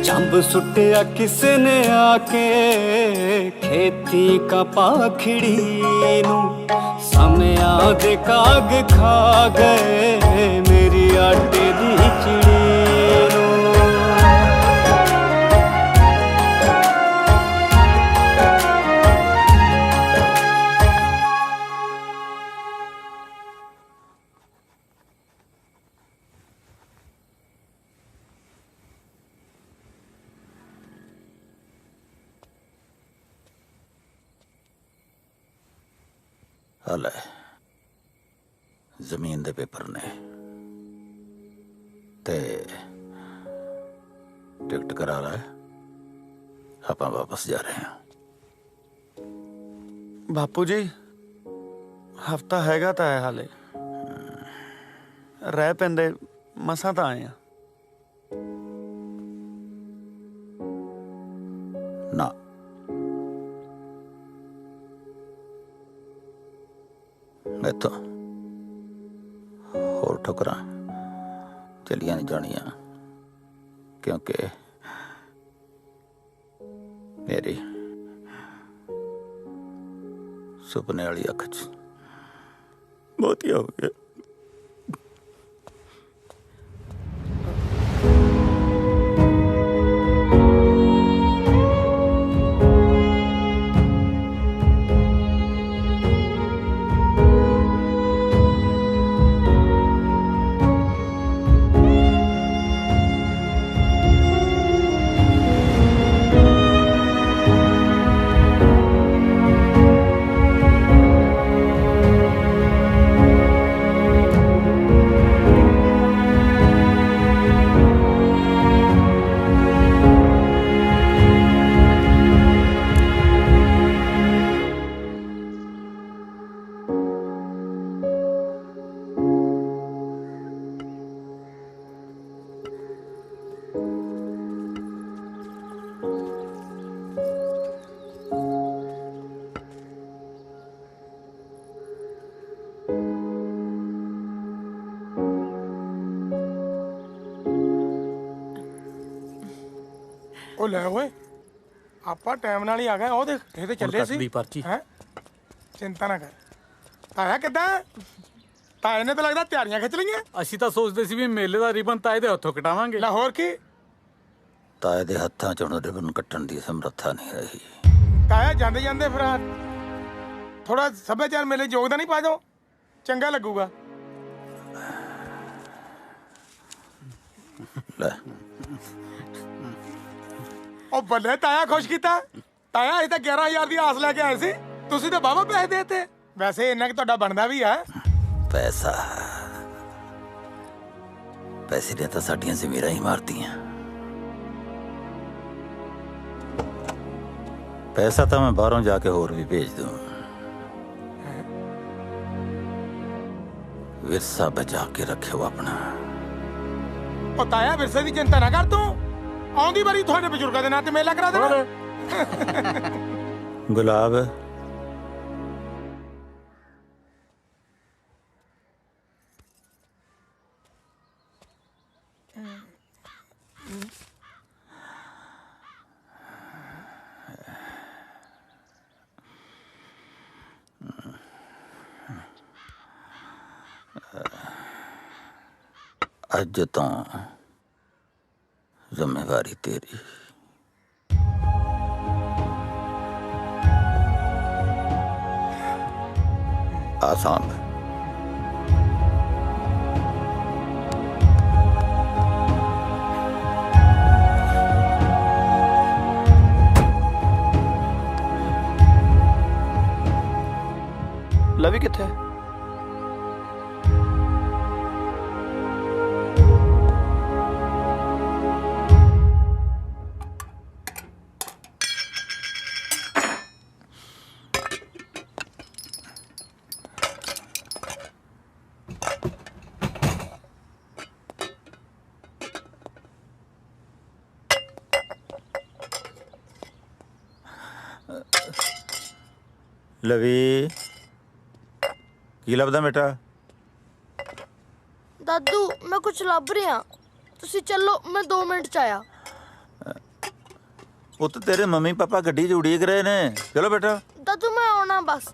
Speaker 8: चंब सुटिया किसने आके खेती का पाखड़ी नू समया दे काग खा गए मेरी आटे दी चिड़ी नू
Speaker 5: ਹਲੇ ਜ਼ਮੀਨ ਦੇ ਪੇਪਰ ਨੇ ਤੇ ਟਿਕਟ ਕਰਾ ਲੈ ਆਪਾਂ ਵਾਪਸ ਜਾ ਰਹੇ ਹਾਂ
Speaker 21: ਬਾਪੂ ਜੀ ਹਫਤਾ ਹੈਗਾ ਤਾਂ ਹੈ ਹਾਲੇ ਰਹਿ ਪੈਂਦੇ ਮਸਾਂ ਤਾਂ ਆਏ ਆ
Speaker 5: ਨਾ ਮੈਥੋਂ ਹੋਰ ਠੋਕਰਾਂ ਚਲੀਆਂ ਨਹੀਂ ਜਾਣੀਆਂ ਕਿਉਂਕਿ ਮੇਰੀ ਸੁਪਨੇ ਵਾਲੀ ਅੱਖ 'ਚ ਮੋਤੀ ਹੋ ਗਿਆ
Speaker 16: ਉਹ ਲੈ ਓਏ ਆਪਾਂ ਟਾਈਮ ਨਾਲ ਹੀ ਆ ਗਏ ਉਹ ਦੇਖ ਇਹ ਤੇ ਚੱਲੇ ਸੀ
Speaker 11: ਪਰਚੀ
Speaker 16: ਹੈ ਚਿੰਤਾ ਨਾ ਕਰ ਤਾਇਆ ਕਿੱਦਾਂ ਤਾਏ ਨੇ ਤਾਂ ਲੱਗਦਾ ਤਿਆਰੀਆਂ ਖਿੱਚ ਲਈਆਂ
Speaker 11: ਅਸੀਂ ਤਾਂ ਸੋਚਦੇ ਸੀ ਵੀ ਮੇਲੇ ਦਾ ਰਿਬਨ ਤਾਏ ਦੇ ਹੱਥੋਂ ਕਟਾਵਾਂਗੇ
Speaker 16: ਲੈ ਹੋਰ ਕੀ
Speaker 5: ਤਾਏ ਦੇ ਹੱਥਾਂ 'ਚ ਹੁਣ ਰਿਬਨ ਕੱਟਣ ਦੀ ਸਮਰੱਥਾ ਨਹੀਂ ਰਹੀ
Speaker 16: ਤਾਇਆ ਜਾਂਦੇ ਜਾਂਦੇ ਫਿਰ ਥੋੜਾ ਸੱਭਿਆਚਾਰ ਮੇਲੇ ਯੋਗਦਾਨ ਨਹੀਂ ਪਾ ਦਿਓ ਚੰਗਾ ਲੱਗੂਗਾ
Speaker 5: ਲੈ
Speaker 16: ਉਹ ਬੱਲੇ ਤਾਇਆ ਖੁਸ਼ ਕੀਤਾ ਤਾਇਆ ਇਹ ਤਾਂ 11000 ਦੀ ਆਸ ਲੈ ਕੇ ਆਏ ਸੀ, ਤੁਸੀਂ ਤਾਂ ਬਾਵਾ ਪੈਸੇ ਦੇਤੇ। ਵੈਸੇ ਇੰਨਾ ਕਿ ਤੁਹਾਡਾ ਬਣਦਾ ਵੀ ਆ।
Speaker 5: ਪੈਸਾ ਪੈਸੇ ਨੇ ਤਾਂ ਸਾਡੀਆਂ ਜ਼ਮੀਰਾਂ ਹੀ ਮਾਰਤੀਆਂ। ਪੈਸਾ ਤਾਂ ਮੈਂ ਬਾਹਰੋਂ ਜਾ ਕੇ ਹੋਰ ਵੀ ਭੇਜ ਦੂੰ। ਵਿਰਸਾ ਬਚਾ ਕੇ ਰੱਖਿਓ ਆਪਣਾ।
Speaker 16: ਉਹ ਤਾਇਆ ਵਿਰਸੇ ਦੀ ਚਿੰਤਾ ਨਾ ਕਰ ਤੂੰ, ਆਉਂਦੀ ਵਾਰੀ ਤੁਹਾਡੇ ਬਜ਼ੁਰਗਾਂ ਦੇ ਨਾਂ ਤੇ ਮੇਲਾ ਕਰਾ ਦੇਣਾ।
Speaker 5: ਗੁਲਾਬ ਅੱਜ ਤੋਂ ਜ਼ਿੰਮੇਵਾਰੀ ਤੇਰੀ। ਆਸਾਮ
Speaker 21: ਲਵੀ ਕਿੱਥੇ ਹੈ?
Speaker 5: ਲਵੀ ਕੀ ਲੱਭਦਾ ਬੇਟਾ?
Speaker 12: ਦਾਦੂ ਮੈਂ ਕੁਝ ਲੱਭ ਰਿਹਾ, ਤੁਸੀਂ ਚੱਲੋ, ਮੈਂ 2 ਮਿੰਟ ਚ ਆਇਆ।
Speaker 5: ਪੁੱਤ ਤੇਰੇ ਮੰਮੀ ਪਾਪਾ ਗੱਡੀ 'ਚ ਉਡੀਕ ਰਹੇ ਨੇ। ਚਲੋ ਬੇਟਾ।
Speaker 12: ਦਾਦੂ ਮੈਂ ਆਉਣਾ ਬਸ।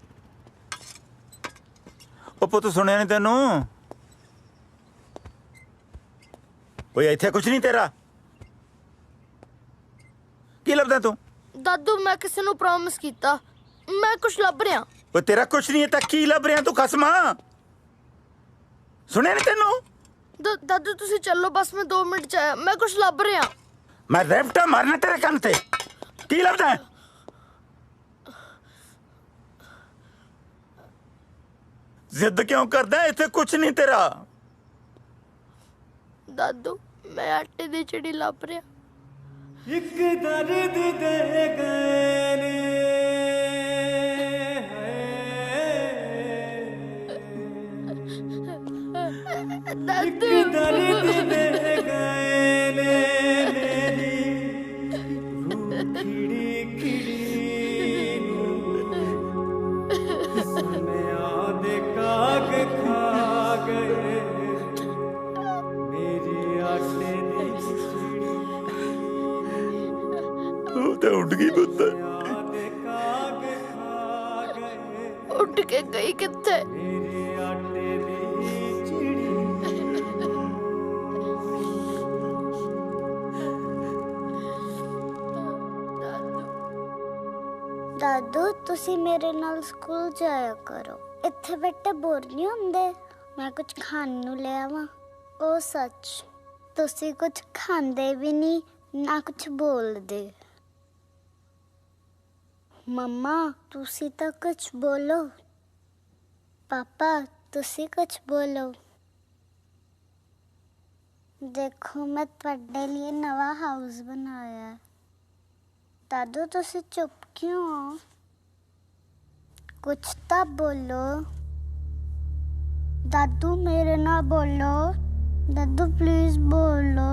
Speaker 5: ਉਹ ਪੁੱਤ ਸੁਣਿਆ ਨਹੀਂ ਤੈਨੂੰ? ਓਏ ਇੱਥੇ ਕੁਝ ਨਹੀਂ ਤੇਰਾ। ਕੀ ਲੱਭਦਾ ਤੂੰ?
Speaker 12: ਦਾਦੂ ਮੈਂ ਕਿਸੇ ਨੂੰ ਪ੍ਰੋਮਿਸ ਕੀਤਾ, ਮੈਂ ਕੁਝ ਲੱਭ ਰਿਹਾ।
Speaker 5: ਓਏ ਤੇਰਾ ਕੁਝ ਨਹੀਂ ਹੈ ਤਾਂ ਕੀ ਲੱਭ ਰਿਹਾ ਤੂੰ ਖਸਮਾ? ਸੁਣਿਆ ਨਹੀਂ ਤੈਨੂੰ?
Speaker 12: ਦਾਦੂ ਤੁਸੀਂ ਚੱਲੋ ਬਸ, ਮੈਂ 2 ਮਿੰਟ ਚ ਆਇਆ, ਮੈਂ ਕੁਝ ਲੱਭ ਰਿਹਾ।
Speaker 5: ਮੈਂ ਰੈਪਟਾ ਮਾਰਨਾ ਤੇਰੇ ਕੰਨ ਤੇ। ਕੀ ਲੱਭਦਾ ਹੈ? ਜ਼ਿੱਦ ਕਿਉਂ ਕਰਦਾ? ਇੱਥੇ ਕੁਝ ਨਹੀਂ ਤੇਰਾ।
Speaker 12: ਦਾਦੂ ਮੈਂ ਆਟੇ ਦੀ ਚਿੜੀ ਲੱਭ ਰਿਹਾ।
Speaker 8: ਇੱਕ ਦਰਦ ਦੇ ਗਏ ਨੇ
Speaker 12: ਦਾਦੂ
Speaker 8: ਇੱਕ ਦਰਦ ਦੇ ਗਏ ਨੇ ਮੇਰੀ ਰੂਹ ਖਿੜੀ ਖਿੜੀ ਨੂੰ ਸੁਨਿਆ ਦੇ ਕਾਗ ਖਾ ਗਏ ਮੇਰੀ ਆਟੇ ਦੀ
Speaker 5: ਉਹ ਤਾਂ ਉੱਡ ਗਈ ਪੁੱਤ।
Speaker 12: ਉੱਡ ਕੇ ਗਈ ਕਿੱਥੇ?
Speaker 7: ਦਾਦੂ ਤੁਸੀਂ ਮੇਰੇ ਨਾਲ ਸਕੂਲ ਜਾਇਆ ਕਰੋ, ਇੱਥੇ ਬੈਠੇ ਬੋਰ ਨਹੀਂ ਹੁੰਦੇ। ਮੈਂ ਕੁਝ ਖਾਣ ਨੂੰ ਲੈ ਆਵਾਂ? ਉਹ ਸੱਚ ਤੁਸੀਂ ਕੁਝ ਖਾਂਦੇ ਵੀ ਨਹੀਂ ਨਾ ਕੁਝ ਬੋਲਦੇ। ਮੰਮਾ ਤੁਸੀਂ ਤਾਂ ਕੁਝ ਬੋਲੋ। ਪਾਪਾ ਤੁਸੀਂ ਕੁਝ ਬੋਲੋ। ਦੇਖੋ ਮੈਂ ਤੁਹਾਡੇ ਲਈ ਨਵਾਂ ਹਾਊਸ ਬਣਾਇਆ ਹੈ। ਦਾਦੂ ਤੁਸੀਂ ਚੁੱਪ क्यों हो? कुछ तो बोलो। दादू मेरे ना बोलो। दादू प्लीज बोलो।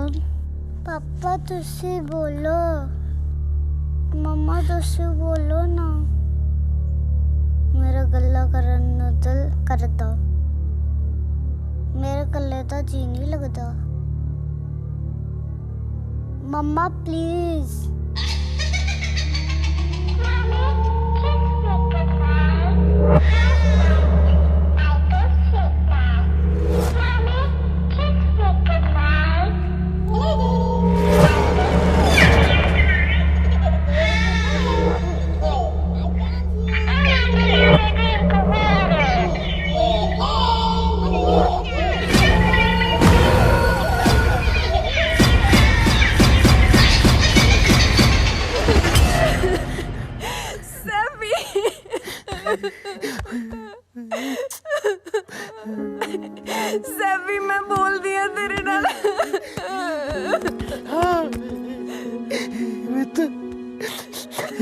Speaker 7: पापा तुसी बोलो। मम्मा तुसी बोलो ना। मेरा गल्ला करन नु दिल करदा, मेरे कल्ले तो जी नहीं लगदा। मम्मा प्लीज।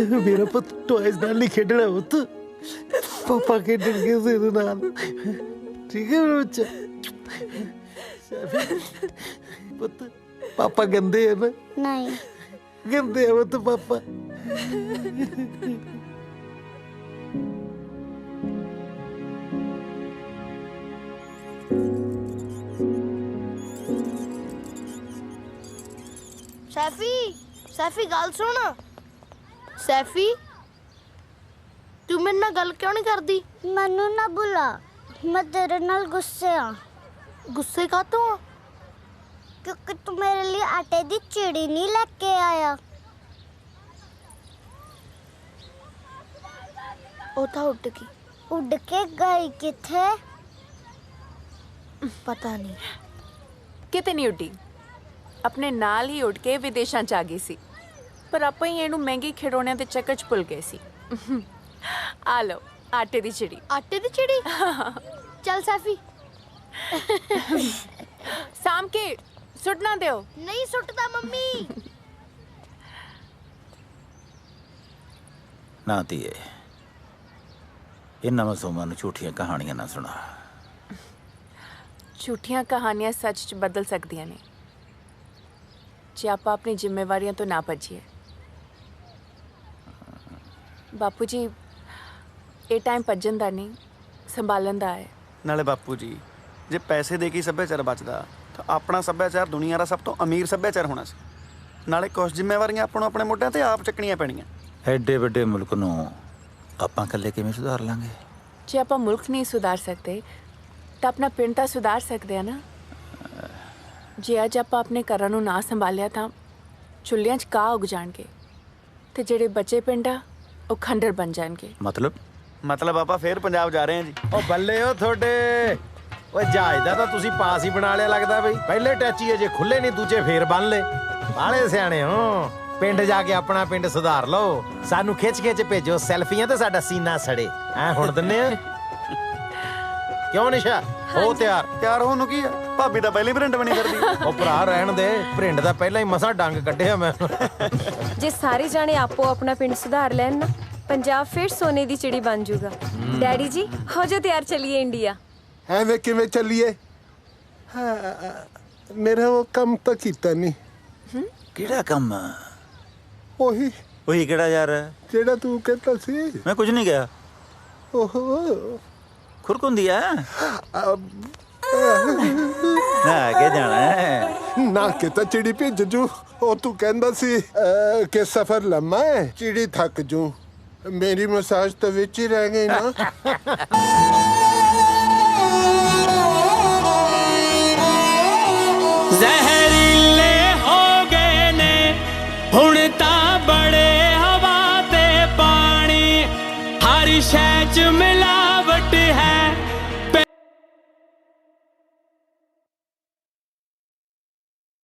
Speaker 1: ਮੇਰਾ ਪੁੱਤ ਟੌਇਜ਼ ਨਾਲ ਨਹੀਂ ਖੇਡਣਾ ਪੁੱਤ ਪਾਪਾ ਖੇਡਣਗੇ ਤੇਰੇ ਨਾਲ ਠੀਕ ਹੈ ਮੇਰਾ ਬੱਚਾ ਪੁੱਤ ਪਾਪਾ ਗੰਦੇ ਹੈ ਨਾ
Speaker 7: ਨਹੀਂ
Speaker 1: ਗੰਦੇ ਹੈ ਪੁੱਤ ਪਾਪਾ
Speaker 12: ਸੈਫੀ ਗੱਲ ਸੁਣ ਸੈਫੀ ਤੂੰ ਮੇਰੇ ਨਾਲ ਗੱਲ ਕਿਉਂ ਨਹੀਂ ਕਰਦੀ
Speaker 7: ਮੈਨੂੰ ਨਾ ਬੁਲਾ ਮੈਂ ਤੇਰੇ ਨਾਲ ਗੁੱਸੇ ਆ
Speaker 12: ਗੁੱਸੇ ਕਾਤੋਂ ਆ
Speaker 7: ਕਿਉਂਕਿ ਤੂੰ ਮੇਰੇ ਲਈ ਆਟੇ ਦੀ ਚਿੜੀ ਨਹੀਂ ਲੈ ਕੇ ਆਇਆ
Speaker 12: ਉਹ ਤਾਂ ਉੱਡ ਗਈ
Speaker 7: ਉੱਡ ਕੇ ਗਈ ਕਿੱਥੇ
Speaker 12: ਪਤਾ ਨਹੀਂ
Speaker 6: ਕਿਤੇ ਨਹੀਂ ਉੱਡੀ ਆਪਣੇ ਨਾਲ ਹੀ ਉੱਡ ਕੇ ਵਿਦੇਸ਼ਾਂ ਚ ਆ ਗਈ ਸੀ ਪਰ ਆਪਾਂ ਹੀ ਇਹਨੂੰ ਮਹਿੰਗੇ ਖਿਡੌਣਿਆਂ ਦੇ ਚੱਕਰ ਚ ਭੁੱਲ ਗਏ ਸੀ ਆ ਲਓ ਆਟੇ ਦੀ ਚਿੜੀ
Speaker 12: ਚੱਲ ਸੈਫੀ
Speaker 6: ਸਾਮ ਕੇ ਸੁੱਟ ਨਾ ਦਿਓ
Speaker 12: ਨਹੀਂ ਸੁੱਟਦਾ ਮੰਮੀ
Speaker 5: ਨਾ ਧੀਏ ਇਹਨਾਂ ਮਾਸੂਮਾਂ ਨੂੰ ਝੂਠੀਆਂ ਕਹਾਣੀਆਂ ਨਾ ਸੁਣਾ
Speaker 6: ਝੂਠੀਆਂ ਕਹਾਣੀਆਂ ਸੱਚ ਚ ਬਦਲ ਸਕਦੀਆਂ ਨੇ ਜੇ ਆਪਾਂ ਆਪਣੀ ਜ਼ਿੰਮੇਵਾਰੀਆਂ ਤੋਂ ਨਾ ਭੱਜੀਏ ਬਾਪੂ ਜੀ ਇਹ ਟਾਈਮ ਭੱਜਣ ਦਾ ਨਹੀਂ ਸੰਭਾਲਣ ਦਾ ਹੈ
Speaker 21: ਨਾਲੇ ਬਾਪੂ ਜੀ ਜੇ ਪੈਸੇ ਦੇ ਕੇ ਸੱਭਿਆਚਾਰ ਬਚਦਾ ਤਾਂ ਆਪਣਾ ਸੱਭਿਆਚਾਰ ਦੁਨੀਆ ਦਾ ਸਭ ਤੋਂ ਅਮੀਰ ਸੱਭਿਆਚਾਰ ਹੋਣਾ ਸੀ ਨਾਲੇ ਕੁਝ ਜ਼ਿੰਮੇਵਾਰੀਆਂ ਆਪਾਂ ਨੂੰ ਆਪਣੇ ਮੋਢਿਆਂ ਤੇ ਆਪ ਚੱਕਣੀਆਂ ਪੈਣੀਆਂ
Speaker 5: ਐਡੇ ਵੱਡੇ ਮੁਲਕ ਨੂੰ ਆਪਾਂ ਇਕੱਲੇ ਕਿਵੇਂ ਸੁਧਾਰ ਲਾਂਗੇ
Speaker 6: ਜੇ ਆਪਾਂ ਮੁਲਕ ਨਹੀਂ ਸੁਧਾਰ ਸਕਦੇ ਤਾਂ ਆਪਣਾ ਪਿੰਡ ਤਾਂ ਸੁਧਾਰ ਸਕਦੇ ਆ ਨਾ ਜੇ ਅੱਜ ਆਪਾਂ ਆਪਣੇ ਘਰਾਂ ਨੂੰ ਨਾ ਸੰਭਾਲਿਆ ਤਾਂ ਚੁੱਲ੍ਹਿਆਂ 'ਚ ਕਾਹ ਉਗ ਜਾਣਗੇ ਤੇ ਜਿਹੜੇ ਬੱਚੇ ਪਿੰਡ ਆ ਉਹ ਖੰਡਰ ਬਣ ਜਾਣਗੇ
Speaker 21: ਮਤਲਬ ਆਪਾਂ ਫੇਰ ਪੰਜਾਬ ਜਾ ਰਹੇ ਹਾਂ ਜੀ
Speaker 1: ਉਹ ਬੱਲੇ ਉਹ ਤੁਹਾਡੇ ਓਏ ਜਹਾਜ਼ ਦਾ ਤਾਂ ਤੁਸੀਂ ਪਾਸ ਹੀ ਬਣਾ ਲਿਆ ਲੱਗਦਾ ਬਈ ਪਹਿਲੇ ਟੈਚੀ ਅਜੇ ਖੁੱਲੇ ਨਹੀਂ ਦੂਜੇ ਫੇਰ ਬੰਨ ਲੇ ਬਾਲੇ ਸਿਆਣੇ ਹੋ ਪਿੰਡ ਜਾ ਕੇ ਆਪਣਾ ਪਿੰਡ ਸੁਧਾਰ ਲਓ ਸਾਨੂੰ ਖਿੱਚ ਭੇਜੋ ਸੈਲਫੀਆਂ ਤੇ ਸਾਡਾ ਸੀਨਾ ਸੜੇ ਐ ਹੁਣ ਦਿੰਨੇ ਆ ਕਿਉਂ ਨਿਸ਼ਾ ਹੋ
Speaker 21: ਤਿਆਰ ਹੋਣ ਨੂੰ ਕੀ ਆ ਭਾਬੀ ਤਾਂ ਪਹਿਲੇ ਪ੍ਰਿੰਟ ਬਣੀ ਫਿਰਦੀ
Speaker 1: ਉਹ ਭਰਾ ਰਹਿਣ ਦੇ ਪ੍ਰਿੰਟ ਦਾ ਪਹਿਲਾਂ ਹੀ ਮਸਾਂ ਡੰਗ ਕੱਢਿਆ ਮੈਂ
Speaker 2: ਜੇ ਸਾਰੇ ਜਾਣੇ ਆਪੋ ਆਪਣਾ ਪਿੰਡ ਸੁਧਾਰ ਲੈਣ ਨਾ ਪੰਜਾਬ ਫਿਰ ਸੋਨੇ ਦੀ ਚਿੜੀ ਬਣ ਜਾਊਗਾ ਡੈਡੀ ਜੀ ਹੋ ਜਾ ਤਿਆਰ ਚਲੀਏ ਇੰਡੀਆ
Speaker 3: ਐਵੇਂ ਕਿਵੇਂ ਚੱਲੀਏ ਮੇਰਾ ਉਹ ਕੰਮ ਤਾਂ ਕੀਤਾ ਨਹੀਂ
Speaker 5: ਕਿਹੜਾ ਕੰਮ
Speaker 3: ਉਹੀ
Speaker 5: ਕਿਹੜਾ ਯਾਰ
Speaker 3: ਜਿਹੜਾ ਤੂੰ ਕਹਿੰਦਾ ਸੀ
Speaker 5: ਮੈਂ ਕੁਝ ਨਹੀਂ ਕਿਹਾ
Speaker 3: ਓਹੋ
Speaker 5: ਖੁਰਕੁੰਦੀ ਆ ਨਾ ਕੇ ਜਾਣਾ
Speaker 3: ਨਾ ਕਿ ਤਾਂ ਚਿੜੀ ਭੇਜ ਜੂ ਉਹ ਤੂੰ ਕਹਿੰਦਾ ਸੀ ਕਿ ਸਫ਼ਰ ਲੰਮਾ ਹੈ ਚਿੜੀ ਥੱਕ ਜੂ ਮੇਰੀ ਮਸਾਜ ਤਾਂ ਵਿੱਚ ਹੀ ਰਹਿ ਗਈ ਨਾ
Speaker 13: ਜ਼ਹਿਰ